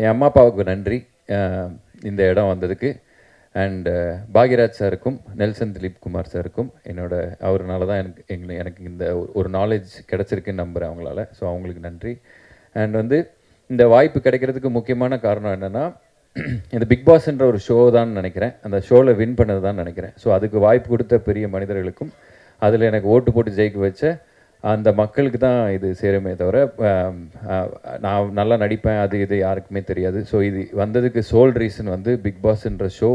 என் அம்மா அப்பாவுக்கு நன்றி இந்த இடம் வந்ததுக்கு. அண்ட் பாக்யராஜ் சாருக்கும் நெல்சன் திலீப் குமார் சாருக்கும் அவர்னால தான் எனக்கு இந்த ஒரு நாலேஜ் கிடச்சிருக்குன்னு நம்புகிறேன் அவங்களால. ஸோ அவங்களுக்கு நன்றி. அண்ட் வந்து இந்த வாய்ப்பு கிடைக்கிறதுக்கு முக்கியமான காரணம் என்னென்னா, இந்த பிக் பாஸ்ன்ற ஒரு ஷோ தான் நினைக்கிறேன். அந்த ஷோவில் வின் பண்ணது தான் நினைக்கிறேன். ஸோ அதுக்கு வாய்ப்பு கொடுத்த பெரிய மனிதர்களுக்கும் அதில் எனக்கு ஓட்டு போட்டு ஜெயிக்க வச்ச அந்த மக்களுக்கு தான் இது சேருமே தவிர, நான் நல்லா நடிப்பேன் அது இது யாருக்குமே தெரியாது. ஸோ இது வந்ததுக்கு சோல் ரீசன் வந்து பிக் பாஸ்ன்ற ஷோ,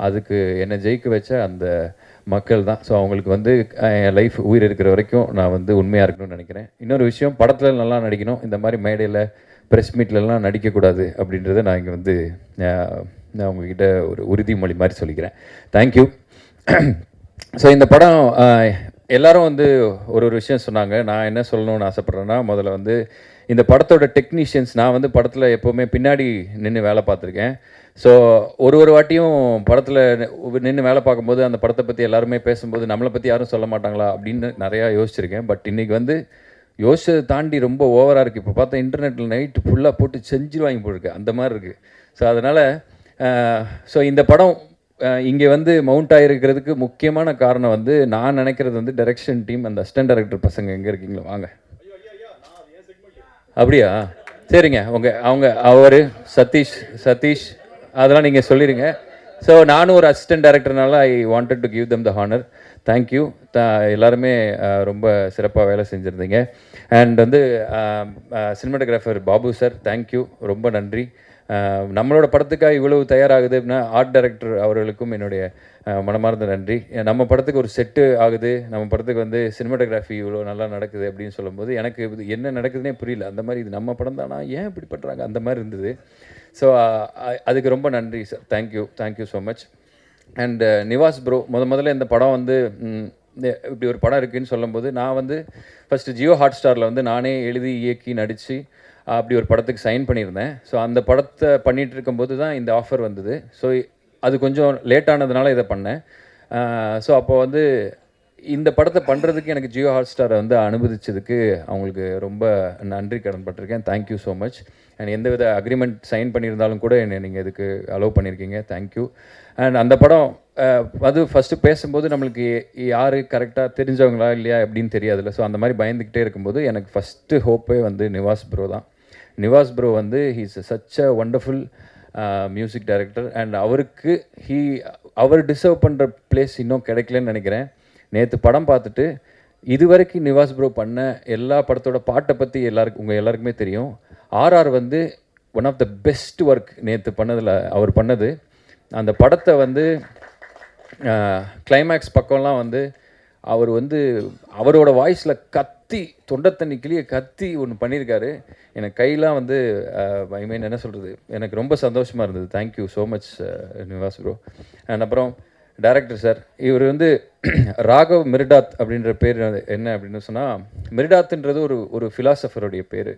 அதுக்கு என்னை ஜெயிக்க வச்ச அந்த மக்கள் தான். ஸோ அவங்களுக்கு வந்து என் லைஃப் உயிர் இருக்கிற வரைக்கும் நான் வந்து உண்மையாக இருக்கணும்னு நினைக்கிறேன். இன்னொரு விஷயம், படத்தில் நல்லா நடிக்கணும், இந்த மாதிரி மேடையில் ப்ரெஸ் மீட்லலாம் நடிக்கக்கூடாது அப்படின்றத நான் இங்கே வந்து நான் உங்ககிட்ட ஒரு உறுதிமொழி மாதிரி சொல்லிக்கிறேன். தேங்க்யூ. ஸோ இந்த படம் எல்லாரும் வந்து ஒரு விஷயம் சொன்னாங்க. நான் என்ன சொல்லணும்னு ஆசைப்பட்றேன்னா, முதல்ல வந்து இந்த படத்தோட டெக்னீஷியன்ஸ், நான் வந்து படத்தில் எப்போவுமே பின்னாடி நின்று வேலை பார்த்துருக்கேன். ஸோ ஒரு வாட்டியும் படத்தில் நின்று வேலை பார்க்கும்போது அந்த படத்தை பற்றி எல்லாருமே பேசும்போது நம்மளை பற்றி யாரும் சொல்ல மாட்டாங்களா அப்படின்னு நிறையா யோசிச்சிருக்கேன். பட் இன்றைக்கி வந்து யோசிச்சதை தாண்டி ரொம்ப ஓவராக இருக்குது. இப்போ பார்த்தா இன்டர்நெட்டில் நைட்டு ஃபுல்லாக போட்டு செஞ்சு வாங்கி போட்டிருக்கு, அந்த மாதிரி இருக்குது. ஸோ அதனால் இந்த படம் இங்கே வந்து மவுண்ட் ஆகிருக்கிறதுக்கு முக்கியமான காரணம் வந்து நான் நினைக்கிறது வந்து டைரக்ஷன் டீம், அந்த அசிஸ்டன்ட் டைரக்டர் பசங்க எங்கே இருக்கீங்களோ வாங்க. அப்படியா? சரிங்க. அவர் சதீஷ் அதெல்லாம் நீங்கள் சொல்லிடுங்க. ஸோ நானும் ஒரு அசிஸ்டன்ட் டைரக்டர்னால I wanted to give them the honour. Thank you. எல்லாருமே ரொம்ப சிறப்பாக வேலை செஞ்சுருந்தீங்க. அண்ட் வந்து சினிமாட்டோகிராஃபர் பாபு சார், தேங்க்யூ, ரொம்ப நன்றி. நம்மளோட படத்துக்காக இவ்வளவு தயாராகுது அப்படின்னா ஆர்ட் டைரக்டர் அவர்களுக்கும் என்னுடைய மனமார்ந்த நன்றி. நம்ம படத்துக்கு ஒரு செட்டு ஆகுது, நம்ம படத்துக்கு வந்து சினிமாட்டோகிராஃபி இவ்வளோ நல்லா நடக்குது அப்படின்னு சொல்லும்போது எனக்கு இது என்ன நடக்குதுன்னே புரியல. அந்த மாதிரி இது நம்ம படம் தானா, ஏன் இப்படி பண்ணுறாங்க, அந்த மாதிரி இருந்தது. ஸோ அதுக்கு ரொம்ப நன்றி sir. Thank you so much. And Nivas bro, முதல்ல இந்த படம் வந்து இப்படி ஒரு படம் இருக்குதுன்னு சொல்லும்போது நான் வந்து ஃபஸ்ட்டு ஜியோ ஹாட் ஸ்டாரில் வந்து நானே எழுதி இயக்கி நடித்து அப்படி ஒரு படத்துக்கு சைன் பண்ணியிருந்தேன். ஸோ அந்த படத்தை பண்ணிகிட்டு இருக்கும்போது தான் இந்த ஆஃபர் வந்தது. ஸோ அது கொஞ்சம் லேட்டானதுனால இதை பண்ணேன். ஸோ அப்போ வந்து இந்த படத்தை பண்ணுறதுக்கு எனக்கு ஜியோ ஹாட் ஸ்டாரை வந்து அனுமதிச்சதுக்கு அவங்களுக்கு ரொம்ப நன்றி கடன்பட்டிருக்கேன். Thank you so much. அண்ட் எந்தவித அக்ரிமெண்ட் சைன் பண்ணியிருந்தாலும் கூட என்னை நீங்கள் இதுக்கு அலோவ் பண்ணியிருக்கீங்க. தேங்க்யூ. அண்ட் அந்த படம் அது ஃபஸ்ட்டு பேசும்போது நம்மளுக்கு யார் கரெக்டாக தெரிஞ்சவங்களா இல்லையா எப்படின்னு தெரியாதுல்ல. ஸோ அந்த மாதிரி பயந்துக்கிட்டே இருக்கும்போது எனக்கு ஃபஸ்ட்டு ஹோப்பே வந்து நிவாஸ் ப்ரோ தான். நிவாஸ் ப்ரோ வந்து he's such a wonderful music director. And அவர் டிசர்வ் பண்ணுற பிளேஸ் இன்னும் கிடைக்கலன்னு நினைக்கிறேன். நேற்று படம் பார்த்துட்டு இது வரைக்கும் நிவாஸ் ப்ரோ பண்ண எல்லா படத்தோட பாட்டை பற்றி உங்கள் எல்லாருக்குமே தெரியும். ஆர்ஆர் வந்து one of the best work நேற்று பண்ணதில் அவர் பண்ணது. அந்த படத்தை வந்து கிளைமேக்ஸ் பக்கம்லாம் வந்து அவர் வந்து அவரோட வாய்ஸில் கத்தி தொண்டை தண்ணி கிளியை கத்தி ஒன்று பண்ணியிருக்காரு. எனக்கு கையெல்லாம் வந்து ஐ மீன் என்ன சொல்கிறது, எனக்கு ரொம்ப சந்தோஷமாக இருந்தது. Thank you so much Nivas bro. And அப்புறம் டைரக்டர் சார், இவர் வந்து ராகவ் மிர்டாத் அப்படின்ற பேர் என்ன அப்படின்னு சொன்னால், மிர்டாத்ன்றது ஒரு ஃபிலாசபருடைய பேர்.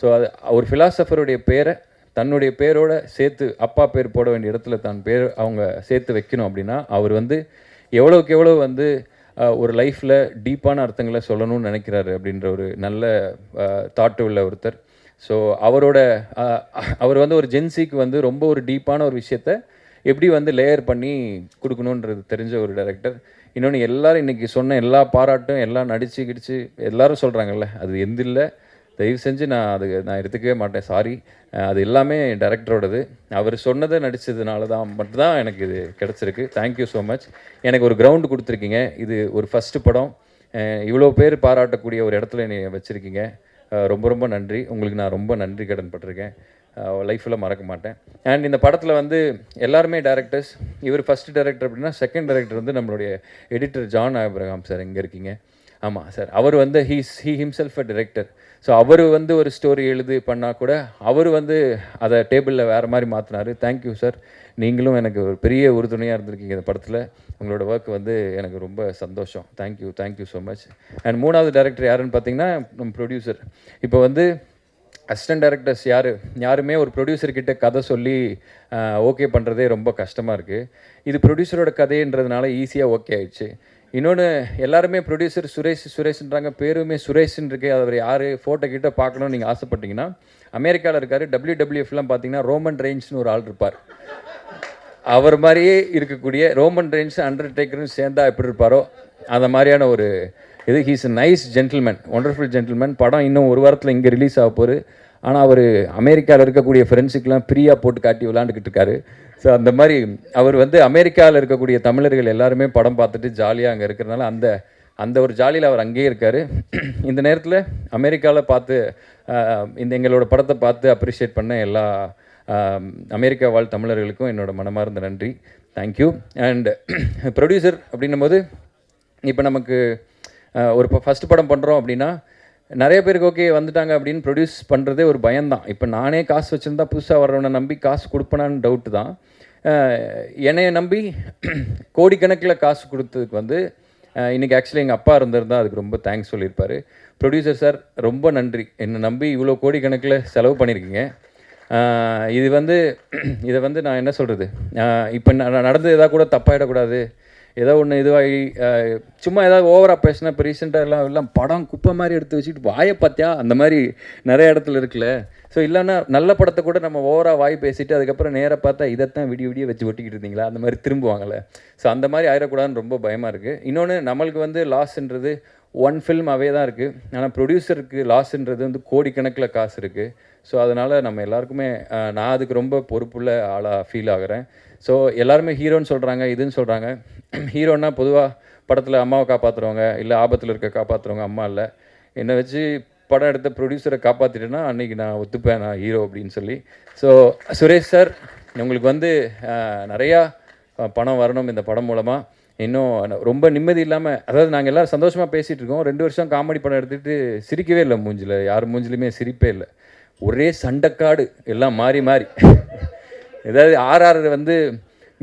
ஸோ அது ஒரு ஃபிலாசபருடைய பேரை தன்னுடைய பேரோட சேர்த்து அப்பா பேர் போட வேண்டிய இடத்துல அவங்க சேர்த்து வைக்கணும் அப்படின்னா அவர் வந்து எவ்வளோக்கு எவ்வளோ வந்து ஒரு லைஃப்பில் டீப்பான அர்த்தங்களை சொல்லணும்னு நினைக்கிறாரு அப்படின்ற ஒரு நல்ல தாட்டு உள்ள ஒருத்தர். ஸோ அவர் வந்து ஒரு ஜென்சிக்கு வந்து ரொம்ப ஒரு டீப்பான ஒரு விஷயத்த எப்படி வந்து லேயர் பண்ணி கொடுக்கணுன்றது தெரிஞ்ச ஒரு டைரக்டர். இன்னொன்று எல்லாரும் இன்றைக்கி சொன்ன எல்லா பாராட்டும் எல்லாம் நடிச்சு கிடிச்சு எல்லாரும் சொல்கிறாங்கல்ல, அது எந்தில்லை, தயவு செஞ்சு நான் எடுத்துக்கவே மாட்டேன், சாரி. அது எல்லாமே டைரக்டரோடது. அவர் சொன்னதை நடித்ததுனால தான் மட்டும்தான் எனக்கு இது கிடச்சிருக்கு. Thank you so much. எனக்கு ஒரு கிரவுண்டு கொடுத்துருக்கீங்க. இது ஒரு ஃபஸ்ட்டு படம், இவ்வளோ பேர் பாராட்டக்கூடிய ஒரு இடத்துல என்னை வச்சுருக்கீங்க. ரொம்ப ரொம்ப நன்றி. உங்களுக்கு நான் ரொம்ப நன்றி கடன் பட்டிருக்கேன், லைஃப்பில் மறக்க மாட்டேன். அண்ட் இந்த படத்தில் வந்து எல்லாருமே டேரக்டர்ஸ். இவர் ஃபஸ்ட்டு டைரக்டர் அப்படின்னா செகண்ட் டைரக்டர் வந்து நம்மளுடைய எடிட்டர் ஜான் ஆப்ரஹாம் சார். எங்கே இருக்கீங்க? ஆமாம் சார். அவர் வந்து he himself a director. So அவர் வந்து ஒரு ஸ்டோரி பண்ணால் கூட அவர் வந்து அதை டேபிளில் வேறு மாதிரி மாற்றினார். Thank you sir. நீங்களும் எனக்கு ஒரு பெரிய உறுதுணையாக இருந்திருக்கீங்க இந்த படத்தில். உங்களோட ஒர்க் வந்து எனக்கு ரொம்ப சந்தோஷம். Thank you so much. அண்ட் மூணாவது டைரக்டர் யாருன்னு பார்த்தீங்கன்னா நம்ம ப்ரொடியூசர். இப்போ வந்து அசிஸ்டன்ட் டைரக்டர்ஸ் யாருமே ஒரு ப்ரொடியூசர்கிட்ட கதை சொல்லி ஓகே பண்ணுறதே ரொம்ப கஷ்டமாக இருக்குது. இது ப்ரொடியூசரோட கதைன்றதுனால ஈஸியாக ஓகே ஆயிடுச்சு. இன்னொன்று, எல்லாருமே ப்ரொடியூசர் சுரேஷ்ன்றாங்க, பேருமே சுரேஷ்ன்னு இருக்கு. அவர் யார் ஃபோட்டோ கிட்ட பார்க்கணுன்னு நீங்கள் ஆசைப்பட்டீங்கன்னா அமெரிக்காவில் இருக்கார். WWFலாம் பார்த்தீங்கன்னா ரோமன் ரெயின்ஸ்னு ஒரு ஆள் இருப்பார். அவர் மாதிரியே இருக்கக்கூடிய ரோமன் ரெயின்ஸ் அண்டர்டேக்கரும் சேர்ந்தா எப்படி இருப்பாரோ அந்த மாதிரியான ஒரு இது. He's a nice gentleman, wonderful gentleman. படம் இன்னும் ஒரு வாரத்தில் இங்கே ரிலீஸ் ஆக போகுது. ஆனால் அவர் அமெரிக்காவில் இருக்கக்கூடிய ஃப்ரெண்ட்ஸுக்கெலாம் ஃப்ரீயாக போட்டு காட்டி விளாண்டுக்கிட்டு இருக்காரு. ஸோ அந்த மாதிரி அவர் வந்து அமெரிக்காவில் இருக்கக்கூடிய தமிழர்கள் எல்லாருமே படம் பார்த்துட்டு ஜாலியாக அங்கே இருக்கிறனால அந்த அந்த ஒரு ஜாலியில் அவர் அங்கேயே இருக்கார். இந்த நேரத்தில் அமெரிக்காவில் பார்த்து இந்த எங்களோட படத்தை பார்த்து அப்ரிஷியேட் பண்ண எல்லா அமெரிக்கா வாழ் தமிழர்களுக்கும் என்னோட மனமார்ந்த நன்றி. தேங்க்யூ. அண்ட் ப்ரொடியூசர் அப்படின்னும் போது இப்போ நமக்கு ஒரு ஃபஸ்ட்டு படம் பண்ணுறோம் அப்படின்னா நிறைய பேருக்கு ஓகே வந்துட்டாங்க அப்படின்னு ப்ரொடியூஸ் பண்ணுறதே ஒரு பயம்தான். இப்போ நானே காசு வச்சுருந்தா புதுசாக வர்றவனை நம்பி காசு கொடுப்பனான்னு டவுட்டு தான். என்னைய நம்பி கோடிக்கணக்கில் காசு கொடுத்ததுக்கு வந்து இன்றைக்கி ஆக்சுவலி எங்கள் அப்பா இருந்திருந்தா அதுக்கு ரொம்ப தேங்க்ஸ் சொல்லியிருப்பார். ப்ரொடியூசர் சார் ரொம்ப நன்றி, என்னை நம்பி இவ்வளோ கோடிக்கணக்கில் செலவு பண்ணியிருக்கீங்க. இதை வந்து நான் என்ன சொல்கிறது, இப்போ நடந்தது எதாவது கூட தப்பாயிடக்கூடாது, ஏதோ ஒன்று இதுவாகி சும்மா ஏதாவது ஓவராக பேசினா. இப்போ ரீசெண்டாக எல்லாம் படம் குப்பை மாதிரி எடுத்து வச்சுட்டு வாயை பார்த்தியா அந்த மாதிரி நிறைய இடத்துல இருக்குல்ல. ஸோ இல்லைன்னா நல்ல படத்தை கூட நம்ம ஓவராக வாய் பேசிவிட்டு அதுக்கப்புறம் நேராக பார்த்தா இதைத்தான் விடிய வச்சு ஒட்டிக்கிட்டு இருந்தீங்களா அந்த மாதிரி திரும்புவாங்கள்ல. ஸோ அந்த மாதிரி ஆயிடக்கூடாதுன்னு ரொம்ப பயமாக இருக்குது. இன்னொன்று நம்மளுக்கு வந்து லாஸ்ன்றது ஒன் ஃபில்ம் அவே தான் இருக்குது. ஆனால் ப்ரொடியூசருக்கு லாஸ்ன்றது வந்து கோடிக்கணக்கில் காசு இருக்குது. ஸோ அதனால் நம்ம எல்லாருக்குமே நான் அதுக்கு ரொம்ப பொறுப்புள்ள ஆளாக ஃபீல் ஆகிறேன். ஸோ எல்லாருமே ஹீரோன்னு சொல்கிறாங்க, இதுன்னு சொல்கிறாங்க. ஹீரோன்னா பொதுவாக படத்தில் அம்மாவை காப்பாற்றுறவங்க, இல்லை ஆபத்தில் இருக்க காப்பாற்றுறவங்க அம்மா இல்லை. என்னை வச்சு படம் எடுத்த ப்ரொடியூசரை காப்பாற்றிட்டேன்னா அன்றைக்கி நான் ஒத்துப்பேன் நான் ஹீரோ அப்படின்னு சொல்லி. ஸோ சுரேஷ் சார், உங்களுக்கு வந்து நிறையா பணம் வரணும் இந்த படம் மூலமாக. இன்னும் ரொம்ப நிம்மதி இல்லாமல், அதாவது நாங்கள் எல்லோரும் சந்தோஷமாக பேசிகிட்டு இருக்கோம். 2 வருஷம் காமெடி படம் எடுத்துகிட்டு சிரிக்கவே இல்லை, மூஞ்சில் யார் மூஞ்சிலையுமே சிரிப்பே இல்லை. ஒரே சண்டைக்காடு எல்லாம் மாறி மாறி. ஏதாவது ஆர்ஆர் வந்து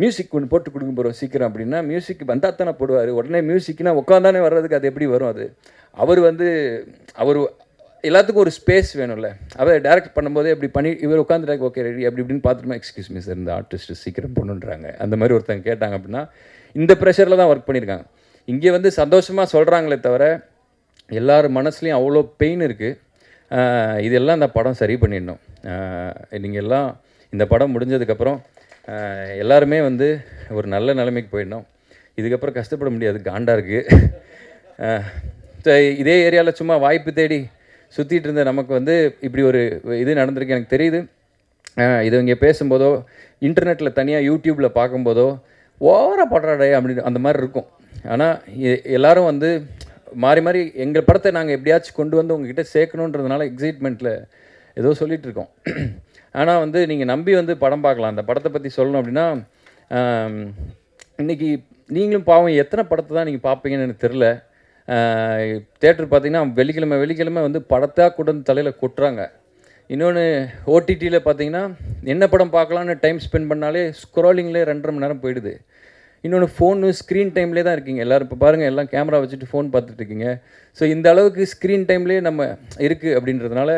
மியூசிக் ஒன்று போட்டு கொடுக்க போகிறோம் சீக்கிரம் அப்படின்னா மியூசிக் வந்தால் தானே போடுவார். உடனே மியூசிக்னா உட்காந்தானே வர்றதுக்கு அது எப்படி வரும்? அது அவர் எல்லாத்துக்கும் ஒரு ஸ்பேஸ் வேணும்ல. அவர் டேரக்ட் பண்ணும்போதே இப்படி பண்ணி இவர் உட்காந்துட்டாங்க, ஓகே ரெடி அப்படி இப்படின்னு பார்த்துட்டுமா, எக்ஸ்கியூஸ் மீ சார் இந்த ஆர்டிஸ்ட் சீக்கிரம் பண்ணுன்றாங்க அந்த மாதிரி ஒருத்தங்க கேட்டாங்க அப்படின்னா இந்த ப்ரெஷரில் தான் ஒர்க் பண்ணியிருக்காங்க. இங்கே வந்து சந்தோஷமாக சொல்கிறாங்களே தவிர எல்லார் மனசுலேயும் அவ்வளோ பெயின் இருக்குது. இதெல்லாம் இந்த படம் சரி பண்ணிடணும். நீங்கள் எல்லாம் இந்த படம் முடிஞ்சதுக்கப்புறம் எல்லாருமே வந்து ஒரு நல்ல நிலைமைக்கு போயிடணும். இதுக்கப்புறம் கஷ்டப்பட முடியாது, காண்டாக இருக்குது. இதே ஏரியாவில் சும்மா வாய்ப்பு தேடி சுற்றிட்டு இருந்த நமக்கு வந்து இப்படி ஒரு இது நடந்திருக்கு எனக்கு தெரியுது. இது இங்கே பேசும்போதோ இன்டர்நெட்டில் தனியாக யூடியூப்பில் பார்க்கும்போதோ ஓவராக படுறாடே அப்படின்னு அந்த மாதிரி இருக்கும். ஆனால் எல்லோரும் வந்து மாறி மாறி எங்கள் படத்தை நாங்கள் எப்படியாச்சும் கொண்டு வந்து உங்ககிட்ட சேர்க்கணுன்றதுனால எக்ஸைட்மெண்ட்டில் ஏதோ சொல்லிகிட்டு இருக்கோம். ஆனால் வந்து நீங்கள் நம்பி வந்து படம் பார்க்கலாம். அந்த படத்தை பற்றி சொல்லணும் அப்படின்னா இன்றைக்கி நீங்களும் பாவம் எத்தனை படத்தை தான் நீங்கள் பார்ப்பீங்கன்னு எனக்கு தெரில. தேட்டர் பார்த்திங்கன்னா வெள்ளிக்கிழமை வந்து படத்தாக கூட தலையில் கொட்டுறாங்க. இன்னொன்று ஓடிடியில் பார்த்தீங்கன்னா என்ன படம் பார்க்கலான்னு டைம் ஸ்பெண்ட் பண்ணாலே ஸ்க்ரோலிங்லேயே 2.5 மணி நேரம் போயிடுது. இன்னொன்று ஃபோனு ஸ்க்ரீன் டைம்லேயே தான் இருக்கீங்க எல்லோரும். இப்போ பாருங்கள் எல்லாம் கேமரா வச்சுட்டு ஃபோன் பார்த்துட்ருக்கீங்க. ஸோ இந்த அளவுக்கு ஸ்க்ரீன் டைம்லேயே நம்ம இருக்குது அப்படின்றதுனால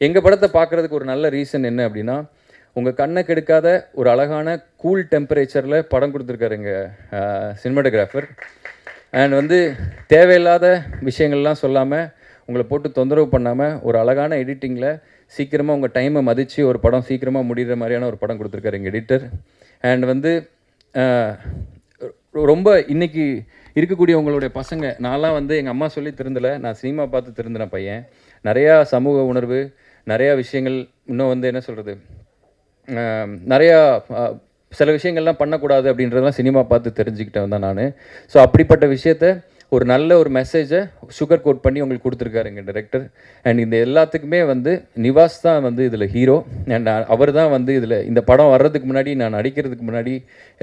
எங்கள் படத்தை பார்க்குறதுக்கு ஒரு நல்ல ரீசன் என்ன அப்படின்னா, உங்கள் கண்ணை கெடுக்காத ஒரு அழகான கூல் டெம்பரேச்சரில் படம் கொடுத்துருக்காரு எங்கள் சினிமாட்டோகிராஃபர். அண்ட் வந்து தேவையில்லாத விஷயங்கள்லாம் சொல்லாமல் உங்களை போட்டு தொந்தரவு பண்ணாமல் ஒரு அழகான எடிட்டிங்கில் சீக்கிரமாக உங்கள் டைமை மதித்து ஒரு படம் சீக்கிரமாக முடிகிற மாதிரியான ஒரு படம் கொடுத்துருக்காரு எங்கள் எடிட்டர். அண்ட் வந்து ரொம்ப இன்றைக்கி இருக்கக்கூடிய உங்களுடைய பசங்க, நான்லாம் வந்து எங்கள் அம்மா சொல்லி திருந்தலை, நான் சினிமா பார்த்து திருந்தின பையன். நிறையா சமூக உணர்வு, நிறையா விஷயங்கள், இன்னும் வந்து என்ன சொல்கிறது, நிறையா சில விஷயங்கள்லாம் பண்ணக்கூடாது அப்படின்றதெல்லாம் சினிமா பார்த்து தெரிஞ்சுக்கிட்டேன் தான் நான். ஸோ அப்படிப்பட்ட விஷயத்த ஒரு நல்ல ஒரு மெசேஜை சுகர் கோட் பண்ணி உங்களுக்கு கொடுத்துருக்காரு எங்கள் டைரக்டர். அண்ட் இந்த எல்லாத்துக்குமே வந்து நிவாஸ் தான் வந்து இதில் ஹீரோ. அண்ட் அவர் தான் வந்து இதில் இந்த படம் வர்றதுக்கு முன்னாடி, நான் நடிக்கிறதுக்கு முன்னாடி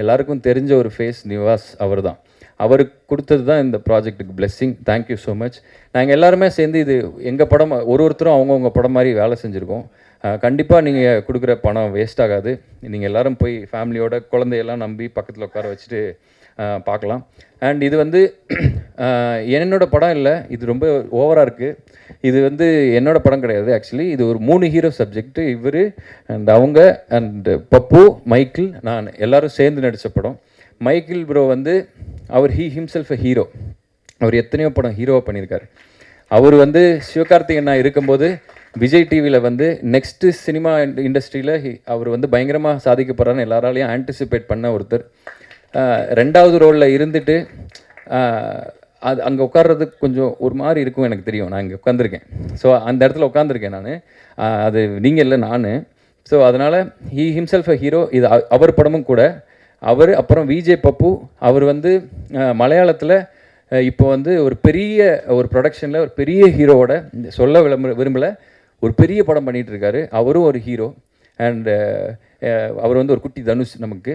எல்லாருக்கும் தெரிஞ்ச ஒரு ஃபேஸ் நிவாஸ். அவர் தான், அவருக்கு கொடுத்தது தான் இந்த ப்ராஜெக்ட்டுக்கு பிளெஸ்ஸிங். Thank you so much. நாங்கள் எல்லாருமே சேர்ந்து இது எங்கள் படம், ஒருத்தரும் அவங்கவுங்க படம் மாதிரி வேலை செஞ்சுருக்கோம். கண்டிப்பாக நீங்கள் கொடுக்குற பணம் வேஸ்ட் ஆகாது. நீங்கள் எல்லோரும் போய் ஃபேமிலியோட குழந்தையெல்லாம் நம்பி பக்கத்தில் உட்கார வச்சுட்டு பார்க்கலாம். அண்ட் இது வந்து என்னோடய படம் இல்லை, இது ரொம்ப ஓவராக இருக்குது. இது வந்து என்னோடய படம் கிடையாது ஆக்சுவலி. இது ஒரு 3 ஹீரோ சப்ஜெக்ட்டு. இவர் அண்ட் அவங்க அண்ட் பப்பு, மைக்கிள், நான் எல்லோரும் சேர்ந்து நடித்த படம். மைக்கிள் ப்ரோ வந்து அவர் ஹிம்செல்ஃப் அ ஹீரோ. அவர் எத்தனையோ படம் ஹீரோவாக பண்ணியிருக்காரு. அவர் வந்து சிவகார்த்திகேயன் நான் இருக்கும்போது விஜய் டிவியில் வந்து நெக்ஸ்ட்டு சினிமா இண்டஸ்ட்ரியில் அவர் வந்து பயங்கரமாக சாதிக்க போகிறான்னு எல்லாராலையும் ஆன்டிசிபேட் பண்ண ஒருத்தர். 2வது ரோலில் இருந்துட்டு அது அங்கே உட்கார்றதுக்கு கொஞ்சம் ஒரு மாதிரி இருக்கும், எனக்கு தெரியும். நான் இங்கே உட்காந்துருக்கேன். ஸோ அந்த இடத்துல உட்காந்துருக்கேன் நான். அது நீங்கள் இல்லை, நான். ஸோ அதனால் ஹீ ஹிம்செல்ஃப் அ ஹீரோ. இது அவர் படமும் கூட. அவர் அப்புறம் விஜய் பப்பு, அவர் வந்து மலையாளத்தில் இப்போ வந்து ஒரு பெரிய ஒரு ப்ரொடக்ஷனில் ஒரு பெரிய ஹீரோவோட சொல்ல விரும்பலை, ஒரு பெரிய படம் பண்ணிகிட்டு இருக்காரு. அவரும் ஒரு ஹீரோ. அண்டு அவர் வந்து ஒரு குட்டி தனுஷ் நமக்கு.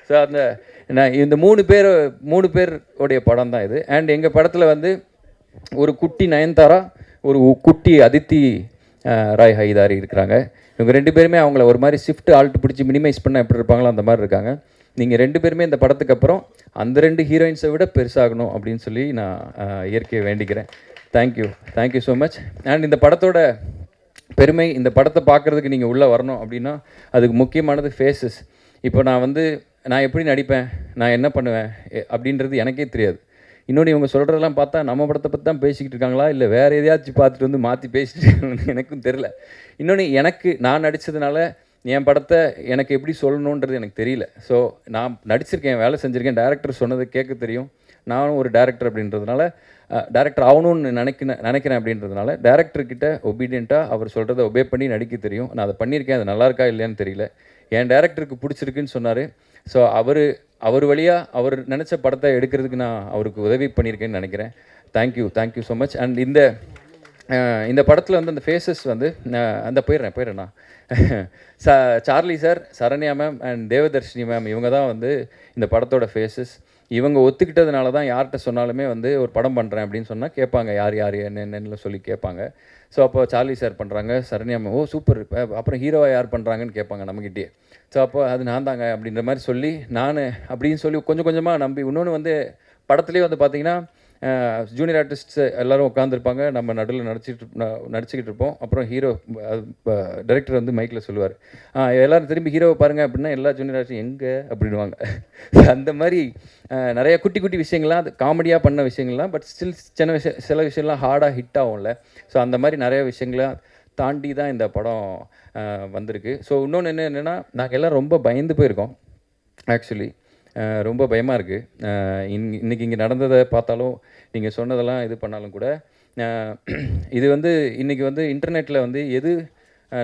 ஸோ அந்த நான் இந்த 3 பேருடைய படம் தான் இது. அண்ட் எங்கள் படத்தில் வந்து ஒரு குட்டி நயன்தாரா, ஒரு குட்டி அதித்தி ராய் ஹைதாரி இருக்கிறாங்க. இவங்க 2 பேருமே அவங்கள ஒரு மாதிரி ஷிஃப்ட் ஆல்ட் பிடிச்சி மினிமைஸ் பண்ண எப்படி இருப்பாங்களோ அந்த மாதிரி இருக்காங்க. நீங்கள் 2 பேருமே இந்த படத்துக்கு அப்புறம் அந்த 2 ஹீரோயின்ஸை விட பெருசாகணும் அப்படின்னு சொல்லி நான் இயற்கையை வேண்டிக்கிறேன். Thank you so much. அண்ட் இந்த படத்தோட பெருமை, இந்த படத்தை பார்க்குறதுக்கு நீங்கள் உள்ளே வரணும் அப்படின்னா அதுக்கு முக்கியமானது ஃபேஸஸ். இப்போ நான் எப்படி நடிப்பேன், நான் என்ன பண்ணுவேன் அப்படின்றது எனக்கே தெரியாது. இன்னொன்று இவங்க சொல்கிறதெல்லாம் பார்த்தா நம்ம படத்தை பற்றி தான் பேசிக்கிட்டு இருக்காங்களா, இல்லை வேறு எதையாச்சும் பார்த்துட்டு வந்து மாற்றி பேசிட்டு இருக்காங்கன்னு எனக்கும் தெரில. இன்னொன்று நான் நடித்ததுனால என் படத்தை எனக்கு எப்படி சொல்லணுன்றது எனக்கு தெரியல. ஸோ நான் நடிச்சிருக்கேன், வேலை செஞ்சுருக்கேன், டேரக்டர் சொன்னதை கேட்க தெரியும். நானும் ஒரு டேரக்டர் அப்படின்றதுனால, டேரக்டர் ஆகணும்னு நினைக்கிறேன் அப்படின்றதுனால டேரக்டர்கிட்ட ஒபீடியண்ட்டாக அவர் சொல்கிறத ஒபே பண்ணி நடிக்க தெரியும். நான் அதை பண்ணியிருக்கேன். அது நல்லா இருக்கா இல்லையான்னு தெரியல. என் டேரக்டருக்கு பிடிச்சிருக்குன்னு சொன்னார். ஸோ அவர் வழியாக அவர் நினச்ச படத்தை எடுக்கிறதுக்கு நான் அவருக்கு உதவி பண்ணியிருக்கேன்னு நினைக்கிறேன். Thank you so much. அண்ட் இந்த படத்தில் வந்து அந்த ஃபேஸஸ் வந்து அந்த போயிடுறேண்ணா. Charlie sir, Saranya ma'am and Devadarshini ma'am, இவங்க தான் வந்து இந்த படத்தோட ஃபேஸஸ். இவங்க ஒத்துக்கிட்டதுனால தான் யார்கிட்ட சொன்னாலுமே வந்து ஒரு படம் பண்ணுறேன் அப்படின்னு சொன்னால் கேட்பாங்க, யார் என்னென்னு சொல்லி கேட்பாங்க. ஸோ அப்போ சார்லி சார் பண்ணுறாங்க, சரண்யா மேம் ஓ சூப்பர், அப்புறம் ஹீரோவை யார் பண்ணுறாங்கன்னு கேட்பாங்க நம்மகிட்டே. ஸோ அப்போ அது நான் தாங்க அப்படின்ற மாதிரி சொல்லி அப்படின்னு சொல்லி கொஞ்சம் கொஞ்சமாக நம்பி. இன்னொன்று வந்து படத்துலேயே வந்து பார்த்திங்கன்னா ஜூனியர் ஆர்டிஸ்ட்ஸ் எல்லோரும் உட்காந்துருப்பாங்க, நம்ம நடுவில் நடிச்சுக்கிட்டு இருப்போம். அப்புறம் டைரக்டர் வந்து மைக்கில் சொல்லுவார், எல்லோரும் திரும்பி ஹீரோவை பாருங்கள் அப்படின்னா எல்லா ஜூனியர் ஆர்டிஸ்டும் எங்கே அப்படின்வாங்க. அந்த மாதிரி நிறைய குட்டி விஷயங்கள்லாம், அது காமெடியாக பண்ண விஷயங்கள்லாம், பட் ஸ்டில் சில விஷயம்லாம் ஹார்டாக ஹிட் ஆகும்ல. ஸோ அந்த மாதிரி நிறைய விஷயங்களை தாண்டி தான் இந்த படம் வந்திருக்கு. ஸோ இன்னொன்று என்னென்னா, நாங்கள் எல்லாம் ரொம்ப பயந்து போயிருக்கோம். ஆக்சுவலி ரொம்ப பயமாக இருக்குது. இன்றைக்கி இங்கே நடந்ததை பார்த்தாலும், நீங்கள் சொன்னதெல்லாம் இது பண்ணாலும் கூட, இது வந்து இன்றைக்கி வந்து இன்டர்நெட்டில் வந்து எது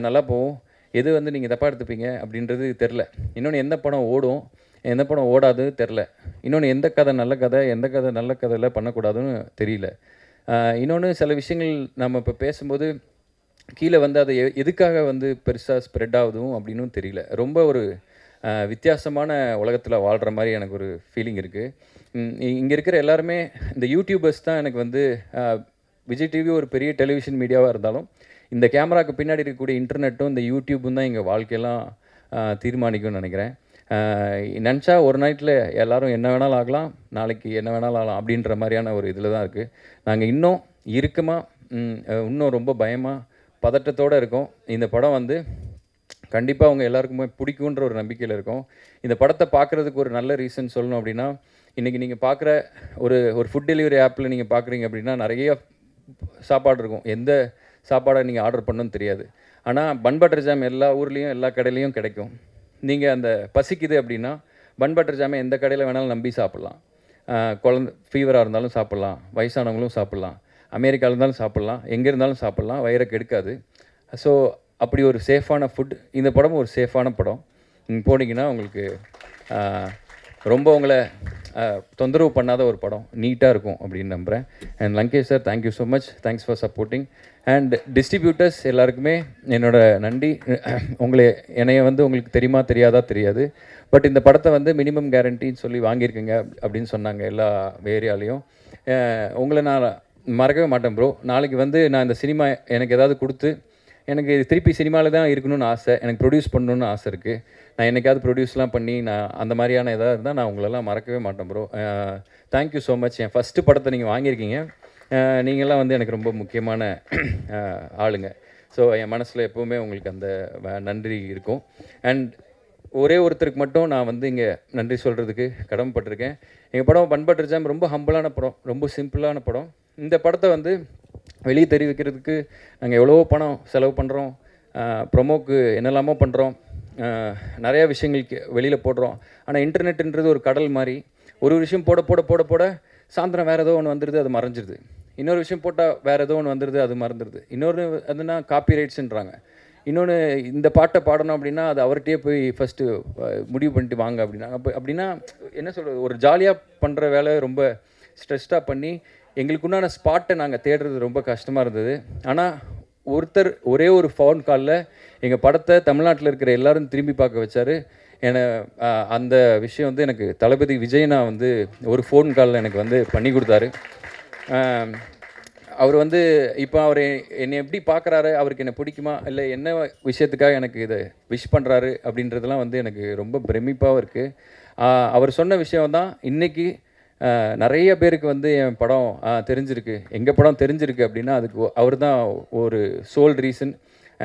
நல்லா போகும், எது வந்து நீங்கள் தப்பாக எடுத்துப்பீங்க அப்படின்றது தெரில. இன்னொன்று எந்த படம் ஓடும், எந்த படம் ஓடாது தெரில. இன்னொன்று எந்த கதை நல்ல கதை, எந்த கதை நல்ல கதையில் பண்ணக்கூடாதுன்னு தெரியல. இன்னொன்று சில விஷயங்கள் நம்ம இப்போ பேசும்போது கீழே வந்து அது எதுக்காக வந்து பெருசாக ஸ்ப்ரெட் ஆகுதும் அப்படின்னும் தெரியல. ரொம்ப ஒரு வித்தியாசமான உலகத்தில் வாழ்கிற மாதிரி எனக்கு ஒரு ஃபீலிங் இருக்குது. இங்கே இருக்கிற எல்லாருமே இந்த யூடியூபர்ஸ் தான் எனக்கு வந்து, விஜய் டிவி ஒரு பெரிய டெலிவிஷன் மீடியாவாக இருந்தாலும் இந்த கேமராவுக்கு பின்னாடி இருக்கக்கூடிய இன்டர்நெட்டும் இந்த யூடியூப்பும் தான் எங்கள் வாழ்க்கையெல்லாம் தீர்மானிக்கும்னு நினைக்கிறேன். நினச்சா ஒரு நைட்டில் எல்லோரும் என்ன வேணாலும் ஆகலாம், நாளைக்கு என்ன வேணாலும் ஆகலாம் அப்படின்ற மாதிரியான ஒரு இதில் தான் இருக்குது. நாங்கள் இன்னும் இறுக்கமாக, இன்னும் ரொம்ப பயமாக, பதட்டத்தோடு இருக்கோம். இந்த படம் வந்து கண்டிப்பாக அவங்க எல்லாருக்குமே பிடிக்குன்ற ஒரு நம்பிக்கையில் இருக்கும். இந்த படத்தை பார்க்குறதுக்கு ஒரு நல்ல ரீசன் சொல்லணும் அப்படின்னா, இன்றைக்கி நீங்கள் பார்க்குற ஒரு ஃபுட் டெலிவரி ஆப்பில் நீங்கள் பார்க்குறீங்க அப்படின்னா நிறைய சாப்பாடு இருக்கும். எந்த சாப்பாடை நீங்கள் ஆர்டர் பண்ணணும்னு தெரியாது. ஆனால் பன் பட்டர் ஜாம் எல்லா ஊர்லேயும் எல்லா கடையிலையும் கிடைக்கும். நீங்கள் அந்த பசிக்குது அப்படின்னா பன் பட்டர் ஜாமை எந்த கடையில் வேணாலும் நம்பி சாப்பிட்லாம். ஃபீவராக இருந்தாலும் சாப்பிட்லாம், வயசானவங்களும் சாப்பிட்லாம், அமெரிக்காவில் இருந்தாலும் சாப்பிட்லாம், எங்கே இருந்தாலும் சாப்பிட்லாம், வயிறை கெடுக்காது. ஸோ அப்படி ஒரு சேஃபான ஃபுட். இந்த படமும் ஒரு சேஃபான படம். நீங்கள் போனீங்கன்னா உங்களுக்கு ரொம்ப உங்களை தொந்தரவு பண்ணாத ஒரு படம், நீட்டாக இருக்கும் அப்படின்னு நம்புகிறேன். And Lankesh sir, thank you so much. Thanks for supporting. And distributors எல்லாருக்குமே என்னோட நன்றி. என்னைய வந்து உங்களுக்கு தெரியுமா தெரியாதா தெரியாது, பட் இந்த படத்தை வந்து மினிமம் கேரண்டின்னு சொல்லி வாங்கியிருக்கீங்க அப்படின்னு சொன்னாங்க எல்லா ஏரியாலையும். உங்களை நான் மறக்கவே மாட்டேன் ப்ரோ. நாளைக்கு வந்து நான் இந்த சினிமா எனக்கு ஏதாவது கொடுத்து, எனக்கு திருப்பி சினிமாவில் தான் இருக்கணும்னு ஆசை, எனக்கு ப்ரொடியூஸ் பண்ணணுன்னு ஆசை இருக்குது. நான் என்னைக்காவது ப்ரொடியூஸ்லாம் பண்ணி நான் அந்த மாதிரியான எதாவது இருந்தால் நான் உங்களெல்லாம் மறக்கவே மாட்டேன் ப்ரோ. Thank you so much. என் ஃபஸ்ட்டு படத்தை நீங்கள் வாங்கியிருக்கீங்க. நீங்கள்லாம் வந்து எனக்கு ரொம்ப முக்கியமான ஆளுங்க. ஸோ என் மனசில் எப்போவுமே உங்களுக்கு அந்த நன்றி இருக்கும். அண்ட் ஒரே ஒருத்தருக்கு மட்டும் நான் வந்து இங்கே நன்றி சொல்கிறதுக்கு கடமைப்பட்டிருக்கேன். எங்கள் படம் பன் பட்டர் ஜாம் ரொம்ப ஹம்பிளான படம், ரொம்ப சிம்பிளான படம். இந்த படத்தை வந்து வெளியே தெரிவிக்கிறதுக்கு நாங்கள் எவ்வளவோ பணம் செலவு பண்ணுறோம், ப்ரொமோக்கு என்னெல்லாமோ பண்ணுறோம், நிறையா விஷயங்களுக்கு வெளியில் போடுறோம். ஆனால் இன்டர்நெட்டுன்றது ஒரு கடல் மாதிரி, ஒரு விஷயம் போட போட போட போட சாயந்தரம் வேறு ஏதோ ஒன்று வந்துடுது, அது மறைஞ்சிருது. இன்னொரு விஷயம் போட்டால் வேறு ஏதோ ஒன்று வந்துடுது, அது மறந்துடுது. இன்னொரு அதுனா காப்பி ரைட்ஸுன்றாங்க. இன்னொன்று இந்த பாட்டை பாடணும் அப்படின்னா அது அவர்கிட்டயே போய் ஃபஸ்ட்டு முடிவு பண்ணிட்டு வாங்க அப்படின்னா. அப்படின்னா என்ன சொல்கிறது, ஒரு ஜாலியாக பண்ணுற வேலை ரொம்ப ஸ்ட்ரெஸ்டாக பண்ணி எங்களுக்குண்டான ஸ்பாட்டை நாங்கள் தேடுறது ரொம்ப கஷ்டமாக இருந்தது. ஆனால் ஒருத்தர் ஒரே ஒரு ஃபோன் காலில் எங்கள் படத்தை தமிழ்நாட்டில் இருக்கிற எல்லாரும் திரும்பி பார்க்க வச்சார். அந்த விஷயம் வந்து எனக்கு தளபதி விஜய்னா வந்து ஒரு ஃபோன் காலில் எனக்கு வந்து பண்ணி கொடுத்தாரு. அவர் வந்து இப்போ அவர் என்னை எப்படி பார்க்குறாரு, அவருக்கு என்னை பிடிக்குமா, இல்லை என்ன விஷயத்துக்காக எனக்கு இதை விஷ் பண்ணுறாரு அப்படின்றதெல்லாம் வந்து எனக்கு ரொம்ப பிரமிப்பாகவும் இருக்குது. அவர் சொன்ன விஷயம் தான் இன்றைக்கி நிறைய பேருக்கு வந்து என் படம் தெரிஞ்சிருக்கு, எங்கள் படம் தெரிஞ்சிருக்கு அப்படின்னா அதுக்கு அவர் தான் ஒரு சோல் ரீசன்.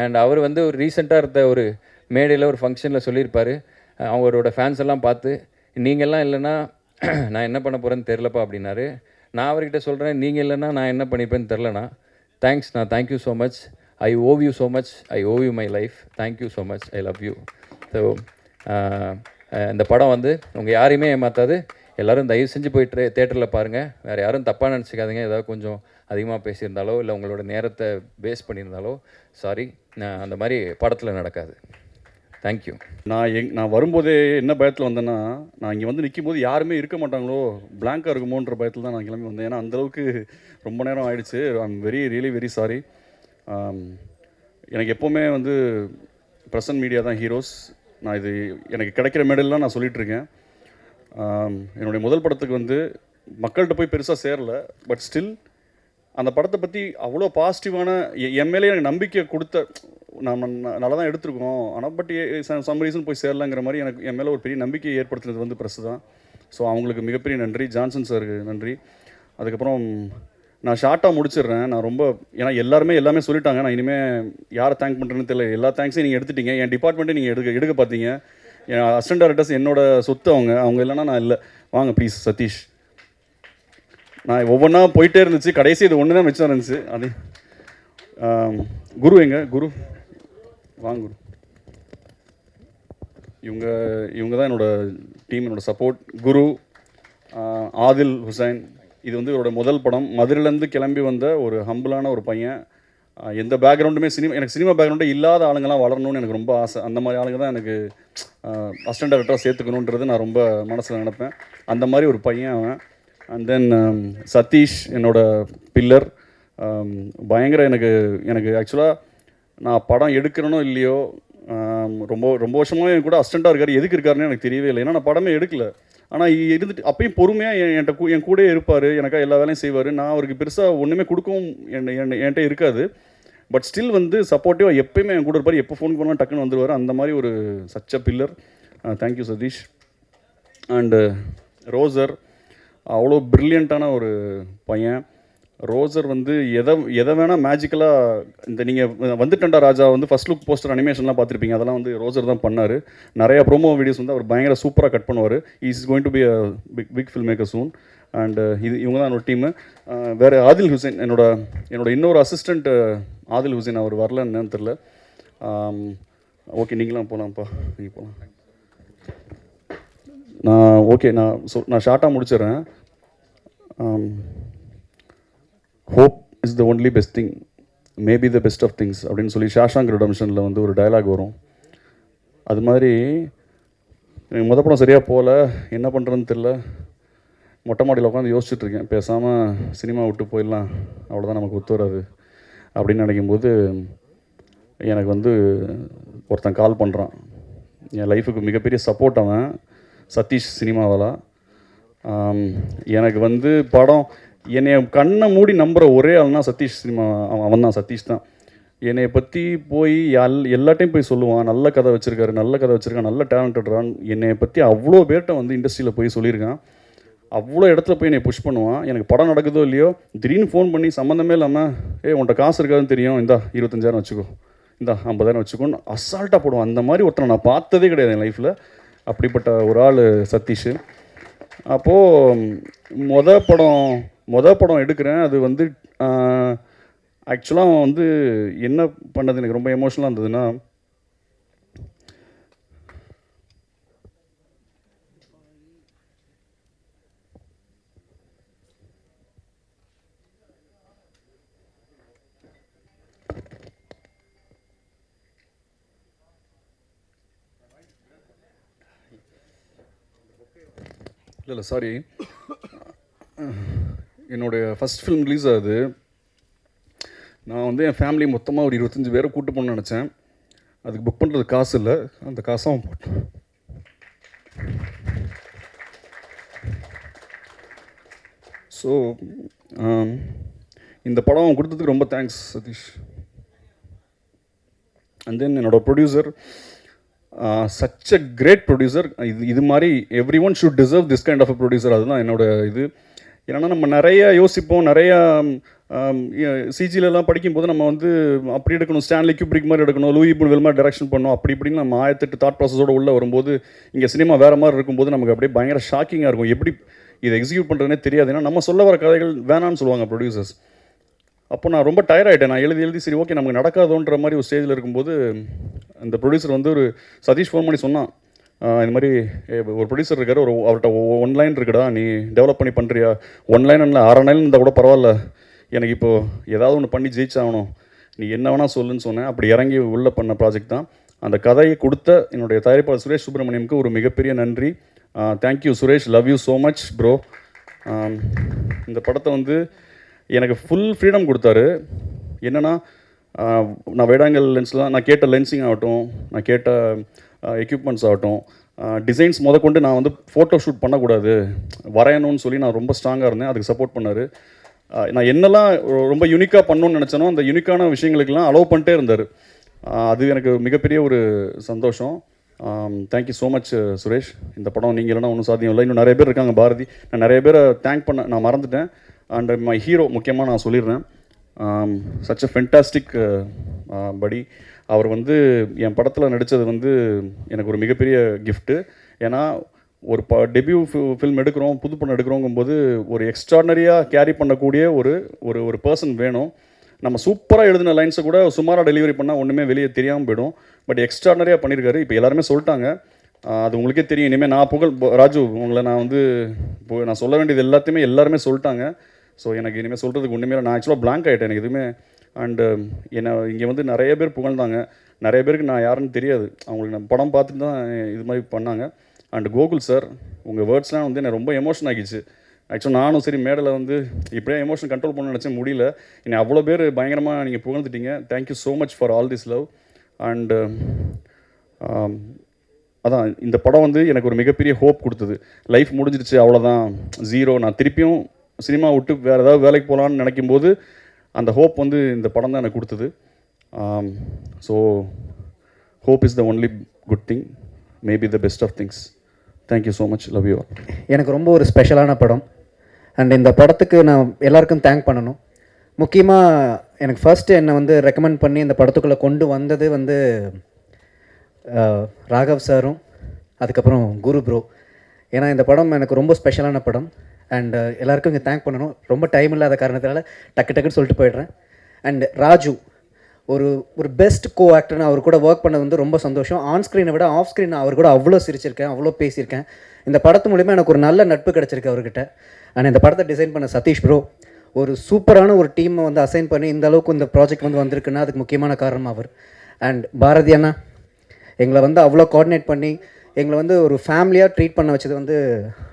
அண்ட் அவர் வந்து ஒரு ரீசெண்டாக இருந்த ஒரு மேடையில் ஒரு ஃபங்க்ஷனில் சொல்லியிருப்பார், அவரோட ஃபேன்ஸ் எல்லாம் பார்த்து நீங்கள்லாம் இல்லைன்னா நான் என்ன பண்ண போகிறேன்னு தெரிலப்பா அப்படின்னாரு. நான் அவர்கிட்ட சொல்கிறேன், நீங்கள் இல்லைன்னா நான் என்ன பண்ணிப்பேன்னு தெரிலண்ணா. தேங்க்ஸ், நான் thank you so much, I owe you so much, I owe you my life, thank you so much, I love you. So இந்த படம் வந்து உங்கள் யாரையுமே ஏமாற்றாது. எல்லோரும் தயவு செஞ்சு போய்ட்டு தேட்டரில் பாருங்கள். வேறு யாரும் தப்பாக நினச்சிக்காதீங்க. ஏதாவது கொஞ்சம் அதிகமாக பேசியிருந்தாலோ இல்லை உங்களோட நேரத்தை பேஸ் பண்ணியிருந்தாலோ சாரி, அந்த மாதிரி படத்தில் நடக்காது. தேங்க்யூ. நான் வரும்போதே என்ன பயத்தில் வந்தேன்னா, நான் இங்கே வந்து நிற்கும் போது யாருமே இருக்க மாட்டாங்களோ, பிளாங்காக இருக்குமோன்ற பயத்தில் தான் நான் கிளம்பி வந்தேன். ஏன்னா அந்தளவுக்கு ரொம்ப நேரம் ஆகிடுச்சு. I'm really very sorry. எனக்கு எப்போவுமே வந்து ப்ரெசன்ட் மீடியா தான் ஹீரோஸ். நான் இது எனக்கு கிடைக்கிற மேடல்லாம் நான் சொல்லிகிட்ருக்கேன். என்னுடைய முதல் படத்துக்கு வந்து மக்கள்கிட்ட போய் பெருசாக சேரல. பட் ஸ்டில் அந்த படத்தை பற்றி அவ்வளோ பாசிட்டிவான என் மேலே எனக்கு நம்பிக்கை கொடுத்த, நம்ம நல்லா தான் எடுத்துருக்கோம், ஆனால் பட் சம் ரீசன் போய் சேரலாங்கிற மாதிரி எனக்கு என் மேலே ஒரு பெரிய நம்பிக்கையை ஏற்படுத்துனது வந்து ப்ரெஸ் தான். ஸோ அவங்களுக்கு மிகப்பெரிய நன்றி. ஜான்சன் சாருக்கு நன்றி. அதுக்கப்புறம் நான் ஷார்ட்டாக முடிச்சிடுறேன். நான் ரொம்ப, ஏன்னா எல்லாமே சொல்லிட்டாங்க. நான் இனிமேல் யாரை தேங்க் பண்ணுறேன்னு தெரியல. எல்லா தேங்க்ஸையும் நீங்கள் எடுத்துட்டீங்க. என் டிபார்ட்மெண்ட்டை நீங்கள் எடுக்க பார்த்தீங்க. என் அசிஸ்டன்ட் டைரக்டர்ஸ் என்னோட சொத்து. அவங்க இல்லைன்னா நான் இல்லை. வாங்க ப்ளீஸ் சதீஷ். நான் ஒவ்வொன்றா போயிட்டே இருந்துச்சு. கடைசி இது ஒன்று தான் மிச்சம் இருந்துச்சு. அது குரு எங்க குரு, வாங்க குரு. இவங்க தான் என்னோட டீம், என்னோட சப்போர்ட். குரு, ஆதில் ஹுசைன். இது வந்து இவரோட முதல் படம். மதுரையிலேருந்து கிளம்பி வந்த ஒரு ஹம்பிளான ஒரு பையன். எந்த பேக்ரவுண்டுமே எனக்கு சினிமா பேக்ரவுண்டே இல்லாத ஆளுங்கள்லாம் வளரணும்னு எனக்கு ரொம்ப ஆசை. அந்த மாதிரி ஆளுங்க தான் எனக்கு அசிஸ்டன்ட் டைரக்டராக சேர்த்துக்கணுன்றது நான் ரொம்ப மனசில் நினைப்பேன். அந்த மாதிரி ஒரு பையன் அவன். அண்ட் தென் சதீஷ், என்னோட பில்லர். பயங்கர எனக்கு ஆக்சுவலாக நான் படம் எடுக்கிறனோ இல்லையோ, ரொம்ப வருஷமாக என் கூட அசிஸ்டண்ட்டாக இருக்கார். எதுக்கு இருக்காருன்னு எனக்கு தெரியவே இல்லை. ஏன்னா நான் படமே எடுக்கல. ஆனால் இருந்துட்டு அப்பயும் பொறுமையாக என் கூட இருப்பார். எனக்காக எல்லா வேலையும் செய்வார். நான் அவருக்கு பெருசாக ஒன்றுமே கொடுக்கவும் என்கிட்ட இருக்காது. பட் ஸ்டில் வந்து சப்போர்ட்டிவாக எப்போயுமே என் கூட இருப்பார். எப்போ ஃபோன் பண்ணாலும் டக்குன்னு வந்துடுவார். அந்த மாதிரி ஒரு such a pillar. Thank you Sathish. And ரோசர், அவ்வளோ ப்ரில்லியண்ட்டான ஒரு பையன். ரோசர் வந்து எதை வேணால் மேஜிக்கலாக, இந்த நீங்கள் வந்துட்டண்டா ராஜா வந்து ஃபஸ்ட் லுக் போஸ்டர் அனிமேஷன்லாம் பார்த்துருப்பீங்க. அதெல்லாம் வந்து ரோசர் தான் பண்ணார். நிறைய ப்ரோமோ வீடியோஸ் வந்து அவர் பயங்கர சூப்பராக கட் பண்ணுவார். Is going to be a big film maker soon. And இவங்க தான் என்னோட டீமு. வேறு ஆதில் ஹுசைன், என்னோட இன்னொரு அசிஸ்டண்ட் ஆதில் ஹுசைன். அவர் வரலன்னு தெரில. ஓகே, நீங்களாம் போகலாம்ப்பா, நீங்கள் போகலாம். நான் ஷார்ட்டாக முடிச்சிடுறேன். Hope is the only best thing, maybe the best of things அப்படின்னு சொல்லி ஷாஷாங்க் ரிடம்ஷனில் வந்து ஒரு டயலாக் வரும். அது மாதிரி எனக்கு முத படம் சரியாக போகல, என்ன பண்ணுறதுன்னு தெரில. மொட்டை மாடியில் உட்காந்து யோசிச்சுட்ருக்கேன், பேசாமல் சினிமா விட்டு போயிடலாம், அவ்வளோதான், நமக்கு ஒத்து வராது அப்படின்னு நினைக்கும்போது எனக்கு வந்து ஒருத்தன் கால் பண்ணுறான். என் லைஃபுக்கு மிகப்பெரிய சப்போர்ட் அவன், சதீஷ் சினிமாவாலா. எனக்கு வந்து படம் என்னை கண்ணை மூடி நம்புகிற ஒரே ஆள்னா சதீஷ் சினிமா. அவன் தான், சதீஷ் தான். என்னை பற்றி போய் எல்லாட்டையும் போய் சொல்லுவான், நல்ல கதை வச்சுருக்காரு, நல்ல டேலண்டட்ரான். என்னை பற்றி அவ்வளோ பேர்கிட்ட வந்து இண்டஸ்ட்ரியில் போய் சொல்லியிருக்கான். அவ்வளோ இடத்துல போய் என்னை புஷ் பண்ணுவான். எனக்கு படம் நடக்குதோ இல்லையோ திடீர்னு ஃபோன் பண்ணி சம்மந்தமே இல்லாமல், உன்ட்ட காசு இருக்காதுன்னு தெரியும், இந்தா 25,000 வச்சுக்கோ, இந்தா 50,000 வச்சுக்கோன்னு அசால்ட்டாக போடுவான். அந்த மாதிரி ஒருத்தனை நான் பார்த்ததே கிடையாது என் லைஃப்பில். அப்படிப்பட்ட ஒரு ஆள் சதீஷ். அப்போது மொதல் படம் எடுக்கிறேன். அது வந்து ஆக்சுவலாக அவன் வந்து என்ன பண்ணது எனக்கு ரொம்ப எமோஷனலாக இருந்ததுன்னா, இல்லை சாரி, என்னுடைய ஃபஸ்ட் ஃபிலிம் ரிலீஸ் ஆகுது. நான் வந்து என் ஃபேமிலி மொத்தமாக ஒரு 25 பேரை கூட்டு போகணும்னு நினச்சேன். அதுக்கு புக் பண்ணுறது காசு இல்லை, அந்த காசை அவன் போட்டான். ஸோ இந்த படம் அவன் கொடுத்ததுக்கு ரொம்ப தேங்க்ஸ் சதீஷ். அண்ட் தென் என்னோட producer, such a great producer. இது மாதிரி everyone should deserve this kind of a producer. அதுதான் என்னோட இது. ஏன்னா நம்ம நிறைய யோசிப்போம், நிறையா சிஜிலெலாம் படிக்கும்போது நம்ம வந்து அப்படி எடுக்கணும், ஸ்டான்லி கியூப்ரிக் மாதிரி எடுக்கணும், லூயி புல்வெல் மாதிரி டைரக்ஷன் பண்ணணும், அப்படி இப்படின்னு நம்ம 1008 தாட் ப்ராசஸோடு உள்ளே வரும்போது இங்கே சினிமா வேறு மாதிரி இருக்கும்போது நமக்கு அப்படியே பயங்கர ஷாக்கிங்காக இருக்கும். எப்படி இதை எக்ஸிக்யூட் பண்ணுறதுனே தெரியாது. ஏன்னா நம்ம சொல்ல வர கதைகள் வேணான்னு சொல்லுவாங்க ப்ரொடியூசர்ஸ். அப்போ நான் ரொம்ப டயர்ட் ஆகிட்டேன். நான் எழுதி சரி ஓகே நமக்கு நடக்காதோன்ற மாதிரி ஒரு ஸ்டேஜில் இருக்கும்போது அந்த ப்ரொடியூசர் வந்து ஒரு சதீஷ் ஃபோன் பண்ணி சொன்னான், இந்த மாதிரி ஒரு ப்ரொடியூசர் இருக்கார், அவர்கிட்ட 1 லைன் இருக்குடா, நீ டெவலப் பண்ணி பண்ணுறியா? 1 லைன் இல்லை 6 லைன் இருந்தால் கூட பரவாயில்ல, எனக்கு இப்போது ஏதாவது ஒன்று பண்ணி ஜெயிச்சாகணும், நீ என்ன வேணால் சொல்லுன்னு சொன்னேன். அப்படி இறங்கி உள்ளே பண்ண ப்ராஜெக்ட் தான். அந்த கதையை கொடுத்த என்னுடைய தயாரிப்பாளர் சுரேஷ் சுப்ரமணியமுக்கு ஒரு மிகப்பெரிய நன்றி. Thank you Suresh, love you so much bro. இந்த படத்தை வந்து எனக்கு ஃபுல் ஃப்ரீடம் கொடுத்தாரு. என்னென்னா நான் வேடாங்கல் லென்ஸ்லாம் நான் கேட்ட லென்சிங் ஆகட்டும், நான் கேட்ட எக்யூப்மெண்ட்ஸ் ஆகட்டும், டிசைன்ஸ் முதற்கொண்டு நான் வந்து ஃபோட்டோ ஷூட் பண்ணக்கூடாது வரையணும்னு சொல்லி நான் ரொம்ப ஸ்ட்ராங்காக இருந்தேன். அதுக்கு சப்போர்ட் பண்ணார். நான் என்னெல்லாம் ரொம்ப யூனிக்காக பண்ணணும்னு நினச்சேனோ அந்த யூனிக்கான விஷயங்களுக்கெல்லாம் அலோவ் பண்ணிட்டே இருந்தார். அது எனக்கு மிகப்பெரிய ஒரு சந்தோஷம். Thank you so much Suresh. இந்த படம் நீங்கள் இல்லைனா ஒன்றும் சாத்தியம் இல்லை. இன்னும் நிறைய பேர் இருக்காங்க, பாரதி, நான் நிறைய பேரை தேங்க் பண்ண நான் மறந்துட்டேன். அண்ட் மை ஹீரோ முக்கியமாக நான் சொல்லிடுறேன், சச் அ ஃபென்டாஸ்டிக் படி. அவர் வந்து என் படத்தில் நடித்தது வந்து எனக்கு ஒரு மிகப்பெரிய கிஃப்ட்டு. ஏன்னா ஒரு டெபியூ ஃபில்ம் எடுக்கிறோம், புது படம் எடுக்கிறோங்கும்போது ஒரு எக்ஸ்ட்ராடனரியாக கேரி பண்ணக்கூடிய ஒரு ஒரு ஒரு பர்சன் வேணும். நம்ம சூப்பராக எழுதின லைன்ஸை கூட சுமாராக டெலிவரி பண்ணால் ஒன்றுமே வெளியே தெரியாமல் போயிடும். பட் எக்ஸ்ட்ராடனரியாக பண்ணியிருக்காரு. இப்போ எல்லாருமே சொல்லிட்டாங்க, அது உங்களுக்கே தெரியும். இனிமேல் நான் ராஜு உங்களை நான் வந்து நான் சொல்ல வேண்டியது எல்லாத்தையுமே எல்லாருமே சொல்லிட்டாங்க. ஸோ எனக்கு இனிமேல் சொல்கிறதுக்கு ஒன்றுமே இல்லை. நான் ஆக்சுவலாக பிளாங்க் ஆகிட்டேன், எனக்கு எதுவுமே. அண்டு என்னை இங்கே வந்து நிறைய பேர் புகழ்ந்தாங்க. நிறைய பேருக்கு நான் யாருன்னு தெரியாது, அவங்களுக்கு நான் படம் பார்த்துட்டு தான் இது மாதிரி பண்ணாங்க. அண்ட் கோகுல் சார், உங்கள் வேர்ட்ஸ்லாம் வந்து என்னை ரொம்ப எமோஷன் ஆகிடுச்சு. ஆக்சுவலாக நானும் சரி மேடையில் வந்து இப்படியே எமோஷன் கண்ட்ரோல் பண்ண நினச்சேன், முடியல. என்னை அவ்வளோ பேர் பயங்கரமாக நீங்கள் புகழ்ந்துட்டீங்க. Thank you so much for all this love. And அதான் இந்த படம் வந்து எனக்கு ஒரு மிகப்பெரிய ஹோப் கொடுத்தது. லைஃப் முடிஞ்சிருச்சு அவ்வளோதான், ஜீரோ, நான் திருப்பியும் சினிமா விட்டு வேறு ஏதாவது வேலைக்கு போகலான்னு நினைக்கும்போது அந்த ஹோப் வந்து இந்த படம் தான் எனக்கு கொடுத்தது. So hope is the only good thing, maybe the best of things. Thank you so much, love you. எனக்கு ரொம்ப ஒரு ஸ்பெஷலான படம். அண்ட் இந்த படத்துக்கு நான் எல்லாருக்கும் தேங்க் பண்ணணும். முக்கியமாக எனக்கு ஃபர்ஸ்ட்டு என்னை வந்து ரெக்கமெண்ட் பண்ணி இந்த படத்துக்குள்ளே கொண்டு வந்தது வந்து ராகவ் சாரும், அதுக்கப்புறம் குரு ப்ரோ. ஏன்னா இந்த படம் எனக்கு ரொம்ப ஸ்பெஷலான படம். அண்ட் எல்லாருக்கும் இங்கே தேங்க் பண்ணணும். ரொம்ப டைம் இல்லாத காரணத்தினால டக்குன்னு சொல்லிட்டு போயிடுறேன். அண்ட் ராஜு ஒரு ஒரு பெஸ்ட் கோ ஆக்டர்னு அவர் கூட ஒர்க் பண்ணது வந்து ரொம்ப சந்தோஷம். ஆன் ஸ்க்ரீனை விட ஆஃப் ஸ்க்ரீன் அவர் கூட அவ்வளோ சிரிச்சிருக்கேன், அவ்வளோ பேசியிருக்கேன். இந்த படத்து மூலிமா எனக்கு ஒரு நல்ல நட்பு கிடச்சிருக்கு அவர்கிட்ட. அண்ட் இந்த படத்தை டிசைன் பண்ண சதீஷ் ப்ரோ ஒரு சூப்பரான ஒரு டீமை வந்து அசைன் பண்ணி இந்த அளவுக்கு இந்த ப்ராஜெக்ட் வந்து வந்திருக்குன்னா அதுக்கு முக்கியமான காரணம் அவர். அண்ட் பாரதி அண்ணா எங்களை வந்து அவ்வளோ கோஆர்டினேட் பண்ணி எங்களை வந்து ஒரு ஃபேமிலியாக ட்ரீட் பண்ண வச்சது வந்து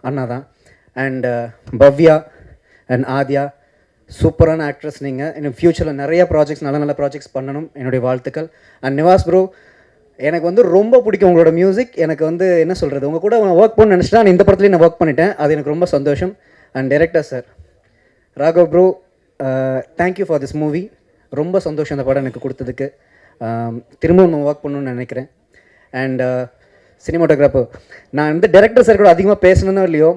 அண்ணா தான். அண்ட் பவ்யா அண்ட் ஆத்யா, சூப்பரான ஆக்ட்ரஸ் நீங்கள். இன்னும் ஃப்யூச்சரில் நிறைய ப்ராஜெக்ட்ஸ், நல்ல நல்ல ப்ராஜெக்ட்ஸ் பண்ணணும், என்னுடைய வாழ்த்துக்கள். அண்ட் நிவாஸ் ப்ரோ, எனக்கு வந்து ரொம்ப பிடிக்கும் உங்களோட மியூசிக். எனக்கு வந்து என்ன சொல்கிறது, உங்கள் கூட ஒர்க் பண்ண நினச்சிட்டா நான் இந்த படத்துலேயும் நான் ஒர்க் பண்ணிட்டேன், அது எனக்கு ரொம்ப சந்தோஷம். And director sir Raghav bro, thank you for this movie. ரொம்ப சந்தோஷம் இந்த படம் எனக்கு கொடுத்ததுக்கு. திரும்பவும் நான் ஒர்க் பண்ணணும்னு நினைக்கிறேன். அண்ட் சினிமாட்டோகிராஃபர், நான் வந்து டைரக்டர் சார் கூட அதிகமாக பேசணுன்னோ இல்லையோ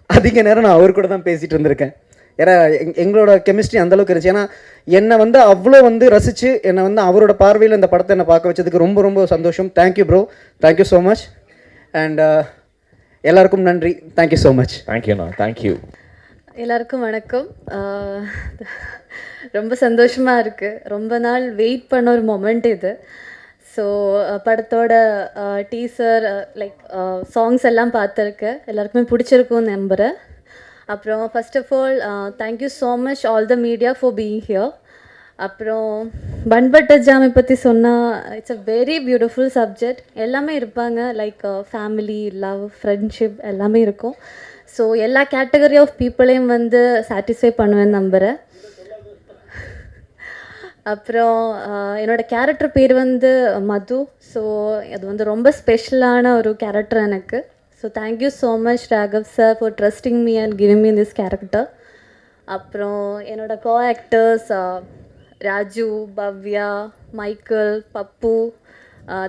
அதிக நேரம் நான் அவர் கூட தான் பேசிகிட்டு இருந்திருக்கேன். ஏன்னா எங்களோட கெமிஸ்ட்ரி அந்தளவுக்கு இருந்துச்சு. ஏன்னா என்னை வந்து அவ்வளோ வந்து ரசித்து என்னை வந்து அவரோட பார்வையில் இந்த படத்தை என்னை பார்க்க வச்சதுக்கு ரொம்ப ரொம்ப சந்தோஷம். Thank you bro, thank you so much. And எல்லாருக்கும் நன்றி. Thank you so much. தேங்க்யூண்ணா, தேங்க்யூ. எல்லாருக்கும் வணக்கம். ரொம்ப சந்தோஷமாக இருக்குது. ரொம்ப நாள் வெயிட் பண்ண ஒரு மொமெண்ட் இது. ஸோ படத்தோட டீசர் லைக் சாங்ஸ் எல்லாம் பார்த்துருக்கேன். எல்லாருக்குமே பிடிச்சிருக்கும்னு நம்புகிறேன். அப்புறம் first of all thank you so much all the media for being here. அப்புறம் பன் பட்டர் ஜாமை பற்றி சொன்னால் it's a very beautiful subject. எல்லாமே இருப்பாங்க, லைக் ஃபேமிலி, லவ், ஃப்ரெண்ட்ஷிப் எல்லாமே இருக்கும். ஸோ எல்லா கேட்டகரி ஆஃப் பீப்புளையும் வந்து சாட்டிஸ்ஃபை பண்ணுவேன்னு நம்புகிறேன். அப்புறம் என்னோடய கேரக்டர் பேர் வந்து மது. ஸோ அது வந்து ரொம்ப ஸ்பெஷலான ஒரு கேரக்டர் எனக்கு. So thank you so much Raghav sir for trusting me and giving me this character. அப்புறம் என்னோடய co actors Raju, Bhavya, Michael, Pappu,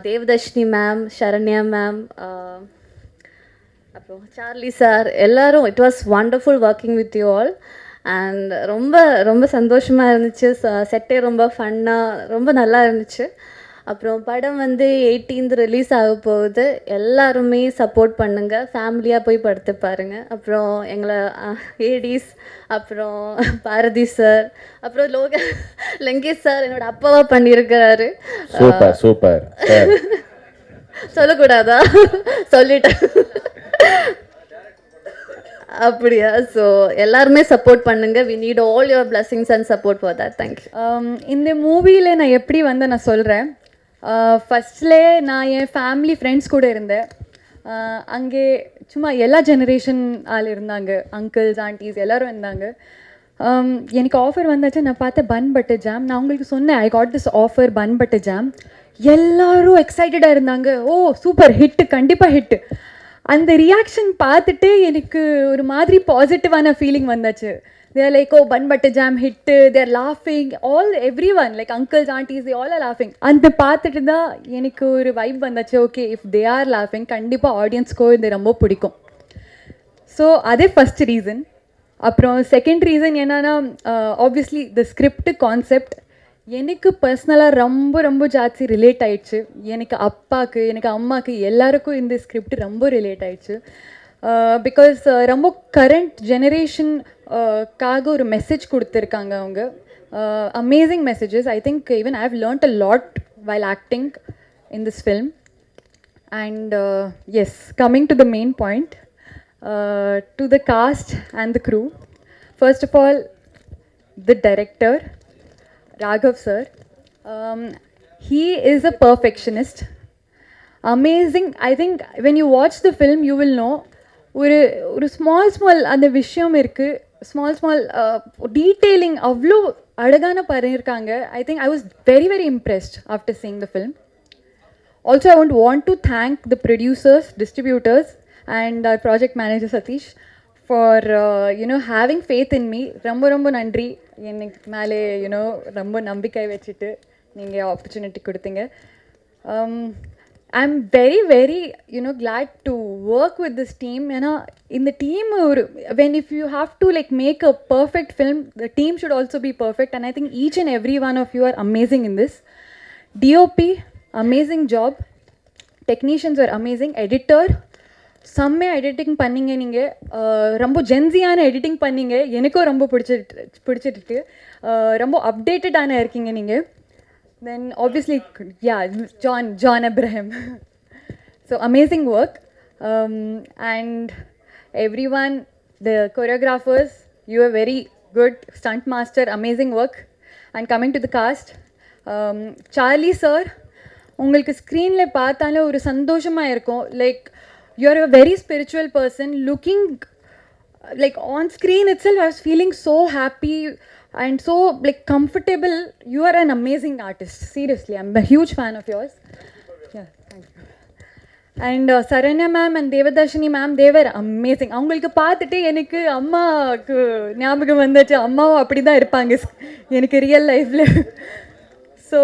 Devadarshini ma'am, Saranya ma'am, அப்புறம் சார்லி சார், எல்லோரும். It was wonderful working with you all. And ரொம்ப ரொம்ப சந்தோஷமாக இருந்துச்சு. செட்டே ரொம்ப ஃபன்னாக ரொம்ப நல்லா இருந்துச்சு. அப்புறம் படம் வந்து 18th ரிலீஸ் ஆக போகுது. எல்லாருமே சப்போர்ட் பண்ணுங்கள், ஃபேமிலியாக போய் படுத்து பாருங்கள். அப்புறம் எங்களை ஏடிஸ், அப்புறம் பாரதி சார், அப்புறம் லங்கேஷ் சார் என்னோட அப்பாவாக பண்ணியிருக்கிறாரு. Super super. சொல்லக்கூடாதா? சொல்லிட்டேன். அப்படியா? ஸோ எல்லாருமே சப்போர்ட் பண்ணுங்கள். We need all your blessings and support for that. Thank you. இந்த மூவியில் நான் எப்படி வந்து நான் சொல்கிறேன். ஃபஸ்ட்லே நான் என் ஃபேமிலி ஃப்ரெண்ட்ஸ் கூட இருந்தேன். அங்கே சும்மா எல்லா ஜெனரேஷன் ஆள் இருந்தாங்க, அங்கிள்ஸ், ஆண்டிஸ் எல்லோரும் இருந்தாங்க. எனக்கு ஆஃபர் வந்தாச்சு. நான் பார்த்தேன் பன் பட்டர் ஜாம். நான் உங்களுக்கு சொன்னேன் I got this offer bun butter jam. எல்லோரும் எக்ஸைட்டடாக இருந்தாங்க. ஓ சூப்பர், ஹிட்டு, கண்டிப்பாக ஹிட்டு. அந்த ரியாக்ஷன் பார்த்துட்டு எனக்கு ஒரு மாதிரி பாசிட்டிவான ஃபீலிங் வந்தாச்சு. தேர் like, O bun butter jam hit, there லாஃபிங், every one like uncles, Andes, they all R லாஃபிங். அந்த பார்த்துட்டு தான் எனக்கு ஒரு வைப் வந்தாச்சு. ஓகே, இஃப் தே ஆர் லாஃபிங் கண்டிப்பாக ஆடியன்ஸ்க்கோ இது ரொம்ப பிடிக்கும். ஸோ அதே ஃபஸ்ட் ரீசன். அப்புறம் செகண்ட் ரீசன் என்னன்னா, ஆப்வியஸ்லி த ஸ்கிரிப்ட் கான்செப்ட் எனக்கு பர்சனலாக ரொம்ப ரொம்ப ஜாஸ்தி ரிலேட் ஆயிடுச்சு. எனக்கு அப்பாவுக்கு, எனக்கு அம்மாவுக்கு, எல்லாருக்கும் இந்த ஸ்கிரிப்ட் ரொம்ப ரிலேட் ஆயிடுச்சு. பிகாஸ் ரொம்ப கரண்ட் ஜெனரேஷன்காக ஒரு மெசேஜ் கொடுத்துருக்காங்க அவங்க. Amazing messages. I think even I have learnt a lot while acting in this film. And yes, coming to the main point, to the cast and the crew. First of all, the director Raghav sir, he is a perfectionist. Amazing. I think when you watch the film you will know ஒரு small அந்த விஷயம் இருக்குது, small detailing அவ்வளோ அழகான பண்ணியிருக்காங்க. ஐ think I was very very impressed after seeing the film. Also I want to thank the producers, distributors and our project manager Satish for having faith in me. ரொம்ப ரொம்ப நன்றி. எனக்கு மேலே ரொம்ப நம்பிக்கை வச்சுட்டு நீங்கள் ஆப்பர்ச்சுனிட்டி கொடுத்தீங்க. ஐ am very very glad to work with this team. ஏன்னா இந்த team if you have to make a perfect film, the team should also be perfect, and I think each and every one of you are amazing in this. DOP, amazing job. Technicians are amazing. Editor, செம்மையாக editing பண்ணிங்க. நீங்கள் ரொம்ப ஜென்சியான editing பண்ணிங்க. எனக்கும் ரொம்ப பிடிச்சிட்டு ரொம்ப அப்டேட்டடான இருக்கீங்க நீங்கள். Then obviously John Abraham. So amazing work. And every one, the choreographers, you are very good. Stunt master, amazing work. And coming to the cast, Charlie sir, உங்களுக்கு ஸ்க்ரீனில் பார்த்தாலே ஒரு சந்தோஷமாக இருக்கும். Like, you are a very spiritual person. Looking on screen itself, I was feeling so happy and so comfortable. You are an amazing artist. Seriously, I'm a huge fan of yours. Yeah, thank you. And Saranya ma'am and Devadarshini ma'am, they were amazing. அவங்களுக்கு பார்த்துட்டு எனக்கு அம்மாவுக்கு ஞாபகம் வந்துச்சு. அம்மாவும் அப்படி தான் இருப்பாங்க எனக்கு ரியல் லைஃப்பில். ஸோ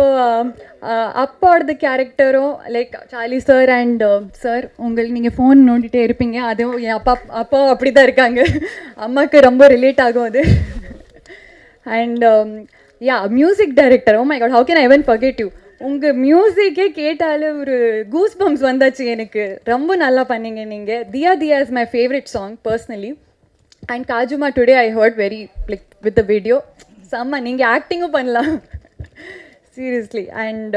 அப்பாவோட கேரக்டரும் சார்லி சார் அண்ட் சார், நீங்கள் ஃபோன் நோண்டிகிட்டே இருப்பீங்க. அதுவும் என் அப்பாவும் அப்படி தான் இருக்காங்க. அம்மாவுக்கு ரொம்ப ரிலேட் ஆகும் அது. And music director, oh my God, how can I even forget you. உங்கள் மியூசிக்கே கேட்டாலே ஒரு கூஸ் பம்ப்ஸ் வந்தாச்சு எனக்கு. ரொம்ப நல்லா பண்ணீங்க நீங்கள். தியா தியா is my favourite song personally. And காஜுமா today I heard very with the video, செம்ம நீங்கள் ஆக்டிங்கும் பண்ணலாம் seriously. And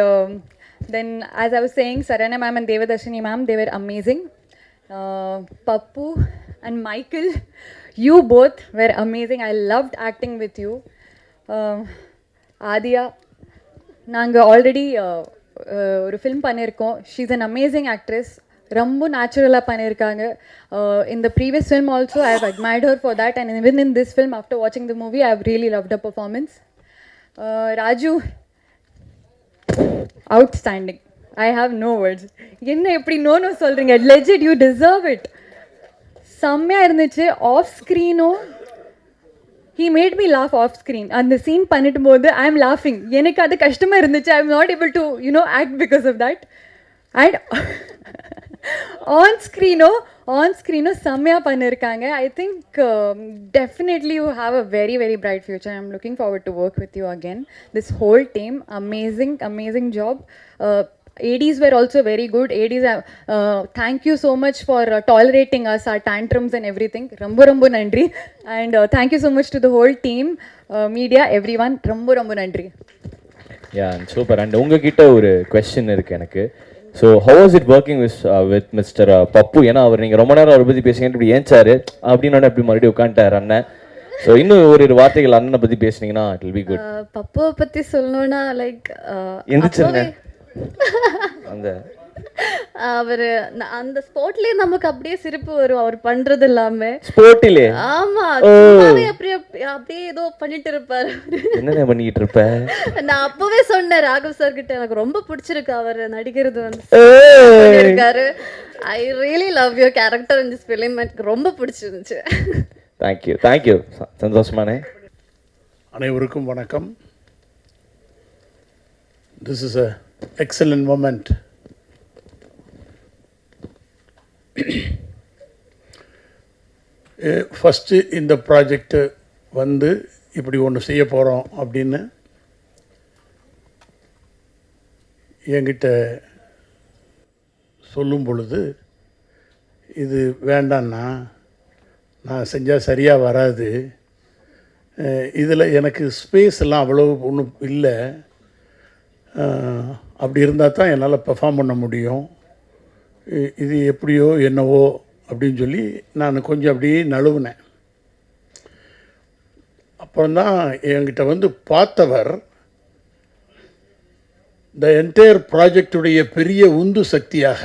then as I was saying, Sarana ma'am and Devadarshini ma'am, they were amazing. Pappu and Michael, you both were amazing. I loved acting with you. Adia, நாங்கள் already ஒரு film பண்ணியிருக்கோம். She's an amazing actress. ரொம்ப நேச்சுரலாக பண்ணியிருக்காங்க. In the previous film also, I have admired her for that, and even in this film, after watching the movie, I have really loved her performance. Raju, outstanding. I have no words. என்ன எப்படி no சொல்கிறீங்க? Legit, you deserve it. செம்மையாக இருந்துச்சு. Off ஸ்க்ரீனும் he made me laugh off screen. அந்த scene பண்ணிட்டு போது I am laughing. எனக்கு அது கஷ்டமாக இருந்துச்சு. I am not able to act because of that. And on screen செம்மையாக பண்ணியிருக்காங்க. I think definitely you have a very very bright future. I am looking forward to work with you again. This whole team, amazing job. ADs were also very good. ADs, thank you so much for tolerating us, our tantrums and everything. Rombo nandri. And thank you so much to the whole team, media, everyone. Rombo nandri. Yeah, super. And உங்ககிட்ட ஒரு question இருக்கு எனக்கு. So how was it working with Mr. Pappu? ஏன்னா அவர் நீங்கள் ரொம்ப நேரம் அவரை பற்றி பேசுங்க இப்படி ஏஞ்சாரு அப்படின்னு அப்படி மறுபடியும் உட்காந்துட்டார் அண்ணன். ஸோ இன்னும் ஒரு வார்த்தைகள் அண்ணனை பற்றி பேசுனீங்கன்னா இட் வில் பி குட். பப்புவை பற்றி சொல்லணும்னா லைக் எந்திரிச்சிருங்க அந்த அவர் அந்த ஸ்போர்ட்லயே நமக்கு அப்படியே சிரிப்பு வரும் அவர் பண்றது எல்லாமே. ஸ்போர்ட்டிலே? ஆமா, சும்மாவே அப்படியே ஏதோ பண்ணிட்டு இருப்பாரு. என்ன பண்ணிட்டு இருப்ப? நான் அப்பவே சொன்னேன் ராகவ் சார் கிட்ட, எனக்கு ரொம்ப பிடிச்சிருக்கு அவர் நடிக்கிறது வந்து இருக்காரு. I really love your character in this film. எனக்கு ரொம்ப பிடிச்சிருந்துச்சு. தேங்க்யூ சந்தோஷமானே. அனைவருக்கும் வணக்கம். This is a excellent moment. First இந்த ப்ராஜெக்டு வந்து இப்படி ஒன்று செய்ய போகிறோம் அப்படின்னு என்கிட்ட சொல்லும் பொழுது இது வேண்டான்னா நான் செஞ்சால் சரியாக வராது, இதில் எனக்கு ஸ்பேஸ் எல்லாம் அவ்வளோ ஒன்றும் இல்லை, அப்படி இருந்தால் தான் என்னால் பெர்ஃபார்ம் பண்ண முடியும், இது எப்படியோ என்னவோ அப்படின்னு சொல்லி நான் கொஞ்சம் அப்படியே நழுவினேன். அப்புறம்தான் என்கிட்ட வந்து பார்த்தவர் த என்டையர் ப்ராஜெக்டுடைய பெரிய உந்து சக்தியாக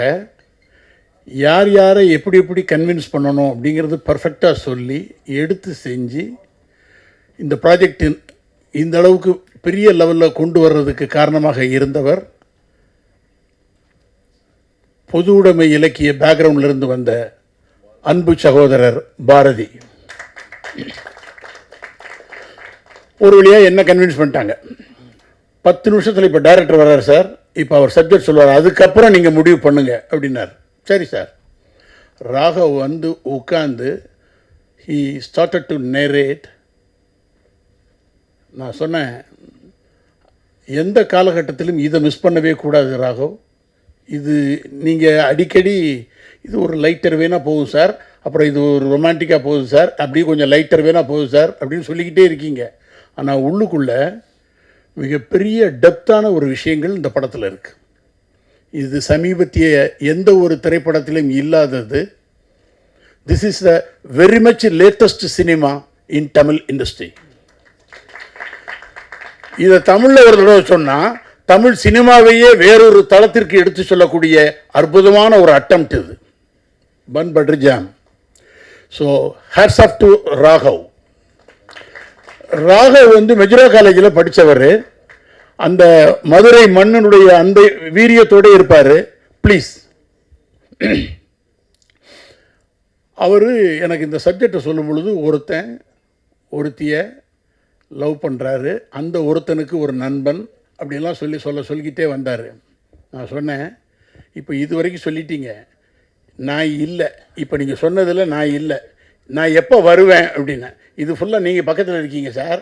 யாரை எப்படி கன்வின்ஸ் பண்ணணும் அப்படிங்கிறது பர்ஃபெக்டாக சொல்லி எடுத்து செஞ்சு இந்த ப்ராஜெக்ட் இந்த அளவுக்கு பெரிய லெவலில் கொண்டு வர்றதுக்கு காரணமாக இருந்தவர் பொது உடைமை இலக்கிய பேக்ரவுண்ட்லேருந்து வந்த அன்பு சகோதரர் பாரதி. ஒரு வழியாக என்ன கன்வின்ஸ் பண்ணிட்டாங்க. 10 நிமிஷத்தில் இப்போ டைரக்டர் வர்றார் சார், இப்போ அவர் சப்ஜெக்ட் சொல்லுவார், அதுக்கப்புறம் நீங்கள் முடிவு பண்ணுங்க அப்படின்னார். சரி சார். ராகவ் வந்து உட்காந்து ஹீ ஸ்டார்டட் டு நேரேட். நான் சொன்னேன், எந்த காலகட்டத்திலும் இதை மிஸ் பண்ணவே கூடாது ராகவ், இது நீங்கள் அடிக்கடி இது ஒரு லைட்டர் வேணால் போகுது சார், அப்புறம் இது ஒரு ரொமான்டிக்காக போகுது சார், அப்படி கொஞ்சம் லைட்டர் வேணால் போகுது சார் அப்படின்னு சொல்லிக்கிட்டே இருக்கீங்க. ஆனால் உள்ளுக்குள்ளே மிகப்பெரிய டெப்த்தான ஒரு விஷயங்கள் இந்த படத்தில் இருக்குது. இது சமீபத்திய எந்த ஒரு திரைப்படத்திலும் இல்லாதது. This is the very much latest cinema in Tamil industry. இதை தமிழில் ஒரு தடவை சொன்னால் தமிழ் சினிமாவையே வேறொரு தளத்திற்கு எடுத்து சொல்லக்கூடிய அற்புதமான ஒரு அட்டெம்ப்ட் இது. Bun butter jam. So hats off to Raghav. Raghav வந்து மெஜ்ரா காலேஜில் படித்தவர். அந்த மதுரை மன்னனுடைய அந்த வீரியத்தோடு இருப்பார். ப்ளீஸ், அவர் எனக்கு இந்த சப்ஜெக்டை சொல்லும் பொழுது ஒருத்தியை லவ் பண்ணுறாரு, அந்த ஒருத்தனுக்கு ஒரு நண்பன் அப்படிலாம் சொல்லிக்கிட்டே வந்தார். நான் சொன்னேன், இப்போ இது வரைக்கும் சொல்லிட்டீங்க, நான் இல்லை, இப்போ நீங்கள் சொன்னதில் நான் இல்லை, நான் எப்போ வருவேன் அப்படின்னேன். இது ஃபுல்லாக நீங்கள் பக்கத்தில் இருக்கீங்க சார்,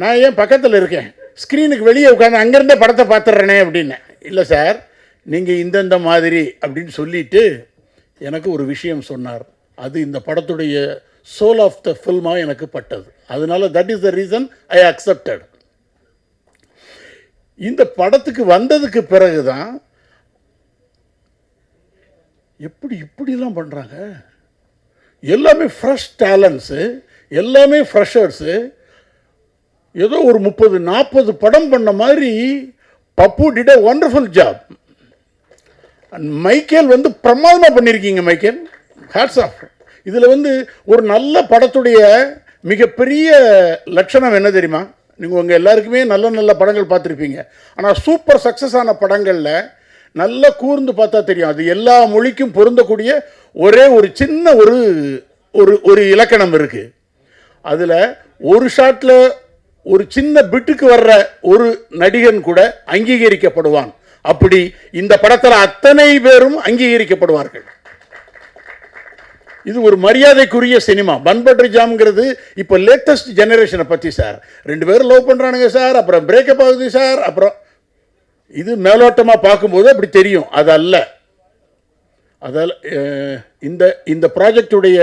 நான் ஏன் பக்கத்தில் இருக்கேன், ஸ்க்ரீனுக்கு வெளியே உட்காந்து அங்கேருந்தே படத்தை பார்த்துட்றேனே அப்படின்னேன். இல்லை சார், நீங்கள் இந்தந்த மாதிரி அப்படின்னு சொல்லிவிட்டு எனக்கு ஒரு விஷயம் சொன்னார். அது இந்த படத்துடைய சோல் ஆஃப் த ஃபில்மாக எனக்கு பட்டது. அதனால that is the reason I accepted. இந்த படத்துக்கு வந்ததுக்கு பிறகு தான் இப்படிலாம் பண்ணுறாங்க, எல்லாமே ஃப்ரெஷ் டேலண்ட்ஸு, எல்லாமே ஃப்ரெஷர்ஸு. ஏதோ ஒரு 30-40 படம் பண்ண மாதிரி Pappu did a wonderful job. Michael வந்து பிரமாதமாக பண்ணியிருக்கீங்க மைக்கேல், ஹேட்ஸ் ஆஃப். இதில் வந்து ஒரு நல்ல படத்துடைய மிகப்பெரிய லட்சணம் என்ன தெரியுமா? நீங்கள் உங்கள் எல்லாருக்குமே நல்ல நல்ல படங்கள் பார்த்துருப்பீங்க, ஆனால் சூப்பர் சக்ஸஸ் ஆன படங்களில் நல்லா கூர்ந்து பார்த்தா தெரியும், அது எல்லா மொழிக்கும் பொருந்தக்கூடிய ஒரே ஒரு சின்ன ஒரு ஒரு இலக்கணம் இருக்குது. அதில் ஒரு ஷாட்டில் ஒரு சின்ன பிட்டுக்கு வர்ற ஒரு நடிகன் கூட அங்கீகரிக்கப்படுவான். அப்படி இந்த படத்தில் அத்தனை பேரும் அங்கீகரிக்கப்படுவார்கள். இது ஒரு மரியாதைக்குரிய சினிமா. பன்பட்ரி ஜாம்ங்கிறது இப்போ லேட்டஸ்ட் ஜெனரேஷனை பற்றி சார். 2 பேரும் லவ் பண்ணுறானுங்க சார், அப்புறம் பிரேக்கப் ஆகுது சார், அப்புறம் இது மேலோட்டமாக பார்க்கும்போது அப்படி தெரியும். அது அல்ல. அதால் இந்த ப்ராஜெக்டுடைய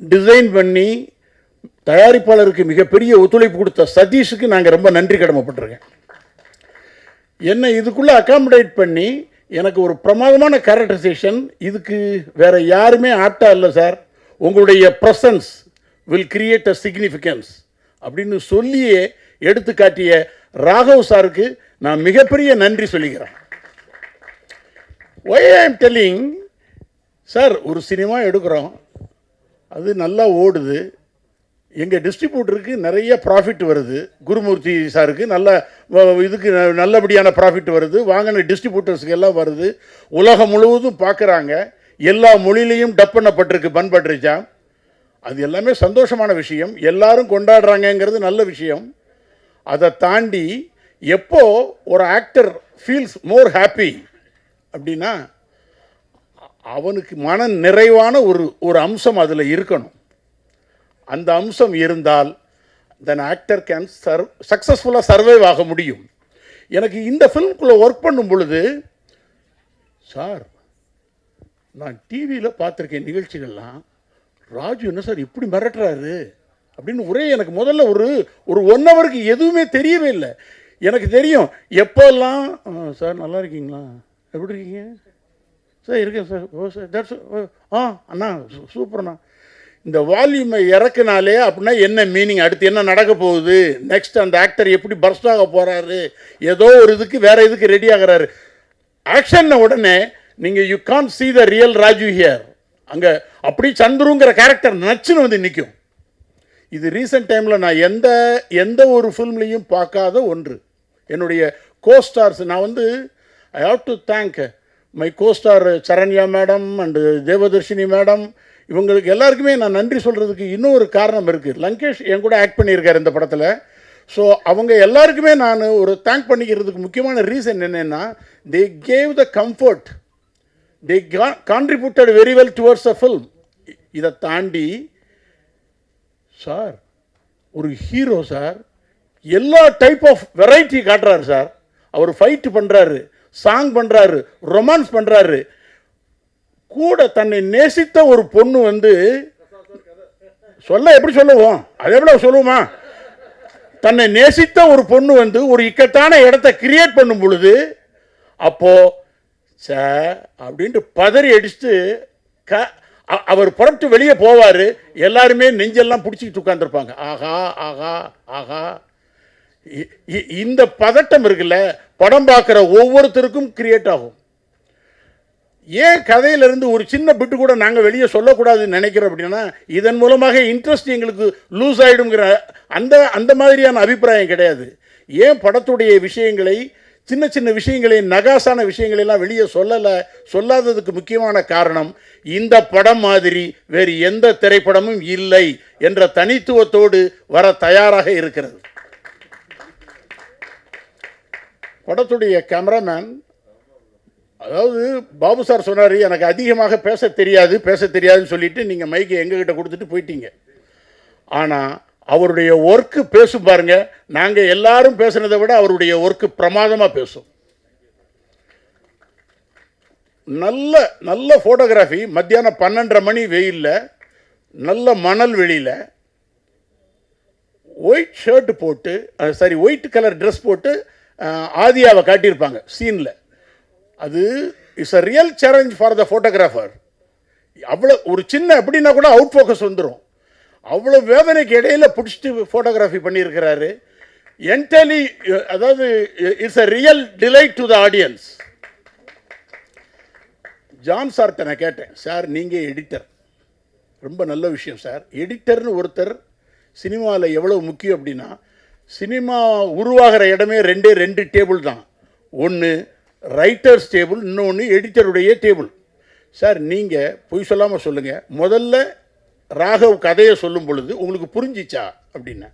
டிசைன் பண்ணி தயாரிப்பாளருக்கு மிகப்பெரிய ஒத்துழைப்பு கொடுத்த சதீஷுக்கு நாங்கள் ரொம்ப நன்றி கடமைப்பட்டிருக்கேன். என்னை இதுக்குள்ளே அகாமடேட் பண்ணி எனக்கு ஒரு பிரமாதமான கேரக்டரைசேஷன், இதுக்கு வேற யாருமே ஆப்டா இல்லை சார், உங்களுடைய presence will create a significance அப்படின்னு சொல்லியே எடுத்து காட்டிய ராகவ் சாருக்கு நான் மிகப்பெரிய நன்றி சொல்லிக்கிறேன். Why I am telling sir, ஒரு சினிமா எடுக்கிறோம், அது நல்லா ஓடுது, எங்கள் டிஸ்ட்ரிபியூட்டருக்கு நிறைய ப்ராஃபிட் வருது, குருமூர்த்தி சாருக்கு நல்ல இதுக்கு நல்லபடியான ப்ராஃபிட் வருது, வாங்கின டிஸ்ட்ரிபியூட்டர்ஸுக்கு எல்லாம் வருது, உலகம் முழுவதும் பார்க்குறாங்க, எல்லா மொழியிலையும் டப் பண்ணப்பட்டிருக்கு பன்பட்ரி ஜாம். அது எல்லாமே சந்தோஷமான விஷயம், எல்லாரும் கொண்டாடுறாங்கங்கிறது நல்ல விஷயம். அதை தாண்டி எப்போ ஒரு ஆக்டர் ஃபீல்ஸ் மோர் ஹாப்பி அப்படின்னா அவனுக்கு மன நிறைவான ஒரு அம்சம் அதில் இருக்கணும். அந்த அம்சம் இருந்தால் தென் ஆக்டர் கேன் சக்ஸஸ்ஃபுல்லாக சர்வைவ் ஆக முடியும். எனக்கு இந்த ஃபிலிம்குள்ளே ஒர்க் பண்ணும் பொழுது சார், நான் டிவியில் பார்த்துருக்கேன் நிகழ்ச்சிகள்லாம், ராஜு என்ன சார் இப்படி மிரட்டுறாரு அப்படின்னு ஒரே எனக்கு முதல்ல ஒரு 1 ஹவருக்கு எதுவுமே தெரியவே இல்லை. எனக்கு தெரியும் எப்போல்லாம் சார் நல்லா இருக்கீங்களா, எப்படி இருக்கீங்க சார், இருக்கேன் சார், ஓ சார் தட்ஸ் அண்ணா சூப்பர்ண்ணா. இந்த வால்யூமை இறக்குனாலே அப்படின்னா என்ன மீனிங், அடுத்து என்ன நடக்க போகுது, நெக்ஸ்ட் அந்த ஆக்டர் எப்படி பர்ஸ்ட் ஆக போகிறாரு, ஏதோ ஒரு இதுக்கு வேற இதுக்கு ரெடி ஆகிறாரு. ஆக்ஷன் உடனே நீங்கள் you can't see the real Raju here. அங்கே அப்படி சந்துருங்கிற கேரக்டர் நச்சுன்னு வந்து நிற்கும். இது ரீசெண்ட் டைமில் நான் எந்த ஒரு ஃபில்ம்லேயும் பார்க்காத ஒன்று. என்னுடைய கோஸ்டார்ஸ் நான் வந்து I have to thank my costar Saranya madam and Devadarshini madam, இவங்களுக்கு எல்லாருக்குமே நான் நன்றி சொல்கிறதுக்கு இன்னொரு காரணம் இருக்குது. லங்கேஷ் என் கூட ஆக்ட் பண்ணியிருக்கார் இந்த படத்தில். ஸோ அவங்க எல்லாருக்குமே நான் ஒரு தேங்க் பண்ணிக்கிறதுக்கு முக்கியமான ரீசன் என்னென்னா, they gave the comfort, they contributed very well towards a film. இதை தாண்டி சார் ஒரு ஹீரோ சார் எல்லா டைப் ஆஃப் வெரைட்டி காட்டுறாரு சார். அவர் ஃபைட் பண்ணுறாரு, சாங் பண்ணுறாரு, ரொமான்ஸ் பண்ணுறாரு. கூட தன்னை நேசித்த ஒரு பொண்ணு வந்து சொல்ல எப்படி சொல்லுவோம், அதை எப்படி சொல்லுவோமா, தன்னை நேசித்த ஒரு பொண்ணு வந்து ஒரு இக்கட்டான இடத்த கிரியேட் பண்ணும் பொழுது அப்போ சார் அப்படின்ட்டு பதறி அடிச்சுட்டு அவர் புறப்பட்டு வெளியே போவார். எல்லாருமே நெஞ்செல்லாம் பிடிச்சிக்கிட்டு உட்காந்துருப்பாங்க. ஆஹா ஆஹா ஆஹா, இந்த பதட்டம் இருக்குல்ல, படம் பார்க்குற ஒவ்வொருத்தருக்கும் கிரியேட் ஆகும். ஏன் கதையிலிருந்து ஒரு சின்ன பிட்டு கூட நாங்கள் வெளியே சொல்லக்கூடாதுன்னு நினைக்கிறோம் அப்படின்னா, இதன் மூலமாக இன்ட்ரெஸ்ட் எங்களுக்கு லூஸ் ஆகிடுங்கிற அந்த மாதிரியான அபிப்பிராயம் கிடையாது. ஏன் படத்துடைய விஷயங்களை, சின்ன சின்ன விஷயங்களை, நகாசான விஷயங்களெல்லாம் வெளியே சொல்லாததுக்கு முக்கியமான காரணம், இந்த படம் மாதிரி வேறு எந்த திரைப்படமும் இல்லை என்ற தனித்துவத்தோடு வர தயாராக இருக்கிறது. படத்துடைய கேமராமேன், அதாவது பாபு சார் சொன்னார், எனக்கு அதிகமாக பேச தெரியாதுன்னு சொல்லிட்டு நீங்கள் மைக்கை எங்ககிட்ட கொடுத்துட்டு போயிட்டீங்க. ஆனால் அவருடைய ஒர்க்கு பேசும் பாருங்க, நாங்கள் எல்லாரும் பேசுனதை விட அவருடைய ஒர்க்கு பிரமாதமாக பேசும். நல்ல ஃபோட்டோகிராஃபி. மத்தியானம் 12:30 மணி வெயிலில், நல்ல மணல் வெளியில் ஒயிட் ஷர்ட் போட்டு சாரி ஒயிட் கலர் ட்ரெஸ் போட்டு ஆதியாவை காட்டியிருப்பாங்க சீனில். அது it's a real challenge for the photographer. அவ்வளோ ஒரு சின்ன எப்படின்னா கூட அவுட் ஃபோக்கஸ் வந்துடும். அவ்வளோ வேதனைக்கு இடையில பிடிச்சிட்டு ஃபோட்டோகிராஃபி பண்ணியிருக்கிறாரு. என்டலி அதாவது it's a real delight to the audience. John சார்கிட்ட நான் கேட்டேன், சார் நீங்கள் எடிட்டர், ரொம்ப நல்ல விஷயம் சார். எடிட்டர்னு ஒருத்தர் சினிமாவில் எவ்வளோ முக்கியம் அப்படின்னா, சினிமா உருவாகிற இடமே ரெண்டு டேபிள் தான். ஒன்று ரைட்டர்ஸ் டேபிள், இன்னொன்று எடிட்டருடைய டேபிள். சார் நீங்கள் பொய் சொல்லாமல் சொல்லுங்கள், முதல்ல ராகவ் கதையை சொல்லும் பொழுது உங்களுக்கு புரிஞ்சிச்சா அப்படின்னா.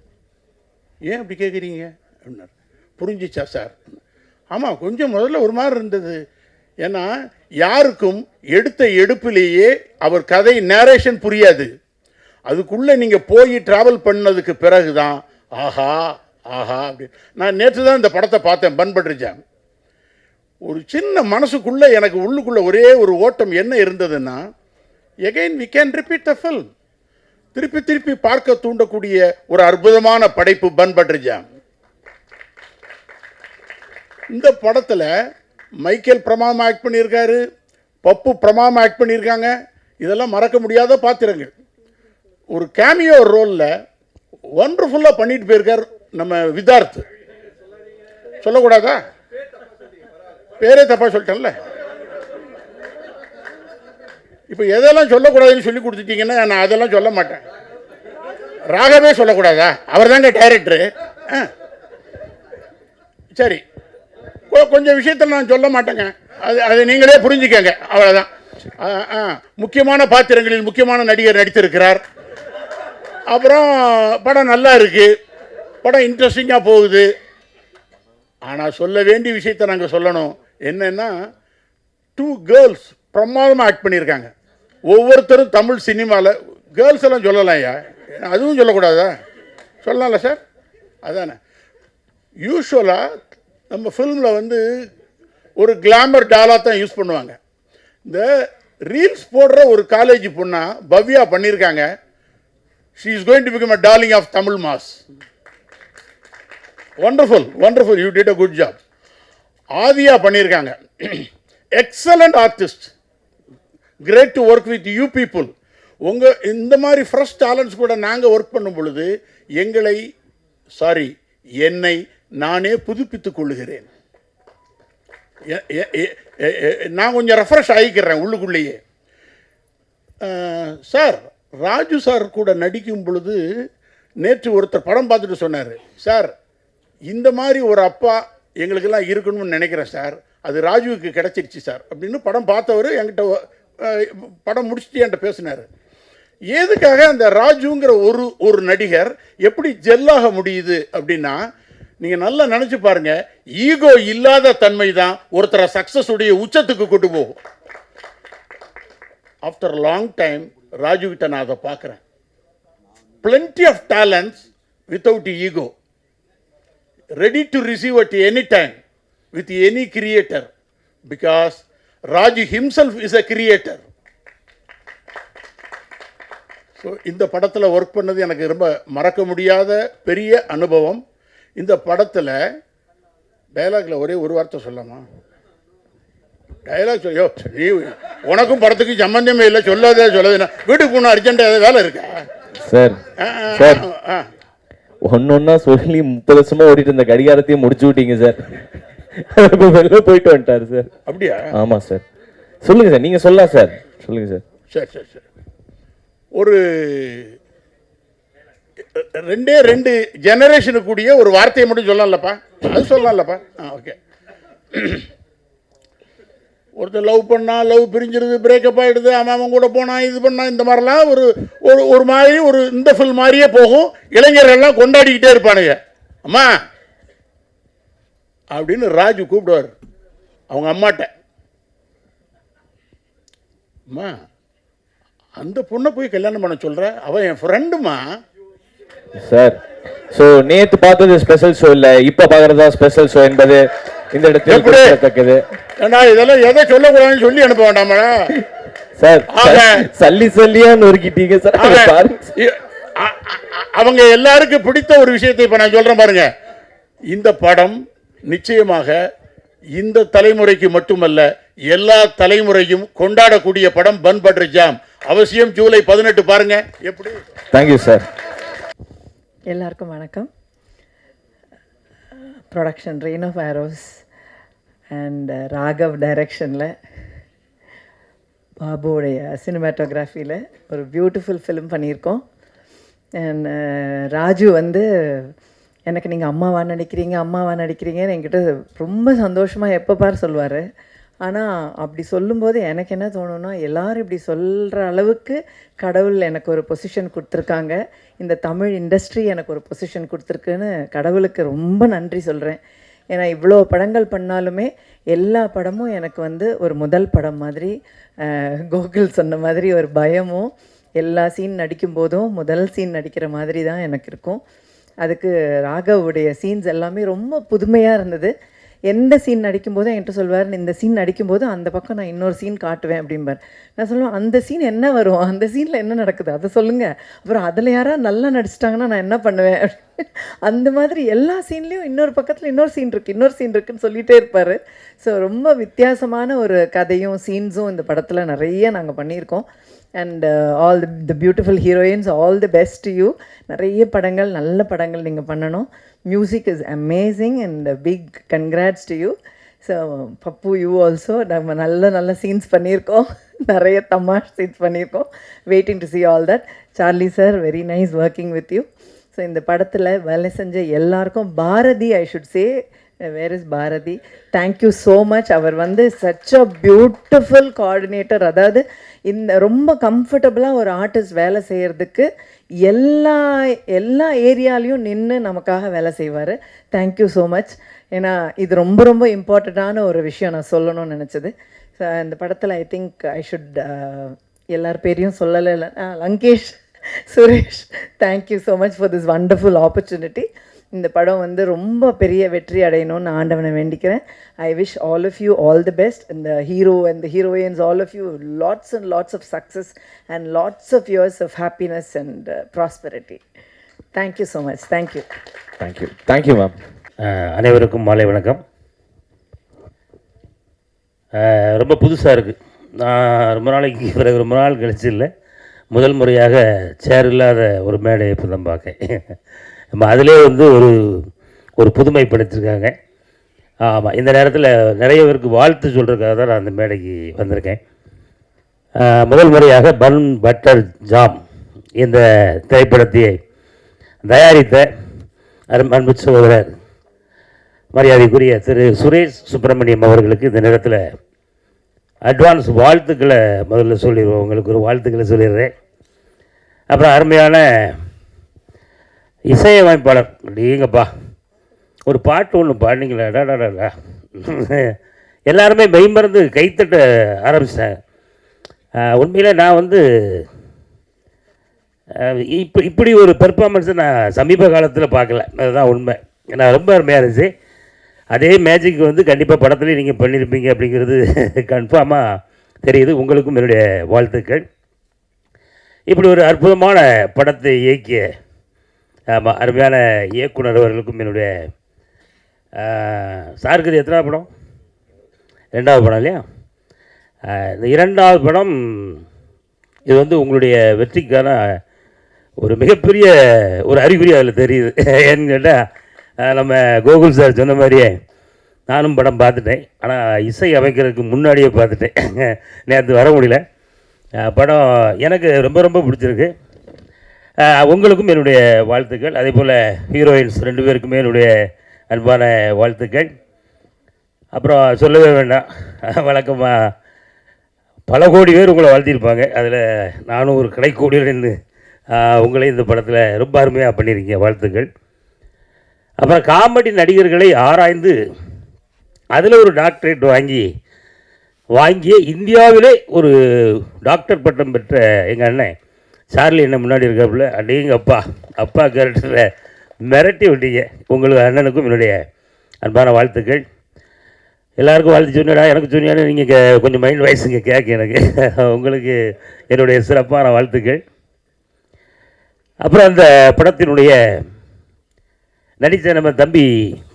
ஏன் அப்படி கேட்குறீங்க அப்படின்னார். புரிஞ்சிச்சா சார்? ஆமாம், கொஞ்சம் முதல்ல ஒரு மாதிரி இருந்தது. ஏன்னா யாருக்கும் எடுத்த எடுப்பிலேயே அவர் கதை நேரேஷன் புரியாது. அதுக்குள்ளே நீங்கள் போய் ட்ராவல் பண்ணதுக்கு பிறகு தான் ஆஹா ஆஹா அப்படி. நான் நேற்று தான் இந்த படத்தை பார்த்தேன், பன் பட்டர் ஜாம். ஒரு சின்ன மனசுக்குள்ளே எனக்கு உள்ளுக்குள்ளே ஒரே ஒரு ஓட்டம் என்ன இருந்ததுன்னா, again we can repeat the film. திருப்பி திருப்பி பார்க்க தூண்டக்கூடிய ஒரு அற்புதமான படைப்பு பன் பட்டர் ஜாம். இந்த படத்தில் மைக்கேல் பிரமாமா ஆக்ட் பண்ணியிருக்காரு, பப்பு பிரமாமா ஆக்ட் பண்ணியிருக்காங்க. இதெல்லாம் மறக்க முடியாத பாத்திரங்கள். ஒரு கேமியோ ரோலில் ஒண்டர்ஃபுல்லாக பண்ணிட்டு போயிருக்கார் நம்ம விதார்த். சொல்லக்கூடாதா? பேரே தப்பாக சொல்லிட்டேன்ல. இப்போ எதெல்லாம் சொல்லக்கூடாதுன்னு சொல்லி கொடுத்துட்டீங்கன்னா நான் அதெல்லாம் சொல்ல மாட்டேன். ராகவே சொல்லக்கூடாதா? அவர் தாங்க டைரக்டரு. சரி, கொஞ்சம் விஷயத்தில் நான் சொல்ல மாட்டேங்க, அதை நீங்களே புரிஞ்சுக்கங்க, அவ்வளோதான். முக்கியமான பாத்திரங்களில் முக்கியமான நடிகர் நடித்திருக்கிறார். அப்புறம் படம் நல்லா இருக்குது, படம் இன்ட்ரெஸ்டிங்காக போகுது. ஆனால் சொல்ல வேண்டிய விஷயத்தை நாங்கள் சொல்லணும். என்னென்னா, 2 கேர்ள்ஸ் பிரமாதமாக ஆக்ட் பண்ணியிருக்காங்க. ஒவ்வொருத்தரும் தமிழ் சினிமாவில் கேர்ள்ஸ் எல்லாம் சொல்லலாம். ஐயா, அதுவும் சொல்லக்கூடாதா? சொல்லலாம்ல சார்? அதானே. யூஸ்வலாக நம்ம ஃபில்மில் வந்து ஒரு கிளாமர் டாலாக தான் யூஸ் பண்ணுவாங்க. இந்த ரீல்ஸ் போடுற ஒரு காலேஜ் பொண்ணா பவ்யா பண்ணியிருக்காங்க. She is going to become a darling of Tamil mass. Wonderful wonderful, you did a good job. ஆதியா பண்ணியிருக்காங்க. Excellent artist, great to work with you people. உங்கள் இந்த மாதிரி ஃப்ரெஷ் டேலண்ட்ஸ் கூட நாங்கள் ஒர்க் பண்ணும் பொழுது என்னை நானே புதுப்பித்துக் கொள்ளுகிறேன். நான் கொஞ்சம் ரெஃப்ரெஷ் ஆகிக்கிறேன் உள்ளுக்குள்ளேயே. சார், ராஜு சார் கூட நடிக்கும் பொழுது நேற்று ஒருத்தர் படம் பார்த்துட்டு சொன்னார், சார் இந்த மாதிரி ஒரு அப்பா எங்களுக்கெல்லாம் இருக்கணும்னு நினைக்கிறேன் சார், அது ராஜுவுக்கு கிடச்சிருச்சு சார் அப்படின்னு படம் பார்த்தவர் என்கிட்ட படம் முடிச்சுட்டு என்கிட்ட பேசினார். எதுக்காக அந்த ராஜுங்கிற ஒரு நடிகர் எப்படி ஜெல்லாக முடியுது அப்படின்னா, நீங்கள் நல்லா நினச்சி பாருங்க, ஈகோ இல்லாத தன்மை தான் ஒருத்தரை சக்ஸஸ் உடைய உச்சத்துக்கு கொண்டு போகும். ஆஃப்டர் லாங் டைம் ராஜு கிட்ட நான் அதை பார்க்குறேன். plenty of talents without ego, ready to receive at any time with any creator, because Raju himself is a creator. So இந்த படத்தில் ஒர்க் பண்ணது எனக்கு ரொம்ப மறக்க முடியாத பெரிய அனுபவம். இந்த படத்தில் டயலாகில் ஒரே ஒரு வார்த்தை சொல்லலாமா? டயலாக் சொல்லியோ, நீ உனக்கும் படத்துக்கு சம்பந்தமே இல்லை, சொல்லாதே வீட்டுக்கு போகணும், அர்ஜென்ட்டாக ஏதாவது வேலை இருக்கா சார்? சார், ஒன்னொன்னா சொல்லி 30 வருஷமா ஓடிட்டு இருந்த கடிகாரத்தையும் முடிச்சு விட்டீங்க சார். வெளில போயிட்டு வந்துட்டாரு சார். அப்படியா? ஆமாம் சார். சொல்லுங்க சார், நீங்கள் சொல்லலாம் சார், சொல்லுங்க சார். சரி சரி சரி. ஒரு 2 ஜெனரேஷனுக்கு கூடிய ஒரு வார்த்தையை மட்டும் சொல்லலாம்லப்பா, அது சொல்லலாம்லப்பா. ஓகே. ஒருத்தர் லவ் பண்ணால் லவ் பிரிஞ்சிருது, பிரேக்கப் ஆகிடுது, அவன் கூட போனான், இது பண்ணான், இந்த மாதிரிலாம் ஒரு மாதிரி இந்த ஃபில் மாதிரியே போகும். இளைஞர்கள்லாம் கொண்டாடிக்கிட்டே இருப்பானுங்க. அம்மா அப்படின்னு ராஜு கூப்பிடுவார் அவங்க அம்மாட்ட. அம்மா, அந்த பொண்ணை போய் கல்யாணம் பண்ண சொல்ற, அவன் என் ஃப்ரெண்டுமா. சார், ஸோ நேற்று பார்த்தது ஸ்பெஷல் ஷோ இல்லை, இப்போ பார்க்குறதா ஸ்பெஷல் ஷோ என்பது இந்த இடத்தில் குறிப்பிடத்தக்கது. ஏண்டா இதெல்லாம் எதை சொல்லக்கூடாதுன்னு சொல்லி அனுப்ப வேண்டாமா சார்? சல்லியா நொறுக்கிட்டீங்க சார். அவங்க எல்லாருக்கும் பிடித்த ஒரு விஷயத்தை இப்போ நான் சொல்கிறேன் பாருங்க. இந்த படம் நிச்சயமாக இந்த தலைமுறைக்கு மட்டுமல்ல எல்லா தலைமுறையும் கொண்டாடக்கூடிய படம் பன் பட்டர் ஜாம். அவசியம் ஜூலை 18 பாருங்க. எப்படி? Thank you sir. எல்லாருக்கும் வணக்கம். Production rain of arrows and Raghav டைரக்ஷனில் பாபுவோடைய சினிமாட்டோகிராஃபியில் ஒரு பியூட்டிஃபுல் ஃபிலிம் பண்ணியிருக்கோம். அண்ட் ராஜு வந்து எனக்கு நீங்கள் அம்மாவா நடிக்கிறீங்கன்னு என்கிட்ட ரொம்ப சந்தோஷமாக எப்போ பார் சொல்லுவார். ஆனால் அப்படி சொல்லும்போது எனக்கு என்ன தோணுன்னா, எல்லோரும் இப்படி சொல்கிற அளவுக்கு கடவுள் எனக்கு ஒரு பொசிஷன் கொடுத்துருக்காங்க, இந்த தமிழ் இண்டஸ்ட்ரி எனக்கு ஒரு பொசிஷன் கொடுத்துருக்குன்னு கடவுளுக்கு ரொம்ப நன்றி சொல்கிறேன். ஏன்னா இவ்வளோ படங்கள் பண்ணாலுமே எல்லா படமும் எனக்கு வந்து ஒரு முதல் படம் மாதிரி, கோகுல் சொன்ன மாதிரி ஒரு பயமும், எல்லா சீன் நடிக்கும்போதும் முதல் சீன் நடிக்கிற மாதிரி தான் எனக்கு இருக்கும். அதுக்கு ராகவுடைய சீன்ஸ் எல்லாமே ரொம்ப புதுமையாக இருந்தது. எந்த சீன் நடிக்கும்போதும் என்கிட்ட சொல்வார், இந்த சீன் நடிக்கும்போது அந்த பக்கம் நான் இன்னொரு சீன் காட்டுவேன் அப்படிம்பார். நான் சொல்லுவேன், அந்த சீன் என்ன வரும், அந்த சீனில் என்ன நடக்குது அதை சொல்லுங்கள், அப்புறம் அதில் யாராவது நல்லா நடிச்சிட்டாங்கன்னா நான் என்ன பண்ணுவேன். அந்த மாதிரி எல்லா சீன்லேயும் இன்னொரு பக்கத்தில் இன்னொரு சீன் இருக்குன்னு சொல்லிகிட்டே இருப்பார். ஸோ ரொம்ப வித்தியாசமான ஒரு கதையும் சீன்ஸும் இந்த படத்தில் நிறைய நாங்கள் பண்ணியிருக்கோம். And all the beautiful heroines, all the best to you. நிறைய படங்கள், நல்ல படங்கள் நீங்கள் பண்ணணும். Music is amazing and big congrats to you. So Pappu, you also. நம்ம நல்ல சீன்ஸ் பண்ணியிருக்கோம், நிறைய தமாஷ் சீன்ஸ் பண்ணியிருக்கோம். Waiting to see all that. Charlie sir, very nice working with you. So இந்த படத்தில் வேலை செஞ்ச எல்லாருக்கும், Bharathi, I should say, where is Bharathi, thank you so much. அவர் வந்து சச் அ பியூட்டிஃபுல் கோஆர்டினேட்டர். அதாவது இந்த ரொம்ப கம்ஃபர்டபுளாக ஒரு ஆர்டிஸ்ட் வேலை செய்கிறதுக்கு எல்லா ஏரியாலையும் நின்று நமக்காக வேலை செய்வார். Thank you so much. ஏன்னா இது ரொம்ப ரொம்ப இம்பார்ட்டண்ட்டான ஒரு விஷயம் நான் சொல்லணும்னு நினச்சது. ஸோ இந்த படத்தில் ஐ திங்க் ஐ ஷுட் எல்லார் பேரையும் சொல்லலை, Lankesh, Suresh, thank you so much for this wonderful opportunity. இந்த படம் வந்து ரொம்ப பெரிய வெற்றி அடையணும்னு ஆண்டவனை வேண்டிக்கிறேன். I wish all of you all the best. இந்த hero and the heroines, all of you, lots and lots of success and lots of years of happiness and prosperity. Thank you so much. Thank you. Thank you ma'am. அனைவருக்கும் மாலை வணக்கம். ரொம்ப புதுசாக இருக்குது. நான் ரொம்ப நாளைக்கு பிறகு, ரொம்ப நாள் கழிச்சு இல்லை, முதல் முறையாக சேர் இல்லாத ஒரு மேடை இப்போ தான் பார்க்கேன். நம்ம அதிலே வந்து ஒரு புதுமைப்படுத்திருக்காங்க. ஆமாம், இந்த நேரத்தில் நிறைய பேருக்கு வாழ்த்து சொல்கிறதுக்காக தான் நான் அந்த மேடைக்கு வந்திருக்கேன். முதல் முறையாக பன் பட்டர் ஜாம் இந்த திரைப்படத்தை தயாரித்த அன்பு சகோதரர் மரியாதைக்குரிய திரு சுரேஷ் சுப்பிரமணியம் அவர்களுக்கு இந்த நேரத்தில் அட்வான்ஸ் வாழ்த்துக்களை முதல்ல சொல்லிடுவோம். உங்களுக்கு ஒரு வாழ்த்துக்களை சொல்லிடுறேன். அப்புறம் அருமையான இசையமைப்பாளர், நீங்கப்பா ஒரு பாட்டு ஒன்று பாடினீங்களா, டாடாடா, எல்லாருமே மெய்மறந்து கைத்தட்ட ஆரம்பிச்சிட்டாங்க. உண்மையில் நான் வந்து இப்படி ஒரு பெர்ஃபார்மன்ஸை நான் சமீப காலத்தில் பார்க்கல, அதுதான் உண்மை. ஏன்னா ரொம்ப அருமையாக இருந்துச்சு. அதே மேஜிக் வந்து கண்டிப்பாக படத்துலேயும் நீங்கள் பண்ணியிருப்பீங்க அப்படிங்கிறது கன்ஃபார்மாக தெரியுது. உங்களுக்கும் என்னுடைய வாழ்த்துக்கள். இப்படி ஒரு அற்புதமான படத்தை இயக்கிய ஆமாம் அருமையான இயக்குனர் அவர்களுக்கும் என்னுடைய சாருக்கு இது எத்தனாவது படம்? 2வது படம் இல்லையா? இந்த 2வது படம் இது வந்து உங்களுடைய வெற்றிக்கான ஒரு மிகப்பெரிய ஒரு அறிகுறி அதில் தெரியுது. ஏன்னு கேட்டால் நம்ம கோகுல் சார் சொன்ன மாதிரியே நானும் படம் பார்த்துட்டேன். ஆனால் இசை அமைக்கிறதுக்கு முன்னாடியே பார்த்துட்டேன். நேற்று வர முடியல. படம் எனக்கு ரொம்ப ரொம்ப பிடிச்சிருக்கு. உங்களுக்கும் என்னுடைய வாழ்த்துக்கள். அதே போல் ஹீரோயின்ஸ் 2 பேருக்குமே என்னுடைய அன்பான வாழ்த்துக்கள். அப்புறம் சொல்லவே வேண்டாம், வழக்கமாக பல கோடி பேர் உங்களை வாழ்த்தியிருப்பாங்க. அதில் நானும் ஒரு கடைக்கோடியில் நின்று உங்களையும் இந்த படத்தில் ரொம்ப அருமையாக பண்ணியிருக்கீங்க, வாழ்த்துக்கள். அப்புறம் காமெடி நடிகர்களை ஆராய்ந்து அதில் ஒரு டாக்டரேட் வாங்கிய இந்தியாவிலே ஒரு டாக்டர் பட்டம் பெற்ற எங்கள் அண்ணன் சார்லி என்ன முன்னாடி இருக்காப்புல, அடேங்க அப்பா கேரக்டரில் மிரட்டி விட்டீங்க. உங்களுக்கு அண்ணனுக்கும் என்னுடைய அன்பான வாழ்த்துக்கள். எல்லாருக்கும் வாழ்த்து சொன்னடா, எனக்கு சொன்னியான்னு நீங்கள் கொஞ்சம் மைண்ட் வாய்ஸுங்க கேட்க எனக்கு. உங்களுக்கு என்னுடைய சிறப்பான வாழ்த்துக்கள். அப்புறம் அந்த படத்தினுடைய நடித்த நம்ம தம்பி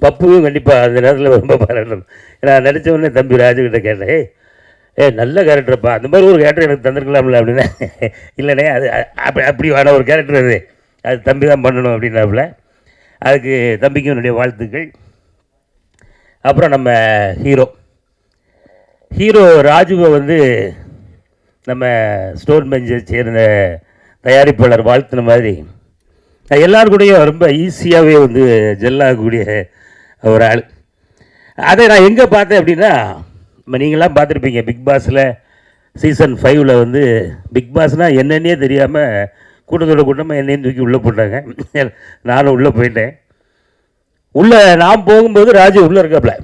பப்புவும் கண்டிப்பாக அந்த நேரத்தில் ரொம்ப பாராட்டணும். நான் நடித்த உடனே தம்பி ராஜுக்கிட்ட கேட்டேன், நல்ல கேரக்டர்ப்பா, அந்த மாதிரி ஒரு கேரக்டர் எனக்கு தந்திருக்கலாம்ல அப்படின்னா, இல்லைண்ணே அது அப்படியான ஒரு கேரக்டர் அது தம்பி தான் பண்ணணும் அப்படின்னாப்புல. அதுக்கு தம்பிக்கு என்னுடைய வாழ்த்துக்கள். அப்புறம் நம்ம ஹீரோ ராஜுவை வந்து நம்ம ஸ்டோன் பெஞ்சை சேர்ந்த தயாரிப்பாளர் வாழ்த்துன மாதிரி எல்லாருக்கூடையும் ரொம்ப ஈஸியாகவே வந்து ஜெல்லாகக்கூடிய ஒரு ஆள். அதை நான் எங்கே பார்த்தேன் அப்படின்னா, நம்ம நீங்களாம் பார்த்துருப்பீங்க பிக் பாஸில் சீசன் 5 வந்து பிக் பாஸ்னால் என்னென்னே தெரியாமல் கூட்டத்தோட கூட்டமாக என்னையும் தூக்கி உள்ளே போட்டாங்க. நானும் உள்ளே போயிட்டேன். உள்ளே நான் போகும்போது ராஜு உள்ளே இருக்காப்புல.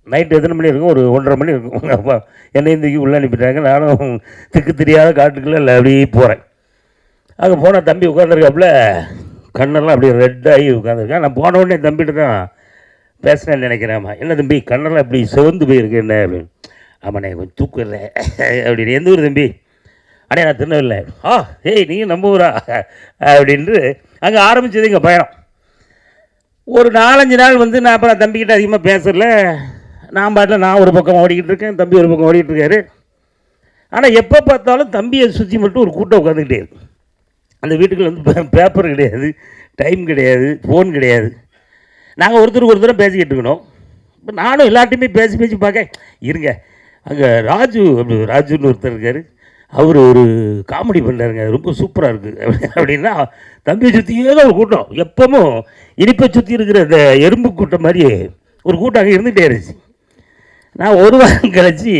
நைட்டு எத்தனை மணி இருக்கும், ஒரு 1:30 மணி இருக்கும். உங்கள் அப்பா என்னையும் தூக்கி உள்ளே அனுப்பிட்டாங்க. நானும் திக்கு தெரியாத காட்டுக்குள்ளே இல்லை அப்படியே போகிறேன். அங்கே போனால் தம்பி உட்காந்துருக்காப்புல, கண்ணெல்லாம் அப்படியே ரெட்டாகி உட்காந்துருக்கான். நான் போன உடனே தம்பிகிட்ட தான் பேசுனேன்னு நினைக்கிறேன்மா. என்ன தம்பி கண்ணெல்லாம் இப்படி சிவந்து போயிருக்கு என்ன அப்படின்னு. ஆமாண்ணே கொஞ்சம் தூக்கம் இல்லை அப்படின்னு. எந்த ஊர் தம்பி? அண்ணே நான் திருநெல்வேலில. ஏய் நீங்கள் நம்ம ஊரா அப்படின்ட்டு அங்கே ஆரம்பித்தது எங்கள் பயணம். ஒரு 4-5 நாள் வந்து நான் அப்புறம் தம்பிக்கிட்ட அதிகமாக பேசல. நான் பாட்டில் நான் ஒரு பக்கம் ஓடிக்கிட்டு இருக்கேன், தம்பி ஒரு பக்கம் ஓடிக்கிட்டு இருக்காரு. ஆனால் எப்போ பார்த்தாலும் தம்பியை சுற்றி மட்டும் ஒரு கூட்டம் உட்காந்துக்கிட்டே இருக்கு. அந்த வீட்டுக்குள்ள வந்து பேப்பர் கிடையாது, டைம் கிடையாது, ஃபோன் கிடையாது. நாங்கள் ஒருத்தருக்கு ஒருத்தரை பேசிக்கிட்டு இருக்கணும். இப்போ நானும் எல்லார்ட்டையுமே பேசி பார்க்க இருங்க. அங்கே ராஜுன்னு ஒருத்தர் இருக்கார், அவர் ஒரு காமெடி பண்ணுறாருங்க, ரொம்ப சூப்பராக இருக்குது அப்படின்னா தம்பியை சுற்றியே தான் ஒரு கூட்டம். எப்பவும் இனிப்பை சுற்றி இருக்கிற அந்த எறும்பு கூட்டம் மாதிரி ஒரு கூட்டம் அங்கே இருந்துகிட்டே இருந்துச்சு. நான் ஒரு வாரம் கழிச்சு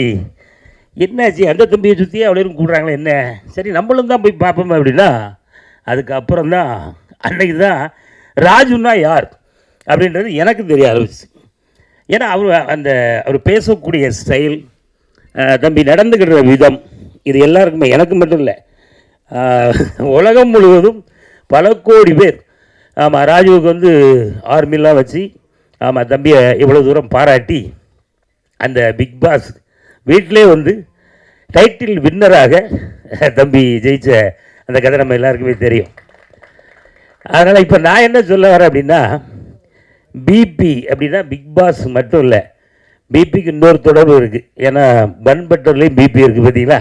என்னாச்சு அந்த தம்பியை சுற்றியே அவ்வளோ கூடுறாங்களே என்ன, சரி நம்மளும் தான் போய் பார்ப்போம் அப்படின்னா, அதுக்கப்புறம் தான் அன்னைக்கு தான் ராஜுன்னா யார் அப்படின்றது எனக்கு தெரிய ஆரம்பிச்சு. ஏன்னா அவர் பேசக்கூடிய ஸ்டைல், தம்பி நடந்துக்கிற விதம், இது எல்லாருக்குமே, எனக்கு மட்டும் இல்லை, உலகம் முழுவதும் பல கோடி பேர் ஆமாம் ராஜுவுக்கு வந்து ஆர்மிலாம் வச்சு ஆமாம் தம்பியை இவ்வளோ தூரம் பாராட்டி அந்த பிக் பாஸ் வீட்டிலே வந்து டைட்டில் வின்னராக தம்பி ஜெயிச்ச அந்த கதை நம்ம எல்லாருக்குமே தெரியும். அதனால் இப்போ நான் என்ன சொல்ல வரேன் அப்படின்னா, பிபி அப்படின்னா பிக் பாஸ் மட்டும் இல்லை, பிபிக்கு இன்னொரு தொடர்பு இருக்குது. ஏன்னா பன் பட்டர்லேயும் பிபி இருக்குது பார்த்தீங்களா.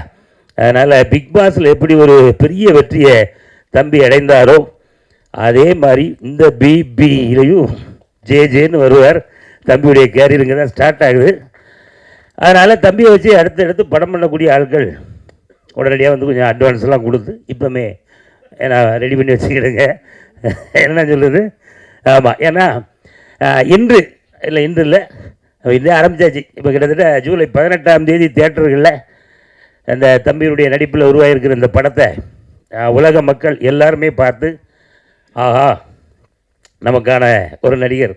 அதனால் பிக் பாஸில் எப்படி ஒரு பெரிய வெற்றியை தம்பி அடைந்தாரோ அதே மாதிரி இந்த பிபியிலையும் ஜேன்னு வருவார். தம்பியுடைய கேரியருங்க தான் ஸ்டார்ட் ஆகுது. அதனால் தம்பியை வச்சு அடுத்தடுத்து படம் பண்ணக்கூடிய ஆட்கள் உடனடியாக வந்து கொஞ்சம் அட்வான்ஸ்லாம் கொடுத்து இப்போமே நான் ரெடி பண்ணி வச்சுக்கிடுங்க. என்ன சொல்லுது, ஆமாம். ஏன்னா இன்று இல்லை இதே ஆரம்பித்தாச்சு. இப்போ கிட்டத்தட்ட ஜூலை 18ஆம் தேதி தியேட்டர்களில் அந்த தம்பியுடைய நடிப்பில் உருவாகிருக்கிற இந்த படத்தை உலக மக்கள் எல்லாருமே பார்த்து, ஆஹா நமக்கான ஒரு நடிகர்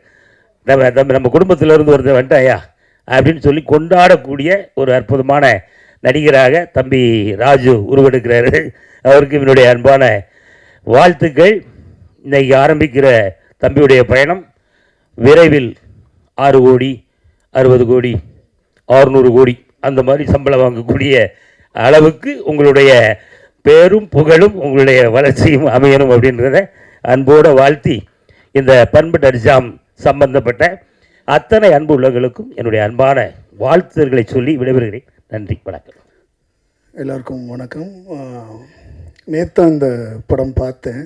நம்ம குடும்பத்திலேருந்து ஒருத்தர் வந்துட்டாயா அப்படின்னு சொல்லி கொண்டாடக்கூடிய ஒரு அற்புதமான நடிகராக தம்பி ராஜு உருவெடுக்கிறாரு. அவருக்கு என்னுடைய அன்பான வாழ்த்துக்கள். இன்றைக்கி ஆரம்பிக்கிற தம்பியுடைய பயணம் விரைவில் 6 கோடி 60 கோடி 600 கோடி அந்த மாதிரி சம்பளம் வாங்கக்கூடிய அளவுக்கு உங்களுடைய பேரும் புகழும் உங்களுடைய வளர்ச்சியும் அமையணும் அப்படின்றத அன்போடு வாழ்த்தி, இந்த பண்பட்ட ஜாம் சம்பந்தப்பட்ட அத்தனை அன்பு உள்ளவர்களுக்கும் என்னுடைய அன்பான வாழ்த்துதல்களை சொல்லி விடைபெறுகிறேன். நன்றி, வணக்கம். எல்லாருக்கும் வணக்கம். நேற்று அந்த படம் பார்த்தேன்.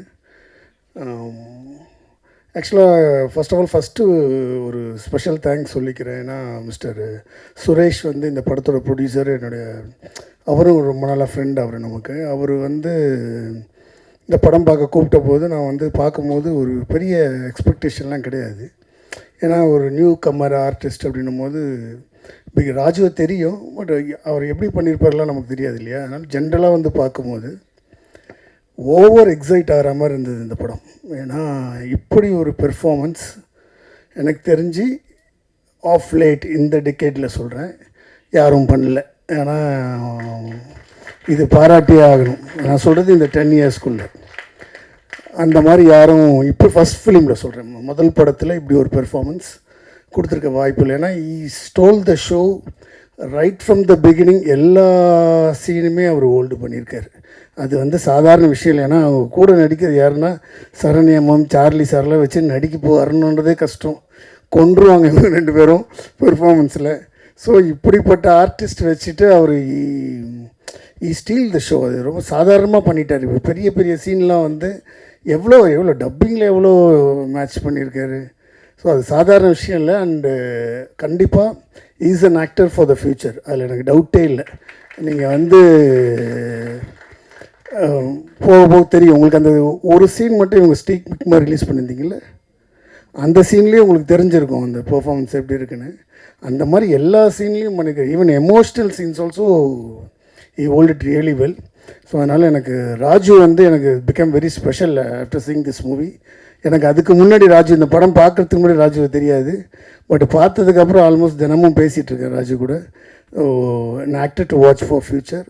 ஆக்சுவலாக ஃபஸ்ட்டு ஒரு ஸ்பெஷல் தேங்க்ஸ் சொல்லிக்கிறேன். ஏன்னா மிஸ்டர் சுரேஷ் வந்து இந்த படத்தோட ப்ரொடியூசர், அவரும் ரொம்ப நல்ல ஃப்ரெண்ட். அவர் வந்து இந்த படம் பார்க்க கூப்பிட்ட போது நான் வந்து பார்க்கும்போது ஒரு பெரிய எக்ஸ்பெக்டேஷன்லாம் கிடையாது. ஏன்னா ஒரு நியூ கம்மர் ஆர்டிஸ்ட் அப்படின்னும் போது ராஜுவை தெரியும், பட் அவர் எப்படி பண்ணியிருப்பார்லாம் நமக்கு தெரியாது இல்லையா. அதனால் ஜென்ரலாக வந்து பார்க்கும்போது ஓவர் எக்ஸைட் ஆகிற மாதிரி இருந்தது இந்த படம். ஏன்னா இப்படி ஒரு பெர்ஃபார்மன்ஸ் எனக்கு தெரிஞ்சு ஆஃப் லேட் இந்த டெக்கேட்டில் சொல்கிறேன் யாரும் பண்ணல. ஏன்னா இது பாராட்டியே ஆகணும். நான் சொல்கிறது இந்த 10 இயர்ஸ்க்குள்ளே அந்த மாதிரி யாரும் இப்போ ஃபஸ்ட் ஃபிலிமில் சொல்கிறேன், முதல் படத்தில் இப்படி ஒரு பெர்ஃபார்மன்ஸ் கொடுத்துருக்க வாய்ப்பு இல்லை. ஏன்னா he stole the show right from the beginning. எல்லா சீனுமே அவர் ஹோல்டு பண்ணியிருக்காரு. அது வந்து சாதாரண விஷயம் இல்லை. ஏன்னா அவங்க கூட நடிக்கிறது யாருன்னா சரண்யா மேம், சார்லி சார்லாம் வச்சு நடிக்க வரணுன்றதே கஷ்டம், கொன்றுவாங்க இவங்க 2 பேரும் பெர்ஃபார்மன்ஸில். ஸோ இப்படிப்பட்ட ஆர்டிஸ்ட் வச்சுட்டு அவர் ஸ்டீல் த ஷோ. அது ரொம்ப சாதாரணமாக பண்ணிட்டார். இப்போ பெரிய பெரிய சீன்லாம் வந்து எவ்வளோ டப்பிங்கில் எவ்வளோ மேட்ச் பண்ணியிருக்காரு. ஸோ அது சாதாரண விஷயம் இல்லை. அண்டு கண்டிப்பாக is an actor for the future, அதில் எனக்கு டவுட்டே இல்லை. நீங்கள் வந்து போக போக தெரியும் உங்களுக்கு. அந்த ஒரு சீன் மட்டும் இவங்க ஸ்டீக் பிக்மாக ரிலீஸ் பண்ணியிருந்தீங்கல்ல, அந்த சீன்லேயும் உங்களுக்கு தெரிஞ்சிருக்கும் அந்த பெர்ஃபார்மன்ஸ் எப்படி இருக்குன்னு. அந்த மாதிரி எல்லா சீன்லேயும் பண்ணிக்கிறேன். Even emotional scenes also he hold it really well. So அதனால் எனக்கு ராஜு வந்து எனக்கு become very special after seeing this movie. எனக்கு அதுக்கு முன்னாடி ராஜு, இந்த படம் பார்க்குறதுக்கு முன்னாடி ராஜுவை தெரியாது. பட் பார்த்ததுக்கப்புறம் ஆல்மோஸ்ட் தினமும் பேசிகிட்டு இருக்கேன் ராஜு கூட. an actor to watch for future.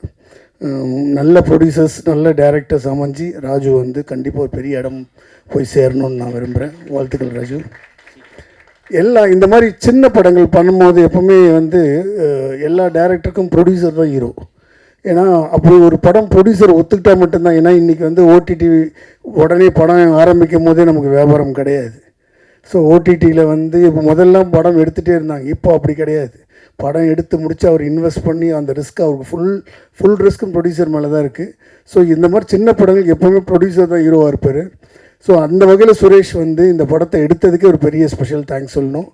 நல்ல ப்ரொடியூசர்ஸ், நல்ல டைரக்டர்ஸ் அமைஞ்சு ராஜு வந்து கண்டிப்பாக ஒரு பெரிய இடம் போய் சேரணும்னு நான் விரும்புகிறேன். வாழ்த்துக்கள் ராஜு. இந்த மாதிரி சின்ன படங்கள் பண்ணும்போது எப்போவுமே வந்து எல்லா டைரக்டருக்கும் ப்ரொடியூசர் தான் ஹீரோ. ஏன்னா அப்படி ஒரு படம் ப்ரொடியூசர் ஒத்துக்கிட்டா மட்டும்தான். ஏன்னா இன்றைக்கி வந்து ஓடிடி உடனே படம் ஆரம்பிக்கும் போதே நமக்கு வியாபாரம் கிடையாது. ஸோ ஓடிடியில் வந்து இப்போ முதல்லாம் படம் எடுத்துகிட்டே இருந்தாங்க, இப்போ அப்படி கிடையாது. படம் எடுத்து முடித்து அவர் இன்வெஸ்ட் பண்ணி அந்த ரிஸ்க் அவருக்கு ஃபுல் ரிஸ்க்கும் ப்ரொடியூசர் மேலே தான் இருக்குது. ஸோ இந்த மாதிரி சின்ன படங்களுக்கு எப்போவுமே ப்ரொடியூசர் தான் ஹீரோவாக இருப்பார். ஸோ அந்த வகையில் சுரேஷ் வந்து இந்த படத்தை எடுத்ததுக்கே ஒரு பெரிய ஸ்பெஷல் தேங்க்ஸ் சொல்லணும்.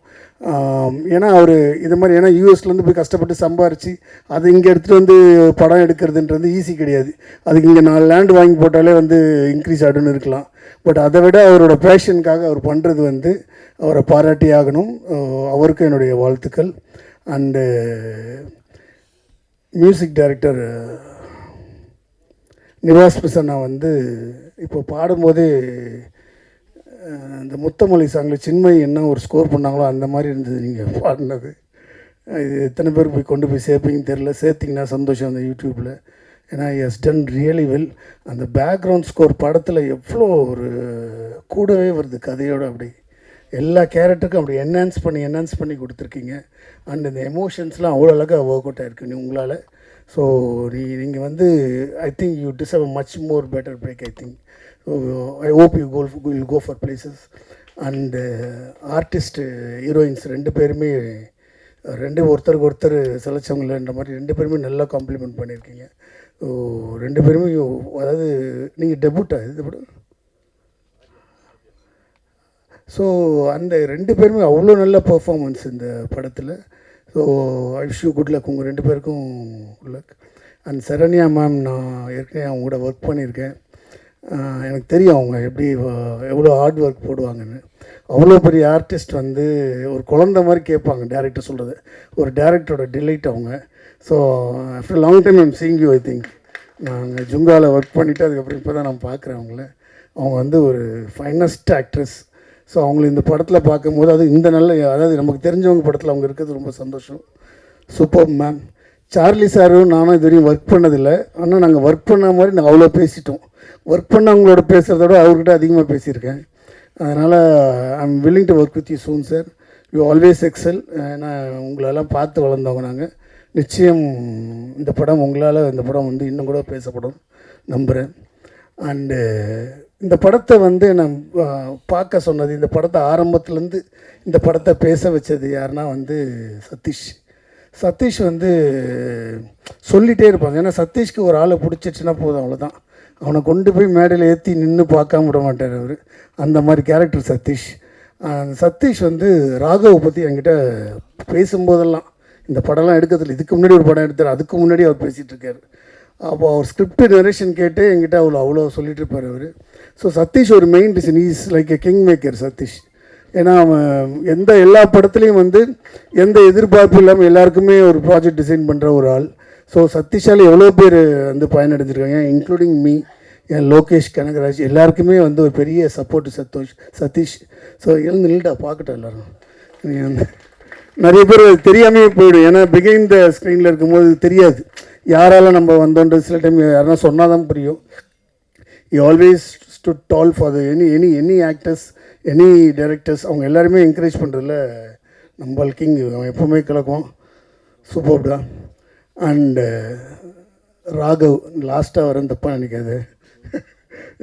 ஏன்னா அவர் இது மாதிரி, ஏன்னா யூஎஸ்லேருந்து போய் கஷ்டப்பட்டு சம்பாரித்து அதை இங்கே எடுத்துகிட்டு வந்து படம் எடுக்கிறதுன்றது ஈஸி கிடையாது. அதுக்கு இங்கே 4 லேண்ட் வாங்கி போட்டாலே வந்து இன்க்ரீஸ் ஆடுன்னு இருக்கலாம். பட் அதை விட அவரோட பேஷனுக்காக அவர் பண்ணுறது வந்து அவரை பாராட்டி ஆகணும். அவருக்கு என்னுடைய வாழ்த்துக்கள். And music director Nivas Prasanna வந்து இப்போ பாடும்போதே இந்த முத்தமொழி சாங்கில் சின்மயி என்ன ஒரு ஸ்கோர் பண்ணாங்களோ அந்த மாதிரி இருந்தது நீங்கள் பாடினது. இது எத்தனை பேர் போய் கொண்டு போய் சேர்ப்பீங்கன்னு தெரில. சேர்த்திங்கன்னா சந்தோஷம் அந்த யூடியூப்பில். ஏன்னா ஹஸ் டன் ரியலி வெல். அந்த பேக்ரவுண்ட் ஸ்கோர் படத்தில் எவ்வளோ ஒரு கூடவே வருது கதையோடு. அப்படி எல்லா கேரக்டருக்கும் அப்படி என்ஹான்ஸ் பண்ணி கொடுத்துருக்கீங்க. அண்ட் இந்த எமோஷன்ஸ்லாம் அவ்வளோ அழகாக ஒர்க் அவுட் ஆகிருக்கு உங்களால். ஸோ நீங்கள் வந்து I think you deserve much more better break. I think I hope you will go for places. And artist heroines 2 பேருமே ஒருத்தருக்கு ஒருத்தர் சிலைச்சவங்களன்ற மாதிரி 2 பேருமே நல்லா காம்ப்ளிமெண்ட் பண்ணியிருக்கீங்க. ஸோ 2 பேருமே, அதாவது நீங்கள் டெபுட்டா இது படம். ஸோ அந்த 2 பேருமே அவ்வளோ நல்ல பர்ஃபார்மன்ஸ் இந்த படத்தில். So I wish you good luck. உங்கள் 2 பேருக்கும் good luck. And Saranya ma'am, நான் ஏற்கனவே அவங்க கூட ஒர்க் பண்ணியிருக்கேன். எனக்கு தெரியும் அவங்க எப்படி எவ்வளோ ஹார்ட் ஒர்க் போடுவாங்கன்னு. அவ்வளோ பெரிய ஆர்டிஸ்ட் வந்து ஒரு குழந்த மாதிரி கேட்பாங்க டேரக்டர் சொல்கிறது. ஒரு டேரக்டரோட டிலைட் அவங்க. So after long time I'm seeing you. I think நாங்கள் ஜுங்காவில் ஒர்க் பண்ணிவிட்டு அதுக்கப்புறம் இப்போ தான் நான் பார்க்குறேன் அவங்கள. அவங்க வந்து ஒரு ஃபைனஸ்ட் ஆக்ட்ரஸ். ஸோ அவங்களை இந்த படத்தில் பார்க்கும்போது அது இந்த அதாவது நமக்கு தெரிஞ்சவங்க படத்தில் அவங்க இருக்கிறது ரொம்ப சந்தோஷம். Super ma'am. சார்லி சாரும் நானும் இது வரையும் ஒர்க் பண்ணதில்லை. ஆனால் நாங்கள் ஒர்க் பண்ண மாதிரி நாங்கள் அவ்வளோ பேசிட்டோம். ஒர்க் பண்ணவங்களோட பேசுகிறதோட அவர்கிட்ட அதிகமாக பேசியிருக்கேன். அதனால் I'm willing to work with you soon sir. You always excel. ஏன்னா உங்களெல்லாம் பார்த்து வளர்ந்தவங்க நாங்கள். நிச்சயம் இந்த படம் வந்து இன்னும் கூட பேசப்படும் நம்புகிறேன். அண்டு இந்த படத்தை வந்து நான் பார்க்க சொன்னது, இந்த படத்தை ஆரம்பத்துலேருந்து இந்த படத்தை பேச வச்சது யாருன்னா வந்து சதீஷ் வந்து சொல்லிகிட்டே இருப்பாங்க. ஏன்னா சதீஷ்க்கு ஒரு ஆளை பிடிச்சிச்சுன்னா போதும், அவ்வளோதான். அவனை கொண்டு போய் மேடையில் ஏற்றி நின்று பார்க்காம விட மாட்டார் அவர். அந்த மாதிரி கேரக்டர் சதீஷ் வந்து ராகவை பற்றி என்கிட்ட பேசும்போதெல்லாம், இந்த படம்லாம் எடுக்கிறதுல இதுக்கு முன்னாடி ஒரு படம் எடுத்தார், அதுக்கு முன்னாடி அவர் பேசிகிட்டு இருக்கார். அப்போ அவர் ஸ்கிரிப்ட் நரேஷன் கேட்டு என்கிட்ட அவ்வளோ சொல்லிட்டு இருப்பார் அவர். ஸோ சதீஷ் ஒரு main reason, is like a king maker Sathish. ஏன்னா அவன் எல்லா படத்துலேயும் வந்து எந்த எதிர்பார்ப்பு இல்லாமல் எல்லாருக்குமே ஒரு ப்ராஜெக்ட் டிசைன் பண்ணுற ஒரு ஆள். ஸோ சதீஷால் எவ்வளோ பேர் வந்து பயனடைஞ்சிருக்காங்க, இன்க்ளூடிங் மீ, என் லோகேஷ் கனகராஜ், எல்லாருக்குமே வந்து ஒரு பெரிய சப்போர்ட்டு சதீஷ். ஸோ நில்டா பார்க்கட்டும் எல்லோரும். நீ வந்து நிறைய பேர் தெரியாமே போயிடும். ஏன்னா பிகைண்ட் த ஸ்க்ரீனில் இருக்கும்போது தெரியாது யாரால் நம்ம வந்தோன்றது. சில டைம் யாருன்னா சொன்னால் தான் புரியும். You always stood tall for the any actors, any directors. அவங்க எல்லாருமே என்கரேஜ் பண்ணுறதுல நம்ம கிங். அவன் எப்போவுமே கிழக்கும். சூப்பர்டா. அண்டு ராகவ் லாஸ்ட்டாக வரேன் தப்பாக நினைக்காது.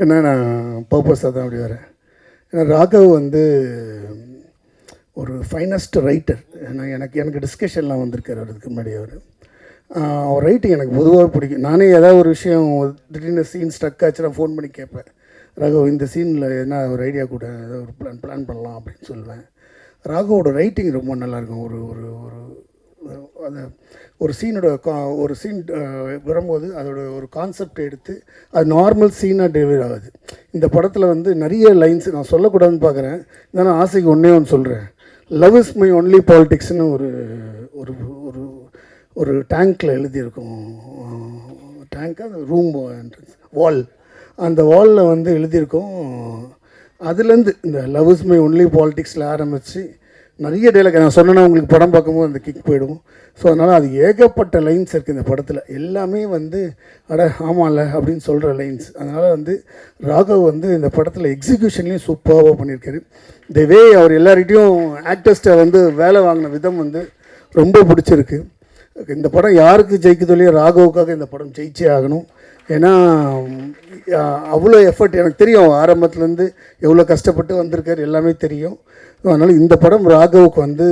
ஏன்னா நான் பர்பஸாக தான் அப்படி வரேன். ஏன்னா ராகவ் வந்து ஒரு ஃபைனஸ்ட் ரைட்டர். ஏன்னா எனக்கு டிஸ்கஷன்லாம் வந்திருக்காரு அதுக்கு முன்னாடி. அவர் ரைட்டிங் எனக்கு பொதுவாக பிடிக்கும். நானே ஏதாவது ஒரு விஷயம் திடீர்னு சீன் ஸ்ட்ரக் ஆச்சுன்னா ஃபோன் பண்ணி கேட்பேன், ராகவ் இந்த சீனில் என்ன ஒரு ஐடியா கூட ஏதாவது ஒரு பிளான் பண்ணலாம் அப்படின்னு சொல்லுவேன். ராகவோட ரைட்டிங் ரொம்ப நல்லாயிருக்கும். ஒரு ஒரு ஒரு அந்த ஒரு சீனோட ஒரு சீன் வரும்போது அதோட ஒரு கான்செப்ட் எடுத்து அது நார்மல் சீனாக டெலிவரி ஆகுது. இந்த படத்தில் வந்து நிறைய லைன்ஸ் நான் சொல்லக்கூடாதுன்னு பார்க்குறேன், இருந்தாலும் ஆசைக்கு ஒன்றே ஒன்று சொல்கிறேன். லவ் இஸ் மை ஒன்லி பாலிடிக்ஸ்னு ஒரு ஒரு ஒரு ஒரு டேங்க்கில் எழுதியிருக்கும். டேங்க்காக அந்த ரூம் என்ட்ரன்ஸ் வால், அந்த வாலில் வந்து எழுதியிருக்கோம். அதுலேருந்து இந்த லவ் இஸ் மை ஒன்லி பாலிடிக்ஸில் ஆரம்பித்து நிறைய டைலாக் நான் சொன்னேன்னா உங்களுக்கு படம் பார்க்கும்போது அந்த கிக் போயிடும். ஸோ அதனால் அது ஏகப்பட்ட லைன்ஸ் இருக்குது இந்த படத்தில். எல்லாமே வந்து அட ஆமாம்ல அப்படின்னு சொல்கிற லைன்ஸ். அதனால் வந்து ராகவ் வந்து இந்த படத்தில் எக்ஸிக்யூஷன்லேயும் சூப்பராக பண்ணியிருக்காரு. த வே அவர் எல்லார்கிட்டையும் ஆக்டர்ஸ்ட்டை வந்து வேலை வாங்கின விதம் வந்து ரொம்ப பிடிச்சிருக்கு. இந்த படம் யாருக்கு ஜெயிக்குதோ இல்லையோ ராகவுக்காக இந்த படம் ஜெயிச்சே ஆகணும். ஏன்னா அவ்வளோ எஃபர்ட் எனக்கு தெரியும், ஆரம்பத்துலேருந்து எவ்வளோ கஷ்டப்பட்டு வந்திருக்காரு எல்லாமே தெரியும். அதனால் இந்த படம் ராகவுக்கு வந்து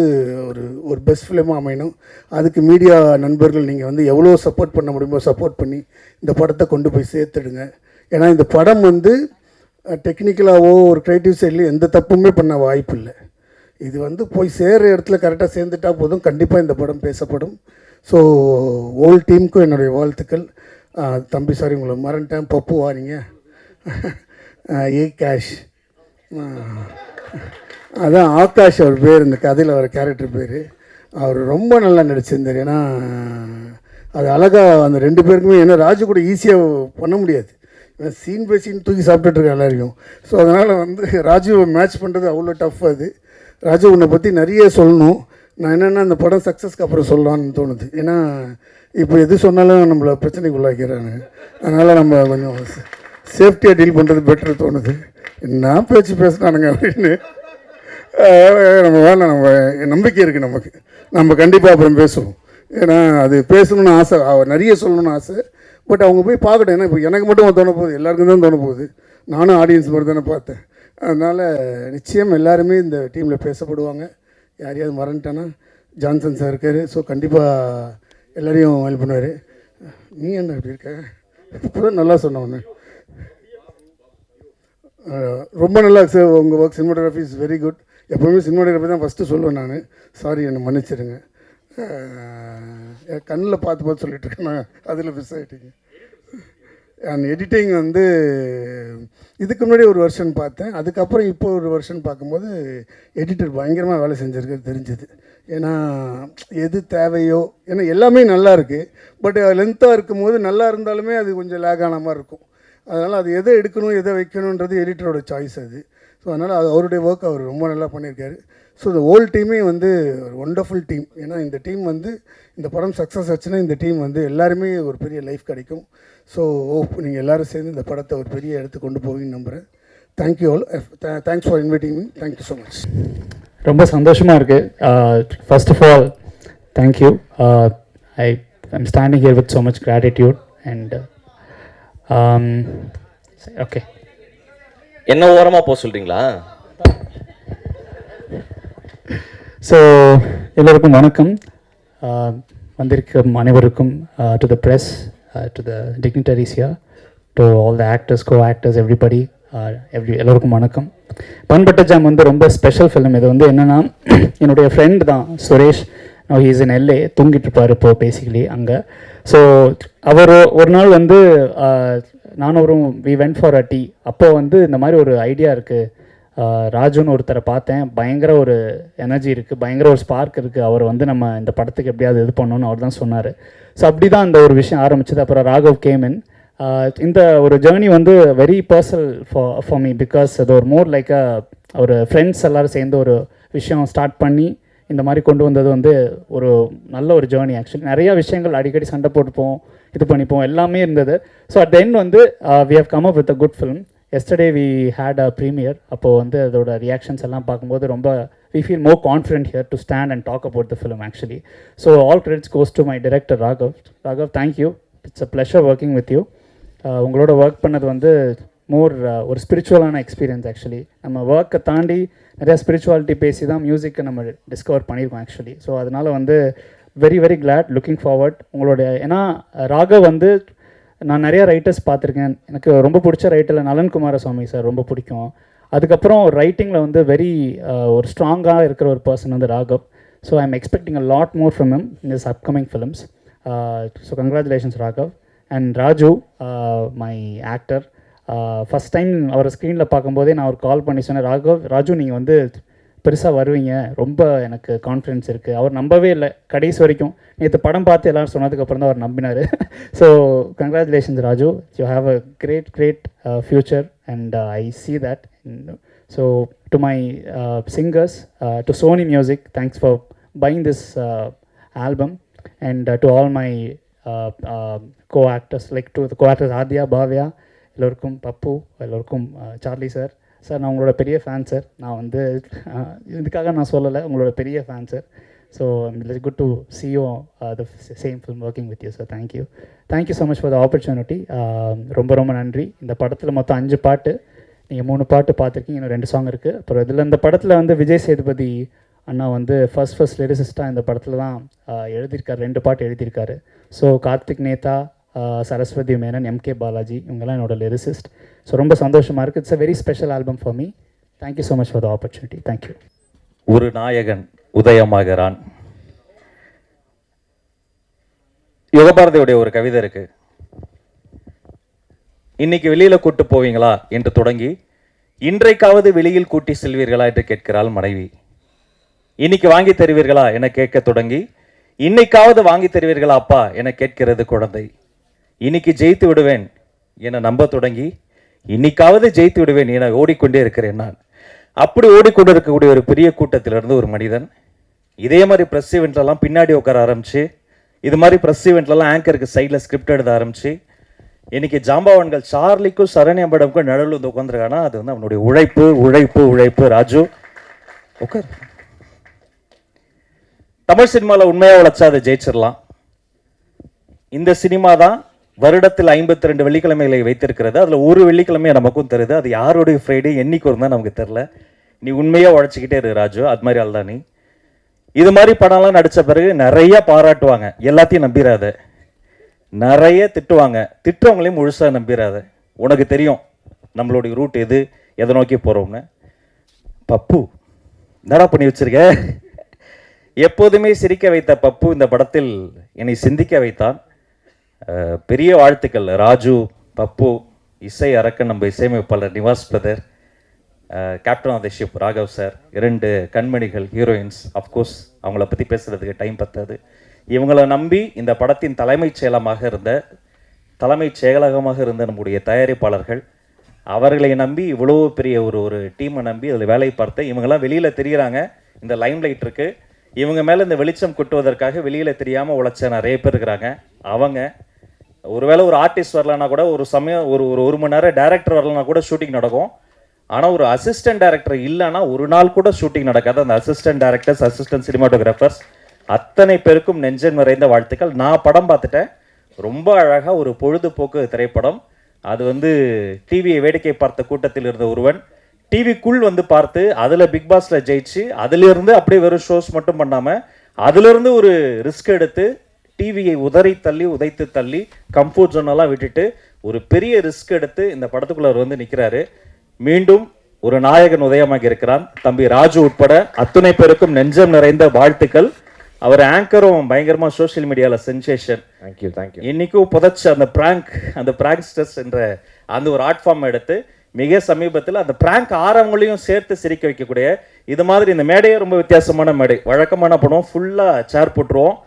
ஒரு பெஸ்ட் ஃபிலிமாக அமையணும். அதுக்கு மீடியா நண்பர்கள் நீங்கள் வந்து எவ்வளோ சப்போர்ட் பண்ண முடியுமோ சப்போர்ட் பண்ணி இந்த படத்தை கொண்டு போய் சேர்த்துடுங்க. ஏன்னா இந்த படம் வந்து டெக்னிக்கலாகவோ ஒரு க்ரியேட்டிவ் சைட்லேயும் எந்த தப்புமே பண்ண வாய்ப்பு இல்லை. இது வந்து போய் சேர்கிற இடத்துல கரெக்டாக சேர்ந்துட்டா போதும், கண்டிப்பாக இந்த படம் பேசப்படும். ஸோ ஹோல் டீமுக்கும் என்னுடைய வாழ்த்துக்கள். தம்பி சாரி உங்களை மறந்துட்டேன், பப்பு வாரிங்க ஏ கேஷ், அதான் ஆகாஷ் அவர் பேர், இந்த கதையில் வர கேரக்டர் பேர். அவர் ரொம்ப நல்லா நடிச்சிருந்தார். ஏன்னா அது அழகாக அந்த ரெண்டு பேருக்குமே, ஏன்னா ராஜு கூட ஈஸியாக பண்ண முடியாது, சீன் பை சீன் தூக்கி சாப்பிட்டுருக்க எல்லாரையும். ஸோ அதனால் வந்து ராஜுவை மேட்ச் பண்ணுறது அவ்வளோ டஃப். அது ராஜு உன்னை பற்றி நிறைய சொல்லணும். நான் என்னென்னா அந்த படம் சக்ஸஸ்க்கு அப்புறம் சொல்லலான்னு தோணுது. ஏன்னா இப்போ எது சொன்னாலும் நம்மளை பிரச்சனைக்கு உள்ளாக்கிறாங்க. அதனால் நம்ம கொஞ்சம் சேஃப்டியாக டீல் பண்ணுறது பெட்டர் தோணுது. என்ன பேச்சு பேசினானுங்க அப்படின்னு நம்ம வேலை, நம்ம நம்பிக்கை இருக்குது நமக்கு, நம்ம கண்டிப்பாக அப்புறம் பேசுவோம். ஏன்னா அது பேசணும்னு ஆசை, நிறைய சொல்லணும்னு ஆசை. பட் அவங்க போய் பார்க்கட்டும். ஏன்னா இப்போ எனக்கு மட்டும் தோண போகுது, எல்லாருக்கும் தான் தோண போகுது. நானும் ஆடியன்ஸ் மாதிரி தானே பார்த்தேன். அதனால் நிச்சயம் எல்லாருமே இந்த டீமில் பேசப்படுவாங்க. யாரையாவது மறந்துட்டேன்னா ஜான்சன் சார் இருக்கார். ஸோ கண்டிப்பாக எல்லோரையும் ஹெல்ப் பண்ணுவார். நீ என்ன இப்படி இருக்க, இப்போ தான் நல்லா சொன்னவொன்னு ரொம்ப நல்லா சார். உங்கள் work cinematography is very good. எப்போவுமே சினிமாட்டோகிராஃபி தான் ஃபஸ்ட்டு சொல்லுவேன் நான். சாரி என்னை மன்னிச்சிடுங்க. கண்ணில் பார்த்து சொல்லிட்டு இருக்கேன் நான், அதில் மிஸ் ஆகிட்டீங்க. அண்ட் எடிட்டிங் வந்து இதுக்கு முன்னாடி ஒரு வெர்ஷன் பார்த்தேன், அதுக்கப்புறம் இப்போ ஒரு வெர்ஷன் பார்க்கும்போது எடிட்டர் பயங்கரமாக வேலை செஞ்சுருக்கிறது தெரிஞ்சது. ஏன்னா எது தேவையோ, ஏன்னா எல்லாமே நல்லா இருக்குது, பட் லென்த்தாக இருக்கும்போது நல்லா இருந்தாலுமே அது கொஞ்சம் லேக் ஆன மாதிரி இருக்கும். அதனால் அது எதை எடுக்கணும் எதை வைக்கணுன்றது எடிட்டரோட சாய்ஸ் அது. ஸோ அதனால் அது அவருடைய ஒர்க் அவர் ரொம்ப நல்லா பண்ணியிருக்காரு. ஸோ இந்த ஹோல் டீமே வந்து ஒரு ஒண்டர்ஃபுல் டீம். ஏன்னா இந்த டீம் வந்து இந்த படம் சக்ஸஸ் ஆச்சுன்னா இந்த டீம் வந்து எல்லாருமே ஒரு பெரிய லைஃப் கிடைக்கும். ஸோ நீங்கள் எல்லோரும் சேர்ந்து இந்த படத்தை ஒரு பெரிய இடத்துக்கு கொண்டு போவீங்கன்னு நம்புகிறேன். Thank you all. Thanks for inviting me. Thank you so much. ரொம்ப சந்தோஷமாக இருக்குது. First of all thank you. I'm standing here with so much gratitude and okay. என்ன ஓரமாக போக சொல்கிறீங்களா? ஸோ எல்லோருக்கும் வணக்கம். வந்திருக்கும் அனைவருக்கும், to the press, to the dignitaries here, to all the actors, co actors, everybody, எல்லோருக்கும் வணக்கம். பண்பட்ட ஜாம் வந்து ரொம்ப ஸ்பெஷல் ஃபிலிம். இது வந்து என்னென்னா, என்னுடைய ஃப்ரெண்ட் தான் சுரேஷ். ஹீ இஸ் இன் எல்ஏ, தூங்கிட்டு இருப்பார் இப்போது பேசிக்கலி அங்கே. ஸோ அவர் ஒரு நாள் வந்து நானும் அவரும் we went for a tea. அப்போது வந்து இந்த மாதிரி ஒரு ஐடியா இருக்குது, ராஜுன்னு ஒருத்தரை பார்த்தேன், பயங்கர ஒரு எனர்ஜி இருக்குது, பயங்கர ஒரு ஸ்பார்க் இருக்குது, அவர் வந்து நம்ம இந்த படத்துக்கு எப்படியாவது இது பண்ணணும்னு அவர் தான் சொன்னார். ஸோ அப்படி தான் அந்த ஒரு விஷயம் ஆரம்பிச்சது. அப்புறம் ராகவ் கேம் இன். இந்த ஒரு ஜேர்னி வந்து very personal for me, because அது ஒரு மோர் லைக் ஒரு ஃப்ரெண்ட்ஸ் எல்லோரும் சேர்ந்து ஒரு விஷயம் ஸ்டார்ட் பண்ணி இந்த மாதிரி கொண்டு வந்தது வந்து ஒரு நல்ல ஒரு ஜேர்னி. ஆக்சுவலி நிறையா விஷயங்கள் அடிக்கடி சண்டை போட்டுப்போம், இது பண்ணிப்போம், எல்லாமே இருந்தது. ஸோ அட் த எண்ட் வந்து we have come up with a good film. Yesterday we had a premiere. அப்போது வந்து அதோட ரியாக்ஷன்ஸ் எல்லாம் பார்க்கும்போது ரொம்ப we feel more confident here to stand and talk about the film actually. So all credits goes to my director Raghav. Raghav, thank you. It's a pleasure working with you. உங்களோட work பண்ணது வந்து மோர் ஒரு ஸ்பிரிச்சுவலான எக்ஸ்பீரியன்ஸ். ஆக்சுவலி நம்ம ஒர்க்கை தாண்டி நிறையா ஸ்பிரிச்சுவாலிட்டி பேசி தான் மியூசிக்கை நம்ம டிஸ்கவர் பண்ணியிருக்கோம் ஆக்சுவலி. ஸோ அதனால் வந்து very very glad, looking forward உங்களோட. ஏன்னா ராகவ் வந்து நான் நிறையா ரைட்டர்ஸ் பார்த்துருக்கேன். எனக்கு ரொம்ப பிடிச்ச ரைட்டரில் நலன் குமாரசுவாமி சார் ரொம்ப பிடிக்கும். அதுக்கப்புறம் ரைட்டிங்கில் வந்து வெரி ஒரு ஸ்ட்ராங்காக இருக்கிற ஒரு பர்சன் வந்து Raghav. So I am expecting a lot more from him in this upcoming films. So congratulations Raghav. And Raju, my actor, first time அவரை ஸ்க்ரீனில் பார்க்கும்போதே நான் ஒரு கால் பண்ணி சொன்னேன், ராஜு நீங்கள் வந்து பெருசாக வருவீங்க, ரொம்ப எனக்கு கான்ஃபிடென்ஸ் இருக்குது. அவர் நம்பவே இல்லை கடைசி வரைக்கும். நேற்று படம் பார்த்து எல்லோரும் சொன்னதுக்கப்புறம் தான் அவர் நம்பினார். So congratulations Raju, you have a great future and I see that. So to my singers, to Sony Music, thanks for buying this album, and to all my co-actors, like to the co-actors Adya, Bhavya, எல்லோருக்கும், பப்பு, எல்லோருக்கும், Charlie sir. Sir நான் உங்களோட பெரிய fan sir. நான் வந்து இதுக்காக நான் சொல்லலை, உங்களோட பெரிய fan sir. So it's good to see you the same film working with you, sir. Thank you so much for the opportunity. ரொம்ப ரொம்ப நன்றி. இந்த படத்தில் மொத்தம் 5 பாட்டு, நீங்கள் 3 பாட்டு பார்த்துருக்கீங்க, இன்னும் 2 சாங் இருக்குது. அப்புறம் இதில் இந்த படத்தில் வந்து விஜய் சேதுபதி அண்ணா வந்து ஃபர்ஸ்ட் லிரிசிஸ்ட்டாக இந்த படத்தில் தான் எழுதியிருக்காரு, 2 பாட்டு எழுதியிருக்காரு. ஸோ கார்த்திக் நேதா, சரஸ்வதி மேனன், எம்கே பாலாஜி, இவங்கெல்லாம் என்னோட லிரிசிஸ்ட். ஸோ ரொம்ப சந்தோஷமாக இருக்குது. It's a very special album for me. Thank you so much for the opportunity. Thank you. ஒரு நாயகன் உதயமாகிறான். யுகபாரதியுடைய ஒரு கவிதை இருக்கு. இன்னைக்கு வெளியில கூட்டு போவீங்களா என்று தொடங்கி, இன்றைக்காவது வெளியில் கூட்டி செல்வீர்களா என்று கேட்கிறாள் மனைவி. இன்னைக்கு வாங்கி தருவீர்களா என கேட்க தொடங்கி, இன்னைக்காவது வாங்கி தருவீர்களா அப்பா என கேட்கிறது குழந்தை. இன்னைக்கு ஜெயித்து விடுவேன் என நம்ப தொடங்கி, இன்னைக்காவது ஜெயித்து விடுவேன் என ஓடிக்கொண்டே இருக்கிறேன் நான். அப்படி ஓடிக்கொண்டு இருக்கக்கூடிய ஒரு பெரிய கூட்டத்திலிருந்து ஒரு மனிதன் இதே மாதிரி ப்ரெஸ் ஈவெண்ட்லாம் பின்னாடி உட்கார ஆரம்பிச்சு, இது மாதிரி ப்ரெஸ் ஈவெண்ட்லாம் ஆங்கருக்கு சைடில் ஸ்கிரிப்ட் எழுத ஆரம்பிச்சு, இன்னைக்கு ஜாம்பவான்கள் சார்லிக்கும் சரண்யம்படமுக்கும் நடுவில் வந்து உட்காந்துருக்கானா, அது வந்து அவனுடைய உழைப்பு உழைப்பு உழைப்பு. ராஜு உட்கார். தமிழ் சினிமாவில் உண்மையாக உழைச்சா அதை ஜெயிச்சிடலாம். இந்த சினிமா தான் வருடத்தில் 52 வெள்ளிக்கிழமைகளை வைத்திருக்கிறது. அதில் ஒரு வெள்ளிக்கிழமையை நமக்கும் தருது. அது யாருடைய ஃப்ரைடே என்னைக்கு வரும் தான் நமக்கு தெரில. நீ உண்மையாக உழைச்சிக்கிட்டே இரு ராஜு, அது மாதிரி ஆள் தான் நீ. இது மாதிரி படம்லாம் நடித்த பிறகு நிறைய பாராட்டுவாங்க, எல்லாத்தையும் நம்பிடாத. நிறைய திட்டுவாங்க, திட்டுறவங்களையும் முழுசாக நம்பிடாத. உனக்கு தெரியும் நம்மளுடைய ரூட் எது, எதை நோக்கி போகிறோம்னு. பப்பு என்னடா பண்ணி வச்சிருக்க? எப்போதுமே சிரிக்க வைத்த பப்பு இந்த படத்தில் என்னை சிந்திக்க வைத்தான். பெரிய வாழ்த்துக்கள் ராஜு, பப்பு, இசை அரக்கன், நம்ம இசையமைப்பாளர் Nivas brother, captain of the ship Raghav sir, 2 கண்மணிகள் ஹீரோயின்ஸ். அஃப்கோர்ஸ் அவங்கள பற்றி பேசுகிறதுக்கு டைம் பத்தாது. இவங்களை நம்பி இந்த படத்தின் தலைமைச் செயலகமாக இருந்த நம்முடைய தயாரிப்பாளர்கள், அவர்களை நம்பி இவ்வளோ பெரிய ஒரு டீமை நம்பி அதில் வேலை பார்த்து இவங்கெல்லாம் வெளியில் தெரிகிறாங்க. இந்த லைம் லைட் இருக்குது, இவங்க மேலே இந்த வெளிச்சம் கொட்டுவதற்காக வெளியில் தெரியாமல் உழைச்ச நிறைய பேர் இருக்கிறாங்க. அவங்க ஒருவேளை ஒரு ஆர்டிஸ்ட் வரலன்னா கூட, ஒரு சமயம் ஒரு மணி நேரம் டைரக்டர் வரலன்னா கூட ஷூட்டிங் நடக்கும். ஆனால் ஒரு அசிஸ்டன்ட் டைரக்டர் இல்லைன்னா ஒரு நாள் கூட ஷூட்டிங் நடக்காது. அந்த அசிஸ்டன்ட் டைரக்டர்ஸ், அசிஸ்டன்ட் சினிமாட்டோகிராஃபர்ஸ் அத்தனை பேருக்கும் நெஞ்சம் நிறைந்த வாழ்த்துக்கள். நான் படம் பார்த்துட்டேன், ரொம்ப அழகாக ஒரு பொழுதுபோக்கு திரைப்படம். அது வந்து டிவியை வேடிக்கை பார்த்த கூட்டத்தில் இருந்த ஒருவன் டிவிக்குள் வந்து பார்த்து அதில் பிக் பாஸில் ஜெயிச்சு, அதிலிருந்து அப்படியே வெறும் ஷோஸ் மட்டும் பண்ணாமல் அதிலிருந்து ஒரு ரிஸ்க் எடுத்து டிவியை உதைத்து தள்ளி கம்ஃபர்ட் ஜோனெல்லாம் விட்டுட்டு ஒரு பெரிய ரிஸ்க் எடுத்து இந்த படத்துக்குள்ள வந்து நிற்கிறாரு. மீண்டும் ஒரு நாயகன் உதயமாகி இருக்கிறான். தம்பி ராஜு உட்பட அத்துணை பேருக்கும் நெஞ்சம் நிறைந்த வாழ்த்துக்கள். அவர் ஆங்கரும் பயங்கரமாக சோஷியல் மீடியாவில் சென்சேஷன். தேங்க்யூ. இன்னைக்கும் புதைச்ச அந்த பிராங்க்ஸ்டர்ஸ் என்ற அந்த ஒரு ஆர்ட் ஃபார்ம் எடுத்து மிக சமீபத்தில் அந்த பிராங்க் ஆரவங்களையும் சேர்த்து சிரிக்க வைக்கக்கூடிய இது மாதிரி இந்த மேடையே ரொம்ப வித்தியாசமான மேடை. வழக்கமான படம் ஃபுல்லாக சேர் போட்டுருவோம்,